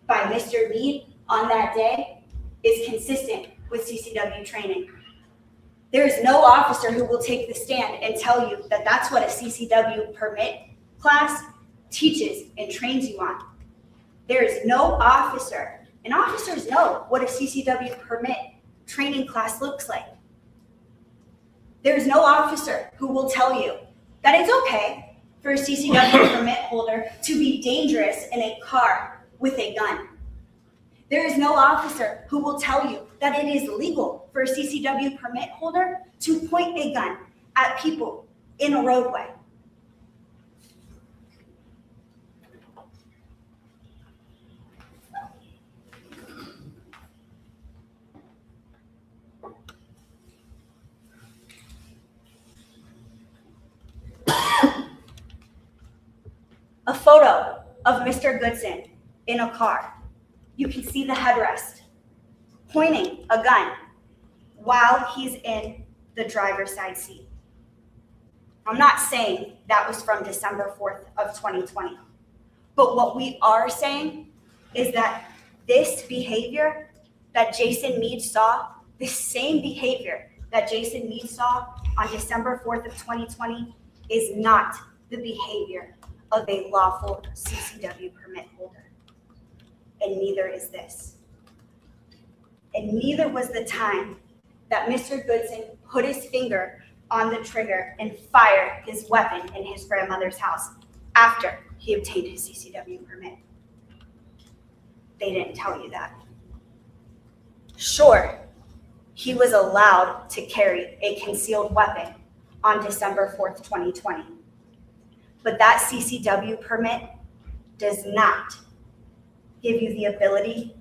by Mr. Meade on that day is consistent with CCW training. There is no officer who will take the stand and tell you that that's what a CCW permit class teaches and trains you on. There is no officer, and officers know what a CCW permit training class looks like. There is no officer who will tell you that it's okay for a CCW permit holder to be dangerous in a car with a gun. There is no officer who will tell you that it is legal for a CCW permit holder to point a gun at people in a roadway. A photo of Mr. Goodson in a car. You can see the headrest pointing a gun while he's in the driver's side seat. I'm not saying that was from December 4th of 2020, but what we are saying is that this behavior that Jason Meade saw, the same behavior that Jason Meade saw on December 4th of 2020 is not the behavior of a lawful CCW permit holder. And neither is this. And neither was the time that Mr. Goodson put his finger on the trigger and fired his weapon in his grandmother's house after he obtained his CCW permit. They didn't tell you that. Sure, he was allowed to carry a concealed weapon on December 4th, 2020. But that CCW permit does not give you the ability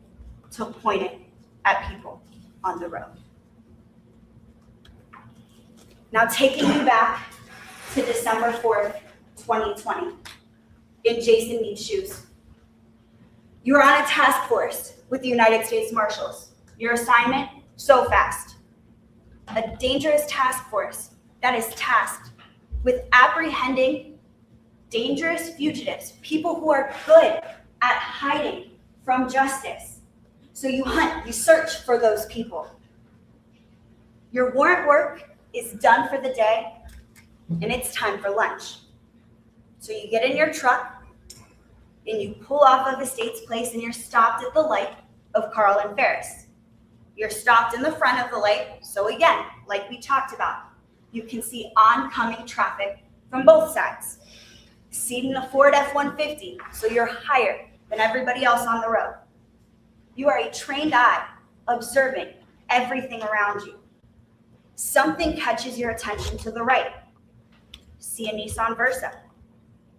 to point it at people on the road. Now, taking you back to December 4th, 2020, in Jason Meade's shoes. You're on a task force with the United States Marshals. Your assignment, so fast. A dangerous task force that is tasked with apprehending dangerous fugitives, people who are good at hiding from justice. So you hunt, you search for those people. Your warrant work is done for the day, and it's time for lunch. So you get in your truck, and you pull off of Estates Place, and you're stopped at the light of Carl and Ferris. You're stopped in the front of the light, so again, like we talked about, you can see oncoming traffic from both sides. Seating a Ford F-150, so you're higher than everybody else on the road. You are a trained eye observing everything around you. Something catches your attention to the right. See a Nissan Versa.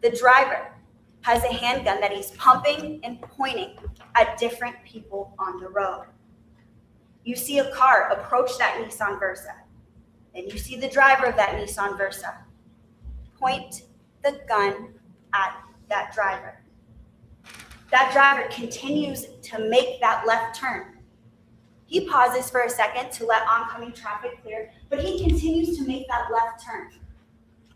The driver has a handgun that he's pumping and pointing at different people on the road. You see a car approach that Nissan Versa, and you see the driver of that Nissan Versa point the gun at that driver. That driver continues to make that left turn. He pauses for a second to let oncoming traffic clear, but he continues to make that left turn.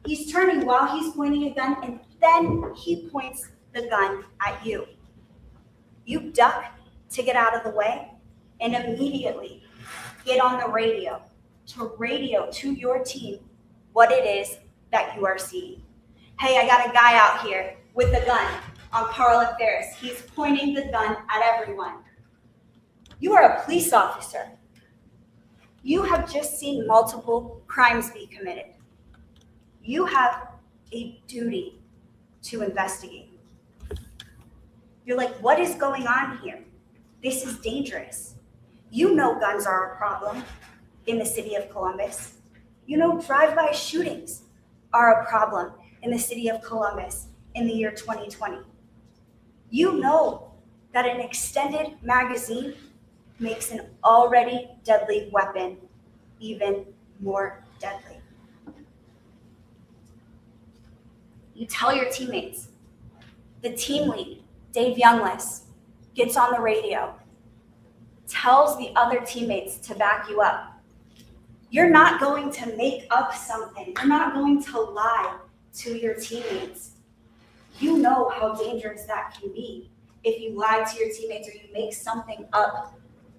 He's turning while he's pointing a gun, and then he points the gun at you. You duck to get out of the way, and immediately get on the radio to radio to your team what it is that you are seeing. Hey, I got a guy out here with a gun on Carl Ferris. He's pointing the gun at everyone. You are a police officer. You have just seen multiple crimes be committed. You have a duty to investigate. You're like, what is going on here? This is dangerous. You know guns are a problem in the city of Columbus. You know drive-by shootings are a problem in the city of Columbus in the year 2020. You know that an extended magazine makes an already deadly weapon even more deadly. You tell your teammates. The team lead, Dave Youngless, gets on the radio, tells the other teammates to back you up. You're not going to make up something. You're not going to lie to your teammates. You know how dangerous that can be if you lie to your teammates or you make something up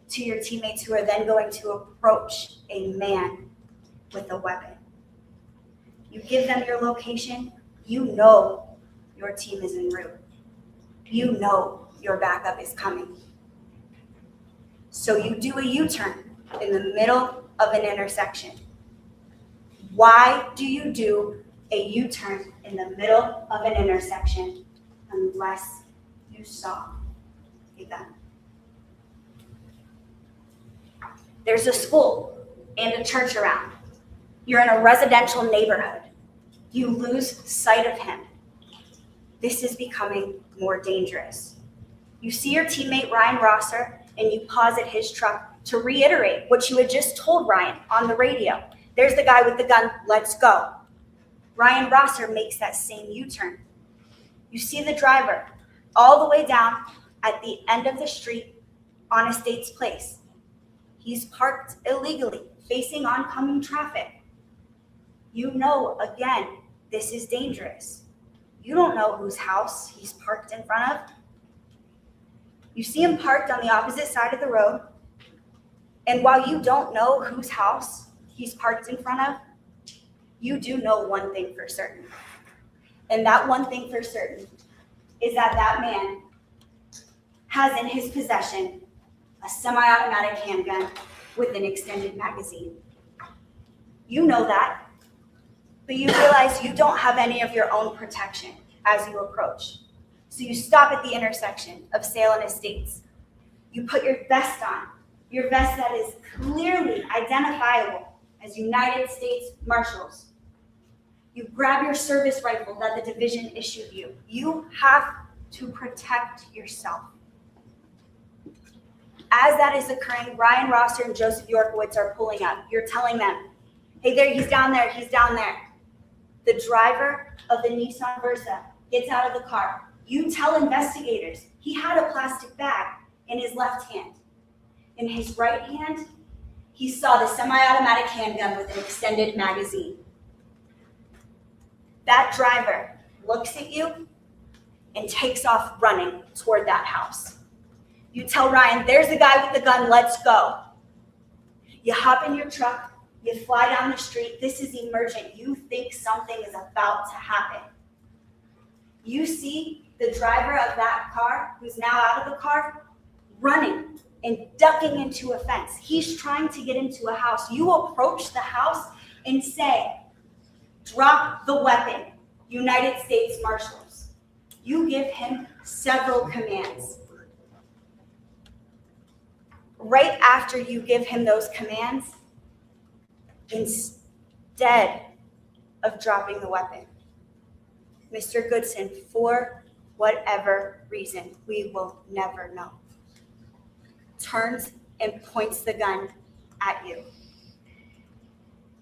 to your teammates who are then going to approach a man with a weapon. You give them your location, you know your team is en route. You know your backup is coming. So you do a U-turn in the middle of an intersection. Why do you do a U-turn in the middle of an intersection unless you saw a gun? There's a school and a church around. You're in a residential neighborhood. You lose sight of him. This is becoming more dangerous. You see your teammate Ryan Rosser and you pause at his truck to reiterate what you had just told Ryan on the radio. There's the guy with the gun, let's go. Ryan Rosser makes that same U-turn. You see the driver all the way down at the end of the street on Estates Place. He's parked illegally, facing oncoming traffic. You know, again, this is dangerous. You don't know whose house he's parked in front of. You see him parked on the opposite side of the road. And while you don't know whose house he's parked in front of, you do know one thing for certain. And that one thing for certain is that that man has in his possession a semi-automatic handgun with an extended magazine. You know that, but you realize you don't have any of your own protection as you approach. So you stop at the intersection of Sale and Estates. You put your vest on, your vest that is clearly identifiable as United States Marshals. You grab your service rifle that the division issued you. You have to protect yourself. As that is occurring, Ryan Rosser and Joseph Yorkowitz are pulling up. You're telling them, hey there, he's down there, he's down there. The driver of the Nissan Versa gets out of the car. You tell investigators he had a plastic bag in his left hand. In his right hand, he saw the semi-automatic handgun with an extended magazine. That driver looks at you and takes off running toward that house. You tell Ryan, there's the guy with the gun, let's go. You hop in your truck, you fly down the street. This is emergent. You think something is about to happen. You see the driver of that car, who's now out of the car, running and ducking into a fence. He's trying to get into a house. You approach the house and say, drop the weapon, United States Marshals. You give him several commands. Right after you give him those commands, instead of dropping the weapon, Mr. Goodson, for whatever reason, we will never know, turns and points the gun at you.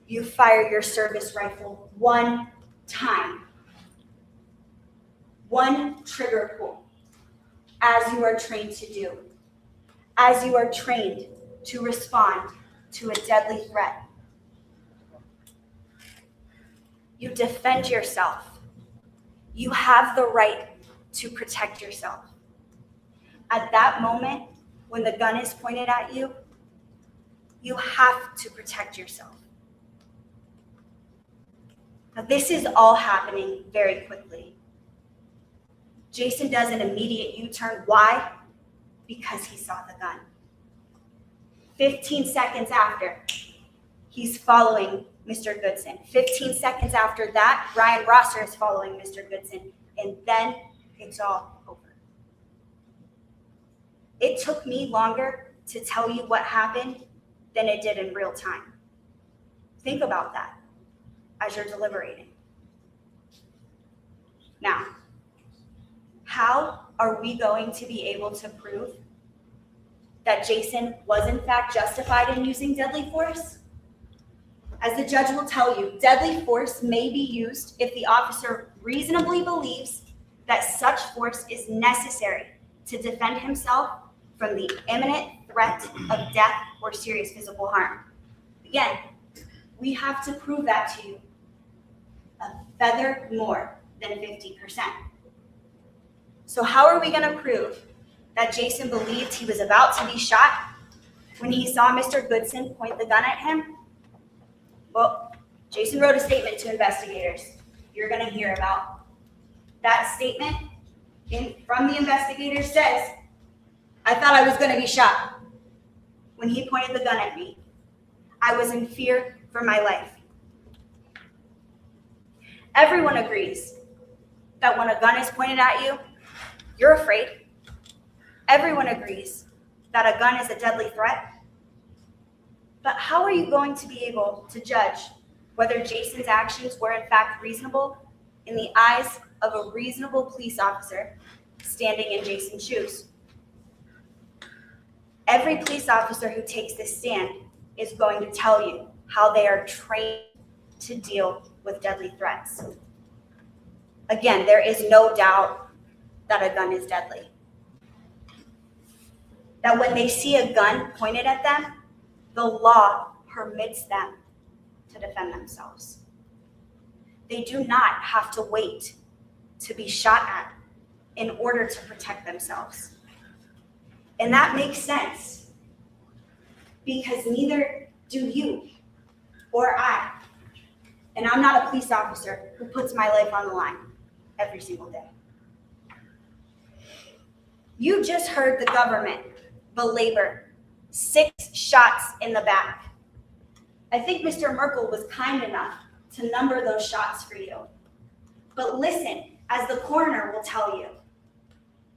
You fire your service rifle one time. One trigger pull, as you are trained to do, as you are trained to respond to a deadly threat. You defend yourself. You have the right to protect yourself. At that moment, when the gun is pointed at you, you have to protect yourself. Now, this is all happening very quickly. Jason does an immediate U-turn. Why? Because he saw the gun. 15 seconds after, he's following Mr. Goodson. 15 seconds after that, Ryan Rosser is following Mr. Goodson. And then it's all over. It took me longer to tell you what happened than it did in real time. Think about that as you're deliberating. Now, how are we going to be able to prove that Jason was in fact justified in using deadly force? As the judge will tell you, deadly force may be used if the officer reasonably believes that such force is necessary to defend himself from the imminent threat of death or serious physical harm. Again, we have to prove that to you a feather more than 50%. So how are we going to prove that Jason believed he was about to be shot when he saw Mr. Goodson point the gun at him? Well, Jason wrote a statement to investigators you're going to hear about. That statement from the investigators says, "I thought I was going to be shot when he pointed the gun at me. I was in fear for my life." Everyone agrees that when a gun is pointed at you, you're afraid. Everyone agrees that a gun is a deadly threat. But how are you going to be able to judge whether Jason's actions were in fact reasonable in the eyes of a reasonable police officer standing in Jason's shoes? Every police officer who takes this stand is going to tell you how they are trained to deal with deadly threats. Again, there is no doubt that a gun is deadly. That when they see a gun pointed at them, the law permits them to defend themselves. They do not have to wait to be shot at in order to protect themselves. And that makes sense because neither do you or I. And I'm not a police officer who puts my life on the line every single day. You just heard the government belabor 6 shots in the back. I think Mr. Merkel was kind enough to number those shots for you. But listen, as the coroner will tell you,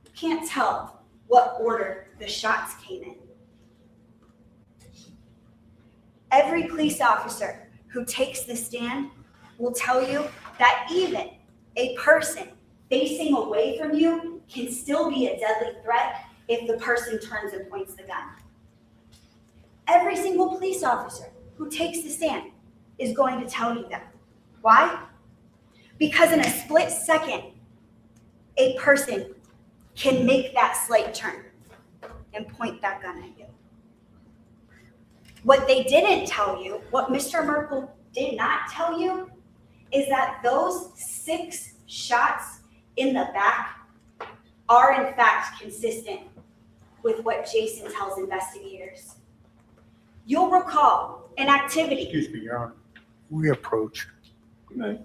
you can't tell what order the shots came in. Every police officer who takes the stand will tell you that even a person facing away from you can still be a deadly threat if the person turns and points the gun. Every single police officer who takes the stand is going to tell you that. Why? Because in a split second, a person can make that slight turn and point that gun at you. What they didn't tell you, what Mr. Merkel did not tell you, is that those 6 shots in the back are in fact consistent with what Jason tells investigators. You'll recall an activity. Excuse me, Your Honor. We approach. Good night.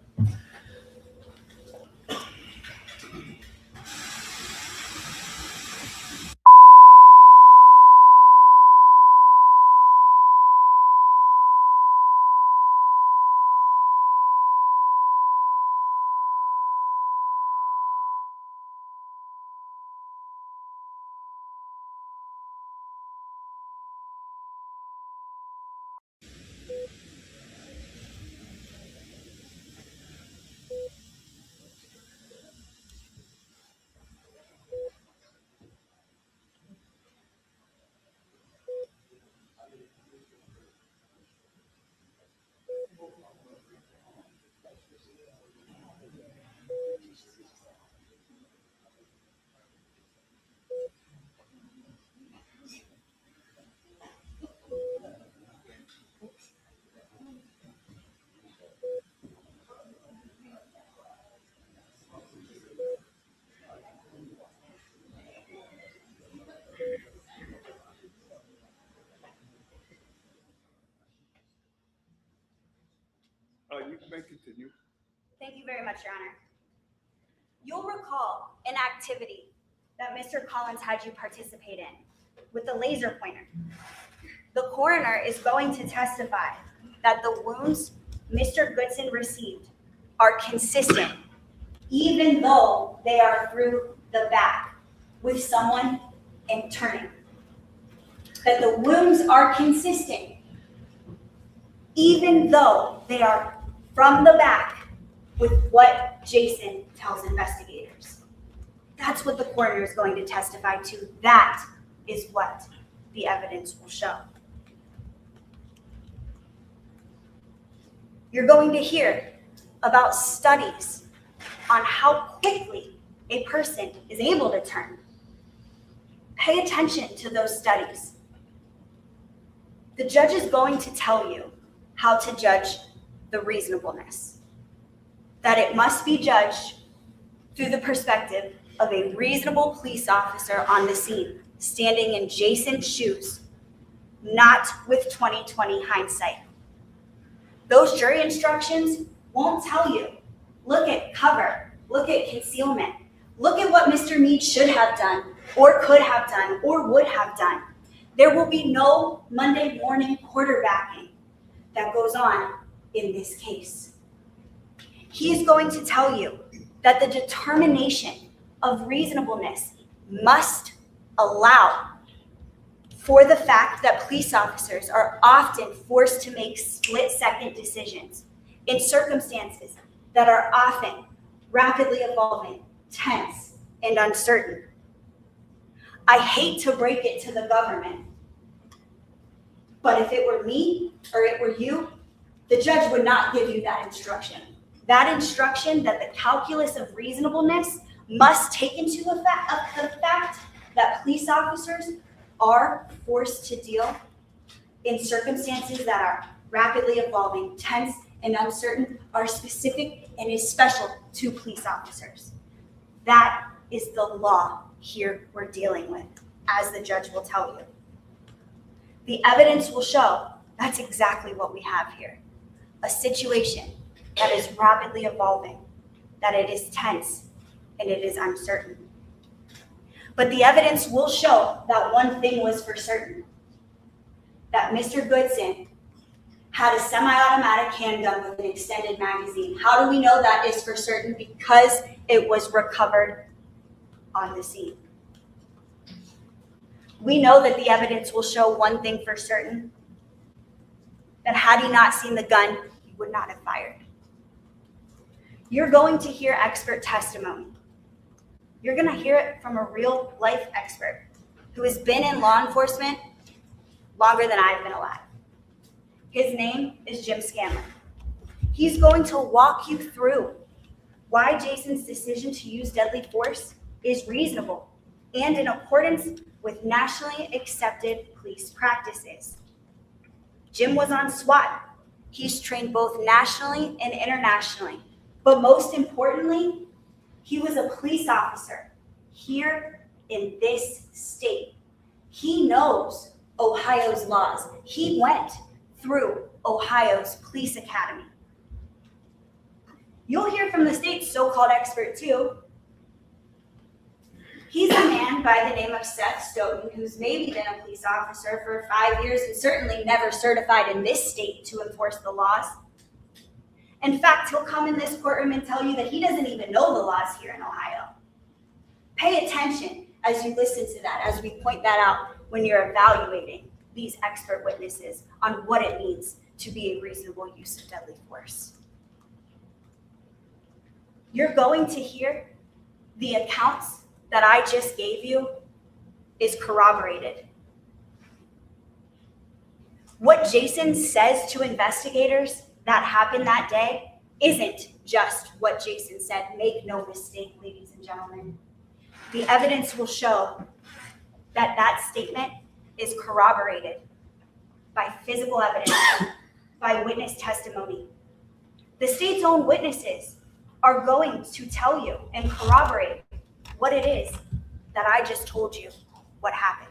You may continue. Thank you very much, Your Honor. You'll recall an activity that Mr. Collins had you participate in with the laser pointer. The coroner is going to testify that the wounds Mr. Goodson received are consistent, even though they are through the back with someone and turning. That the wounds are consistent, even though they are from the back with what Jason tells investigators. That's what the coroner is going to testify to. That is what the evidence will show. You're going to hear about studies on how quickly a person is able to turn. Pay attention to those studies. The judge is going to tell you how to judge the reasonableness. That it must be judged through the perspective of a reasonable police officer on the scene, standing in Jason's shoes, not with 20/20 hindsight. Those jury instructions won't tell you, look at cover, look at concealment, look at what Mr. Meade should have done, or could have done, or would have done. There will be no Monday morning quarterbacking that goes on in this case. He is going to tell you that the determination of reasonableness must allow for the fact that police officers are often forced to make split-second decisions in circumstances that are often rapidly evolving, tense, and uncertain. I hate to break it to the government, but if it were me or it were you, the judge would not give you that instruction. That instruction that the calculus of reasonableness must take into effect the fact that police officers are forced to deal in circumstances that are rapidly evolving, tense, and uncertain, are specific and is special to police officers. That is the law here we're dealing with, as the judge will tell you. The evidence will show that's exactly what we have here. A situation that is rapidly evolving, that it is tense, and it is uncertain. But the evidence will show that one thing was for certain, that Mr. Goodson had a semi-automatic handgun with an extended magazine. How do we know that is for certain? Because it was recovered on the scene. We know that the evidence will show one thing for certain, that had he not seen the gun, he would not have fired. You're going to hear expert testimony. You're going to hear it from a real life expert who has been in law enforcement longer than I've been alive. His name is Jim Scanlon. He's going to walk you through why Jason's decision to use deadly force is reasonable and in accordance with nationally accepted police practices. Jim was on SWAT. He's trained both nationally and internationally. But most importantly, he was a police officer here in this state. He knows Ohio's laws. He went through Ohio's police academy. You'll hear from the state's so-called expert too. He's a man by the name of Seth Stoughton, who's maybe been a police officer for 5 years and certainly never certified in this state to enforce the laws. In fact, he'll come in this courtroom and tell you that he doesn't even know the laws here in Ohio. Pay attention as you listen to that, as we point that out when you're evaluating these expert witnesses on what it means to be a reasonable use of deadly force. You're going to hear the accounts that I just gave you is corroborated. What Jason says to investigators that happened that day isn't just what Jason said. Make no mistake, ladies and gentlemen. The evidence will show that that statement is corroborated by physical evidence, by witness testimony. The state's own witnesses are going to tell you and corroborate what it is that I just told you what happened.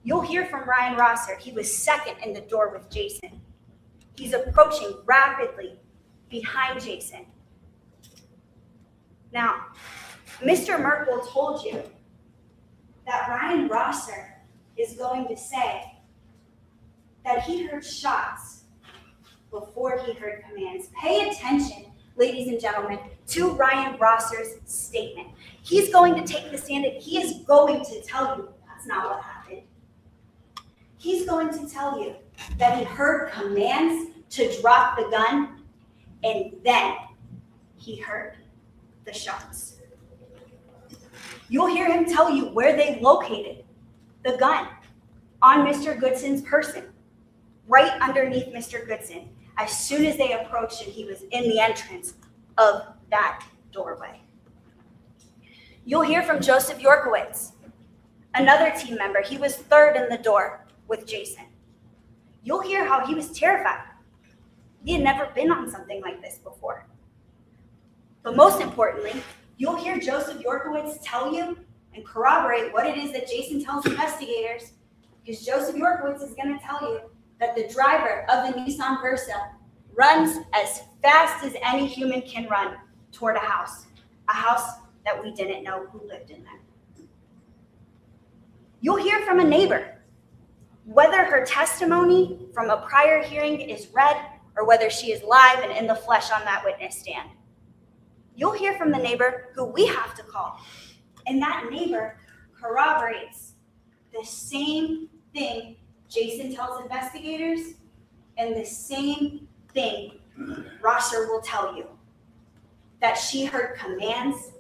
You'll hear from Ryan Rosser. He was second in the door with Jason. He's approaching rapidly behind Jason. Now, Mr. Merkel told you that Ryan Rosser is going to say that he heard shots before he heard commands. Pay attention, ladies and gentlemen, to Ryan Rosser's statement. He's going to take the stand and he is going to tell you that's not what happened. He's going to tell you that he heard commands to drop the gun and then he heard the shots. You'll hear him tell you where they located the gun on Mr. Goodson's person, right underneath Mr. Goodson. As soon as they approached him, he was in the entrance of that doorway. You'll hear from Joseph Yorkowitz, another team member. He was third in the door with Jason. You'll hear how he was terrified. He had never been on something like this before. But most importantly, you'll hear Joseph Yorkowitz tell you and corroborate what it is that Jason tells investigators, because Joseph Yorkowitz is going to tell you that the driver of the Nissan Versa runs as fast as any human can run toward a house that we didn't know who lived in there. You'll hear from a neighbor, whether her testimony from a prior hearing is read or whether she is live and in the flesh on that witness stand. You'll hear from the neighbor who we have to call, and that neighbor corroborates the same thing Jason tells investigators and the same thing Rosser will tell you, that she heard commands,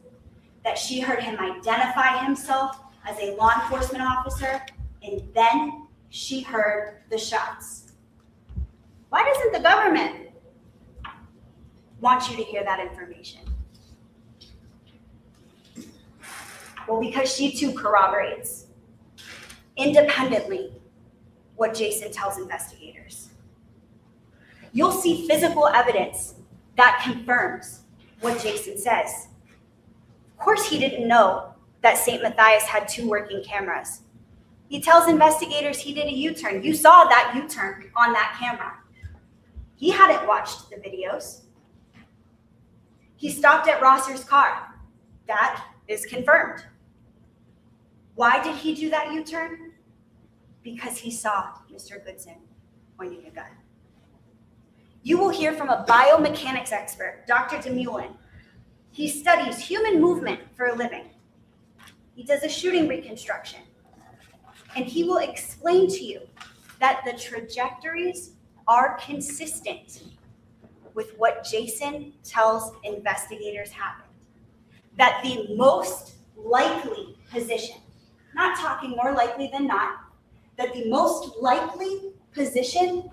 that she heard him identify himself as a law enforcement officer, and then she heard the shots. Why doesn't the government want you to hear that information? Well, because she too corroborates independently what Jason tells investigators. You'll see physical evidence that confirms what Jason says. Of course, he didn't know that St. Matthias had 2 working cameras. He tells investigators he did a U-turn. You saw that U-turn on that camera. He hadn't watched the videos. He stopped at Rosser's car. That is confirmed. Why did he do that U-turn? Because he saw Mr. Goodson pointing a gun. You will hear from a biomechanics expert, Dr. DeMullen. He studies human movement for a living. He does a shooting reconstruction. And he will explain to you that the trajectories are consistent with what Jason tells investigators happened. That the most likely position, not talking more likely than not, that the most likely position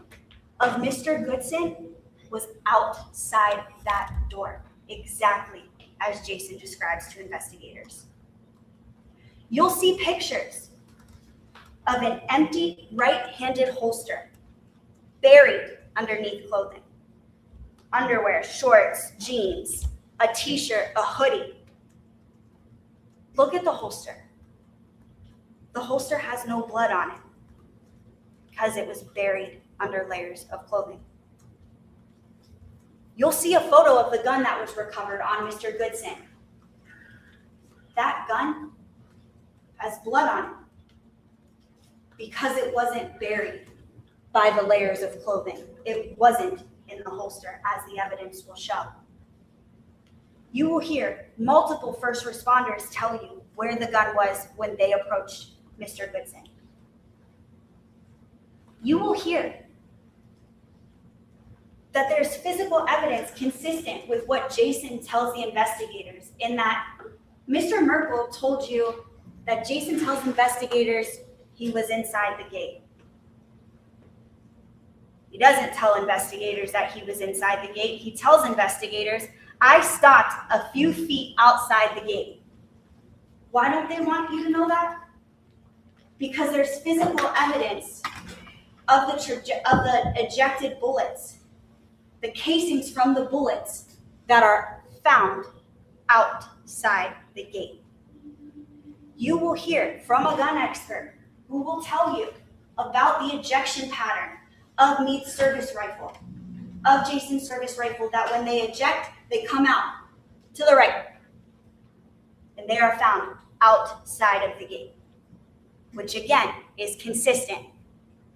of Mr. Goodson was outside that door, exactly as Jason describes to investigators. You'll see pictures of an empty right-handed holster buried underneath clothing. Underwear, shorts, jeans, a t-shirt, a hoodie. Look at the holster. The holster has no blood on it because it was buried under layers of clothing. You'll see a photo of the gun that was recovered on Mr. Goodson. That gun has blood on it because it wasn't buried by the layers of clothing. It wasn't in the holster, as the evidence will show. You will hear multiple first responders tell you where the gun was when they approached Mr. Goodson. You will hear that there's physical evidence consistent with what Jason tells the investigators, in that Mr. Merkel told you that Jason tells investigators he was inside the gate. He doesn't tell investigators that he was inside the gate. He tells investigators, I stopped a few feet outside the gate. Why don't they want you to know that? Because there's physical evidence of the ejected bullets, the casings from the bullets that are found outside the gate. You will hear from a gun expert who will tell you about the ejection pattern of Meade's service rifle. of Jason's service rifle that when they eject, they come out to the right. And they are found outside of the gate, which again is consistent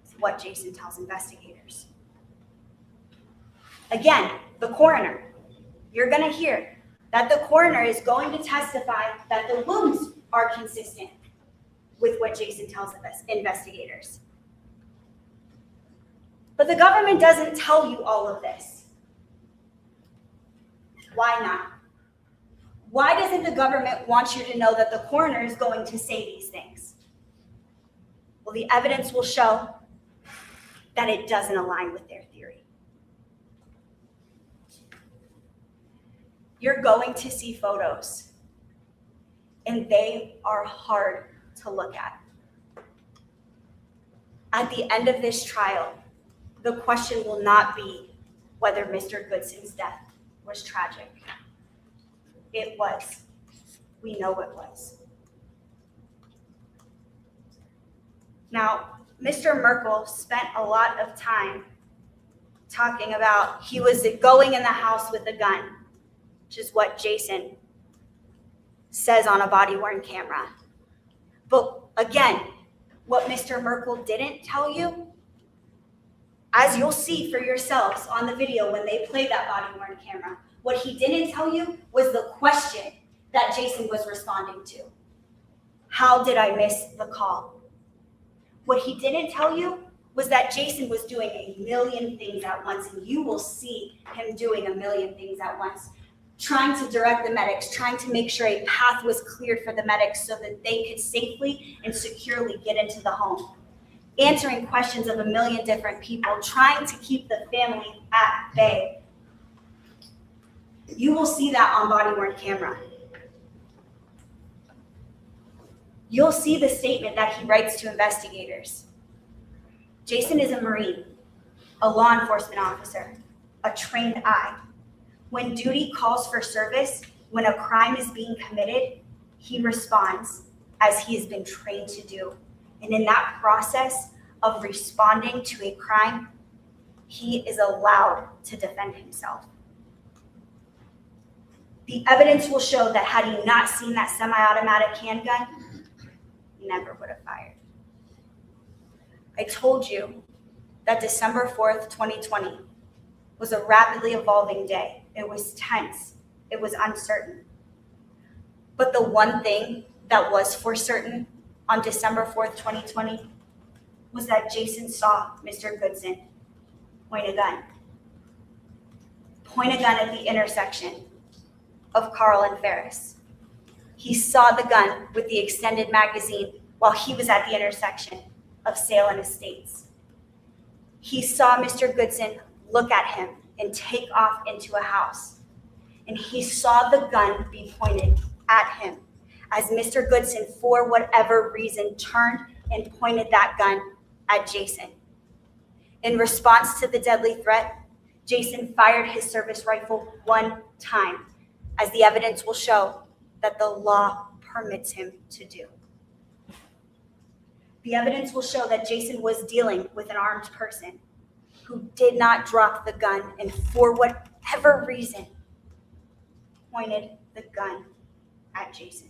with what Jason tells investigators. Again, the coroner, you're going to hear that the coroner is going to testify that the wounds are consistent with what Jason tells investigators. But the government doesn't tell you all of this. Why not? Why doesn't the government want you to know that the coroner is going to say these things? Well, the evidence will show that it doesn't align with their theory. You're going to see photos, and they are hard to look at. At the end of this trial, the question will not be whether Mr. Goodson's death was tragic. It was. We know it was. Now, Mr. Merkel spent a lot of time talking about he was going in the house with a gun, which is what Jason says on a body-worn camera. But again, what Mr. Merkel didn't tell you, as you'll see for yourselves on the video when they play that body-worn camera, what he didn't tell you was the question that Jason was responding to. How did I miss the call? What he didn't tell you was that Jason was doing a million things at once, and you will see him doing a million things at once, trying to direct the medics, trying to make sure a path was cleared for the medics so that they could safely and securely get into the home, answering questions of a million different people, trying to keep the family at bay. You will see that on body-worn camera. You'll see the statement that he writes to investigators. Jason is a Marine, a law enforcement officer, a trained eye. When duty calls for service, when a crime is being committed, he responds as he has been trained to do. And in that process of responding to a crime, he is allowed to defend himself. The evidence will show that had he not seen that semi-automatic handgun, he never would have fired. I told you that December 4th, 2020 was a rapidly evolving day. It was tense. It was uncertain. But the one thing that was for certain on December 4th, 2020 was that Jason saw Mr. Goodson point a gun. Point a gun at the intersection of Carl and Ferris. He saw the gun with the extended magazine while he was at the intersection of Sale and Estates. He saw Mr. Goodson look at him and take off into a house. And he saw the gun be pointed at him as Mr. Goodson, for whatever reason, turned and pointed that gun at Jason. In response to the deadly threat, Jason fired his service rifle one time, as the evidence will show that the law permits him to do. The evidence will show that Jason was dealing with an armed person who did not drop the gun and for whatever reason pointed the gun at Jason.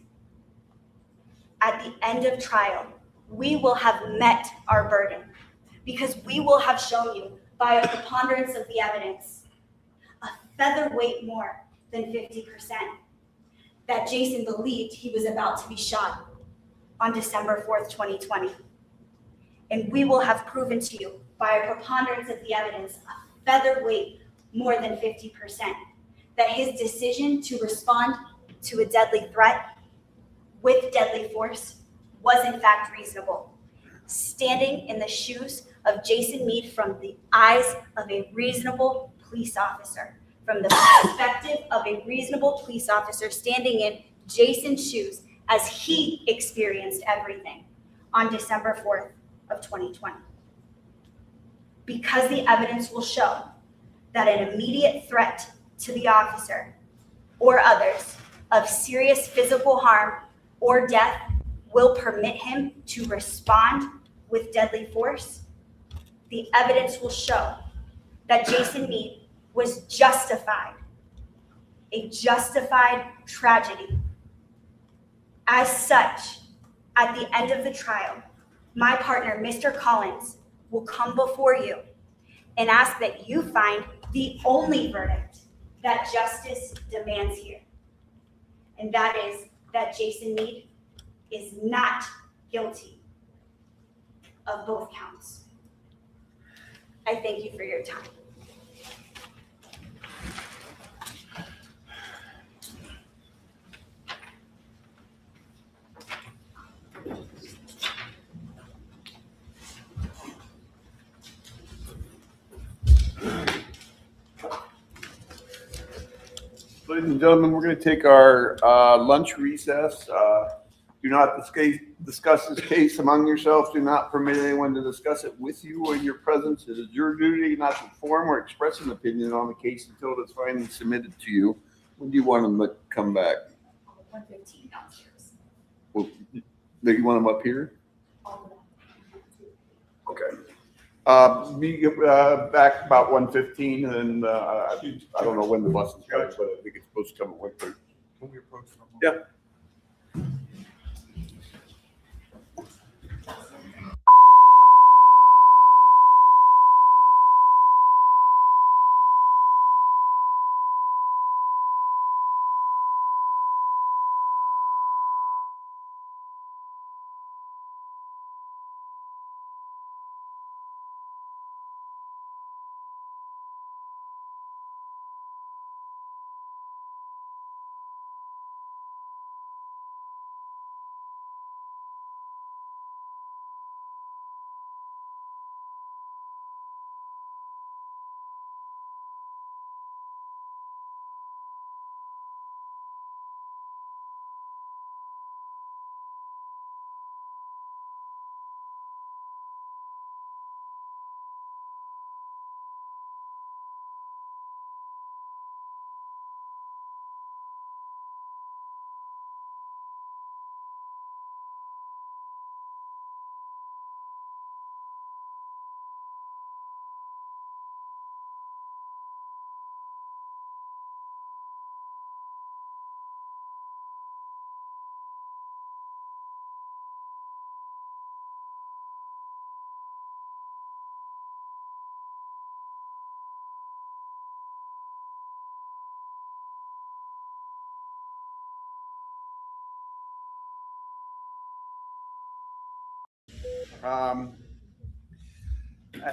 At the end of trial, we will have met our burden because we will have shown you by a preponderance of the evidence, a featherweight more than 50%, that Jason believed he was about to be shot on December 4th, 2020. And we will have proven to you by a preponderance of the evidence, a featherweight more than 50%, that his decision to respond to a deadly threat with deadly force was in fact reasonable. Standing in the shoes of Jason Meade from the eyes of a reasonable police officer, from the perspective of a reasonable police officer standing in Jason's shoes as he experienced everything on December 4th of 2020. Because the evidence will show that an immediate threat to the officer or others of serious physical harm or death will permit him to respond with deadly force, the evidence will show that Jason Meade was justified, a justified tragedy. As such, at the end of the trial, my partner, Mr. Collins, will come before you and ask that you find the only verdict that justice demands here. And that is that Jason Meade is not guilty of both counts. I thank you for your time. Ladies and gentlemen, we're going to take our lunch recess. Do not discuss this case among yourselves. Do not permit anyone to discuss it with you or in your presence. It is your duty not to form or express an opinion on the case until it is finally submitted to you. When do you want them to come back? 115 downstairs. Well, do you want them up here? Okay. Be back about 1:15, and I don't know when the bus is coming, but I think it's supposed to come at 1:30. Can we approach from? Yeah.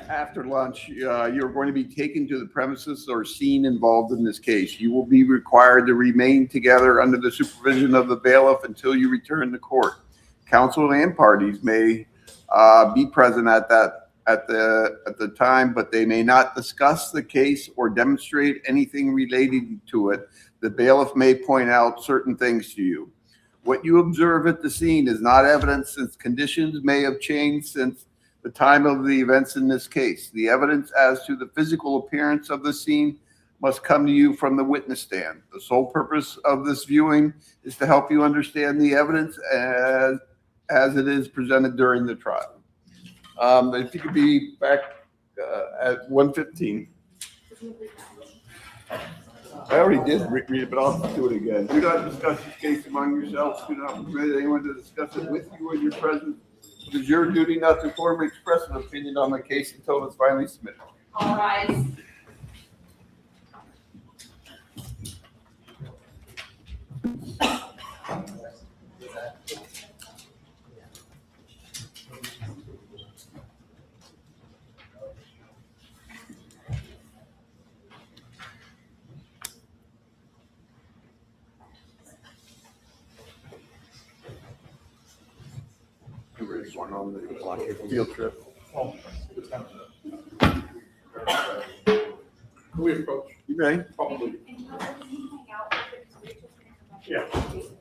After lunch, you're going to be taken to the premises or scene involved in this case. You will be required to remain together under the supervision of the bailiff until you return to court. Counsel and parties may be present at the time, but they may not discuss the case or demonstrate anything related to it. The bailiff may point out certain things to you. What you observe at the scene is not evidence, since conditions may have changed since the time of the events in this case. The evidence as to the physical appearance of the scene must come to you from the witness stand. The sole purpose of this viewing is to help you understand the evidence as it is presented during the trial. If you could be back at 1:15. I already did read it, but I'll do it again. Do not discuss this case among yourselves. Do not permit anyone to discuss it with you in your presence. It is your duty not to form or express an opinion on the case until it's finally submitted. All rise. There's one on the field trip. Can we approach? You may. Probably. And you know, we can hang out with it, 'cause we're just gonna come up Yeah. with Jason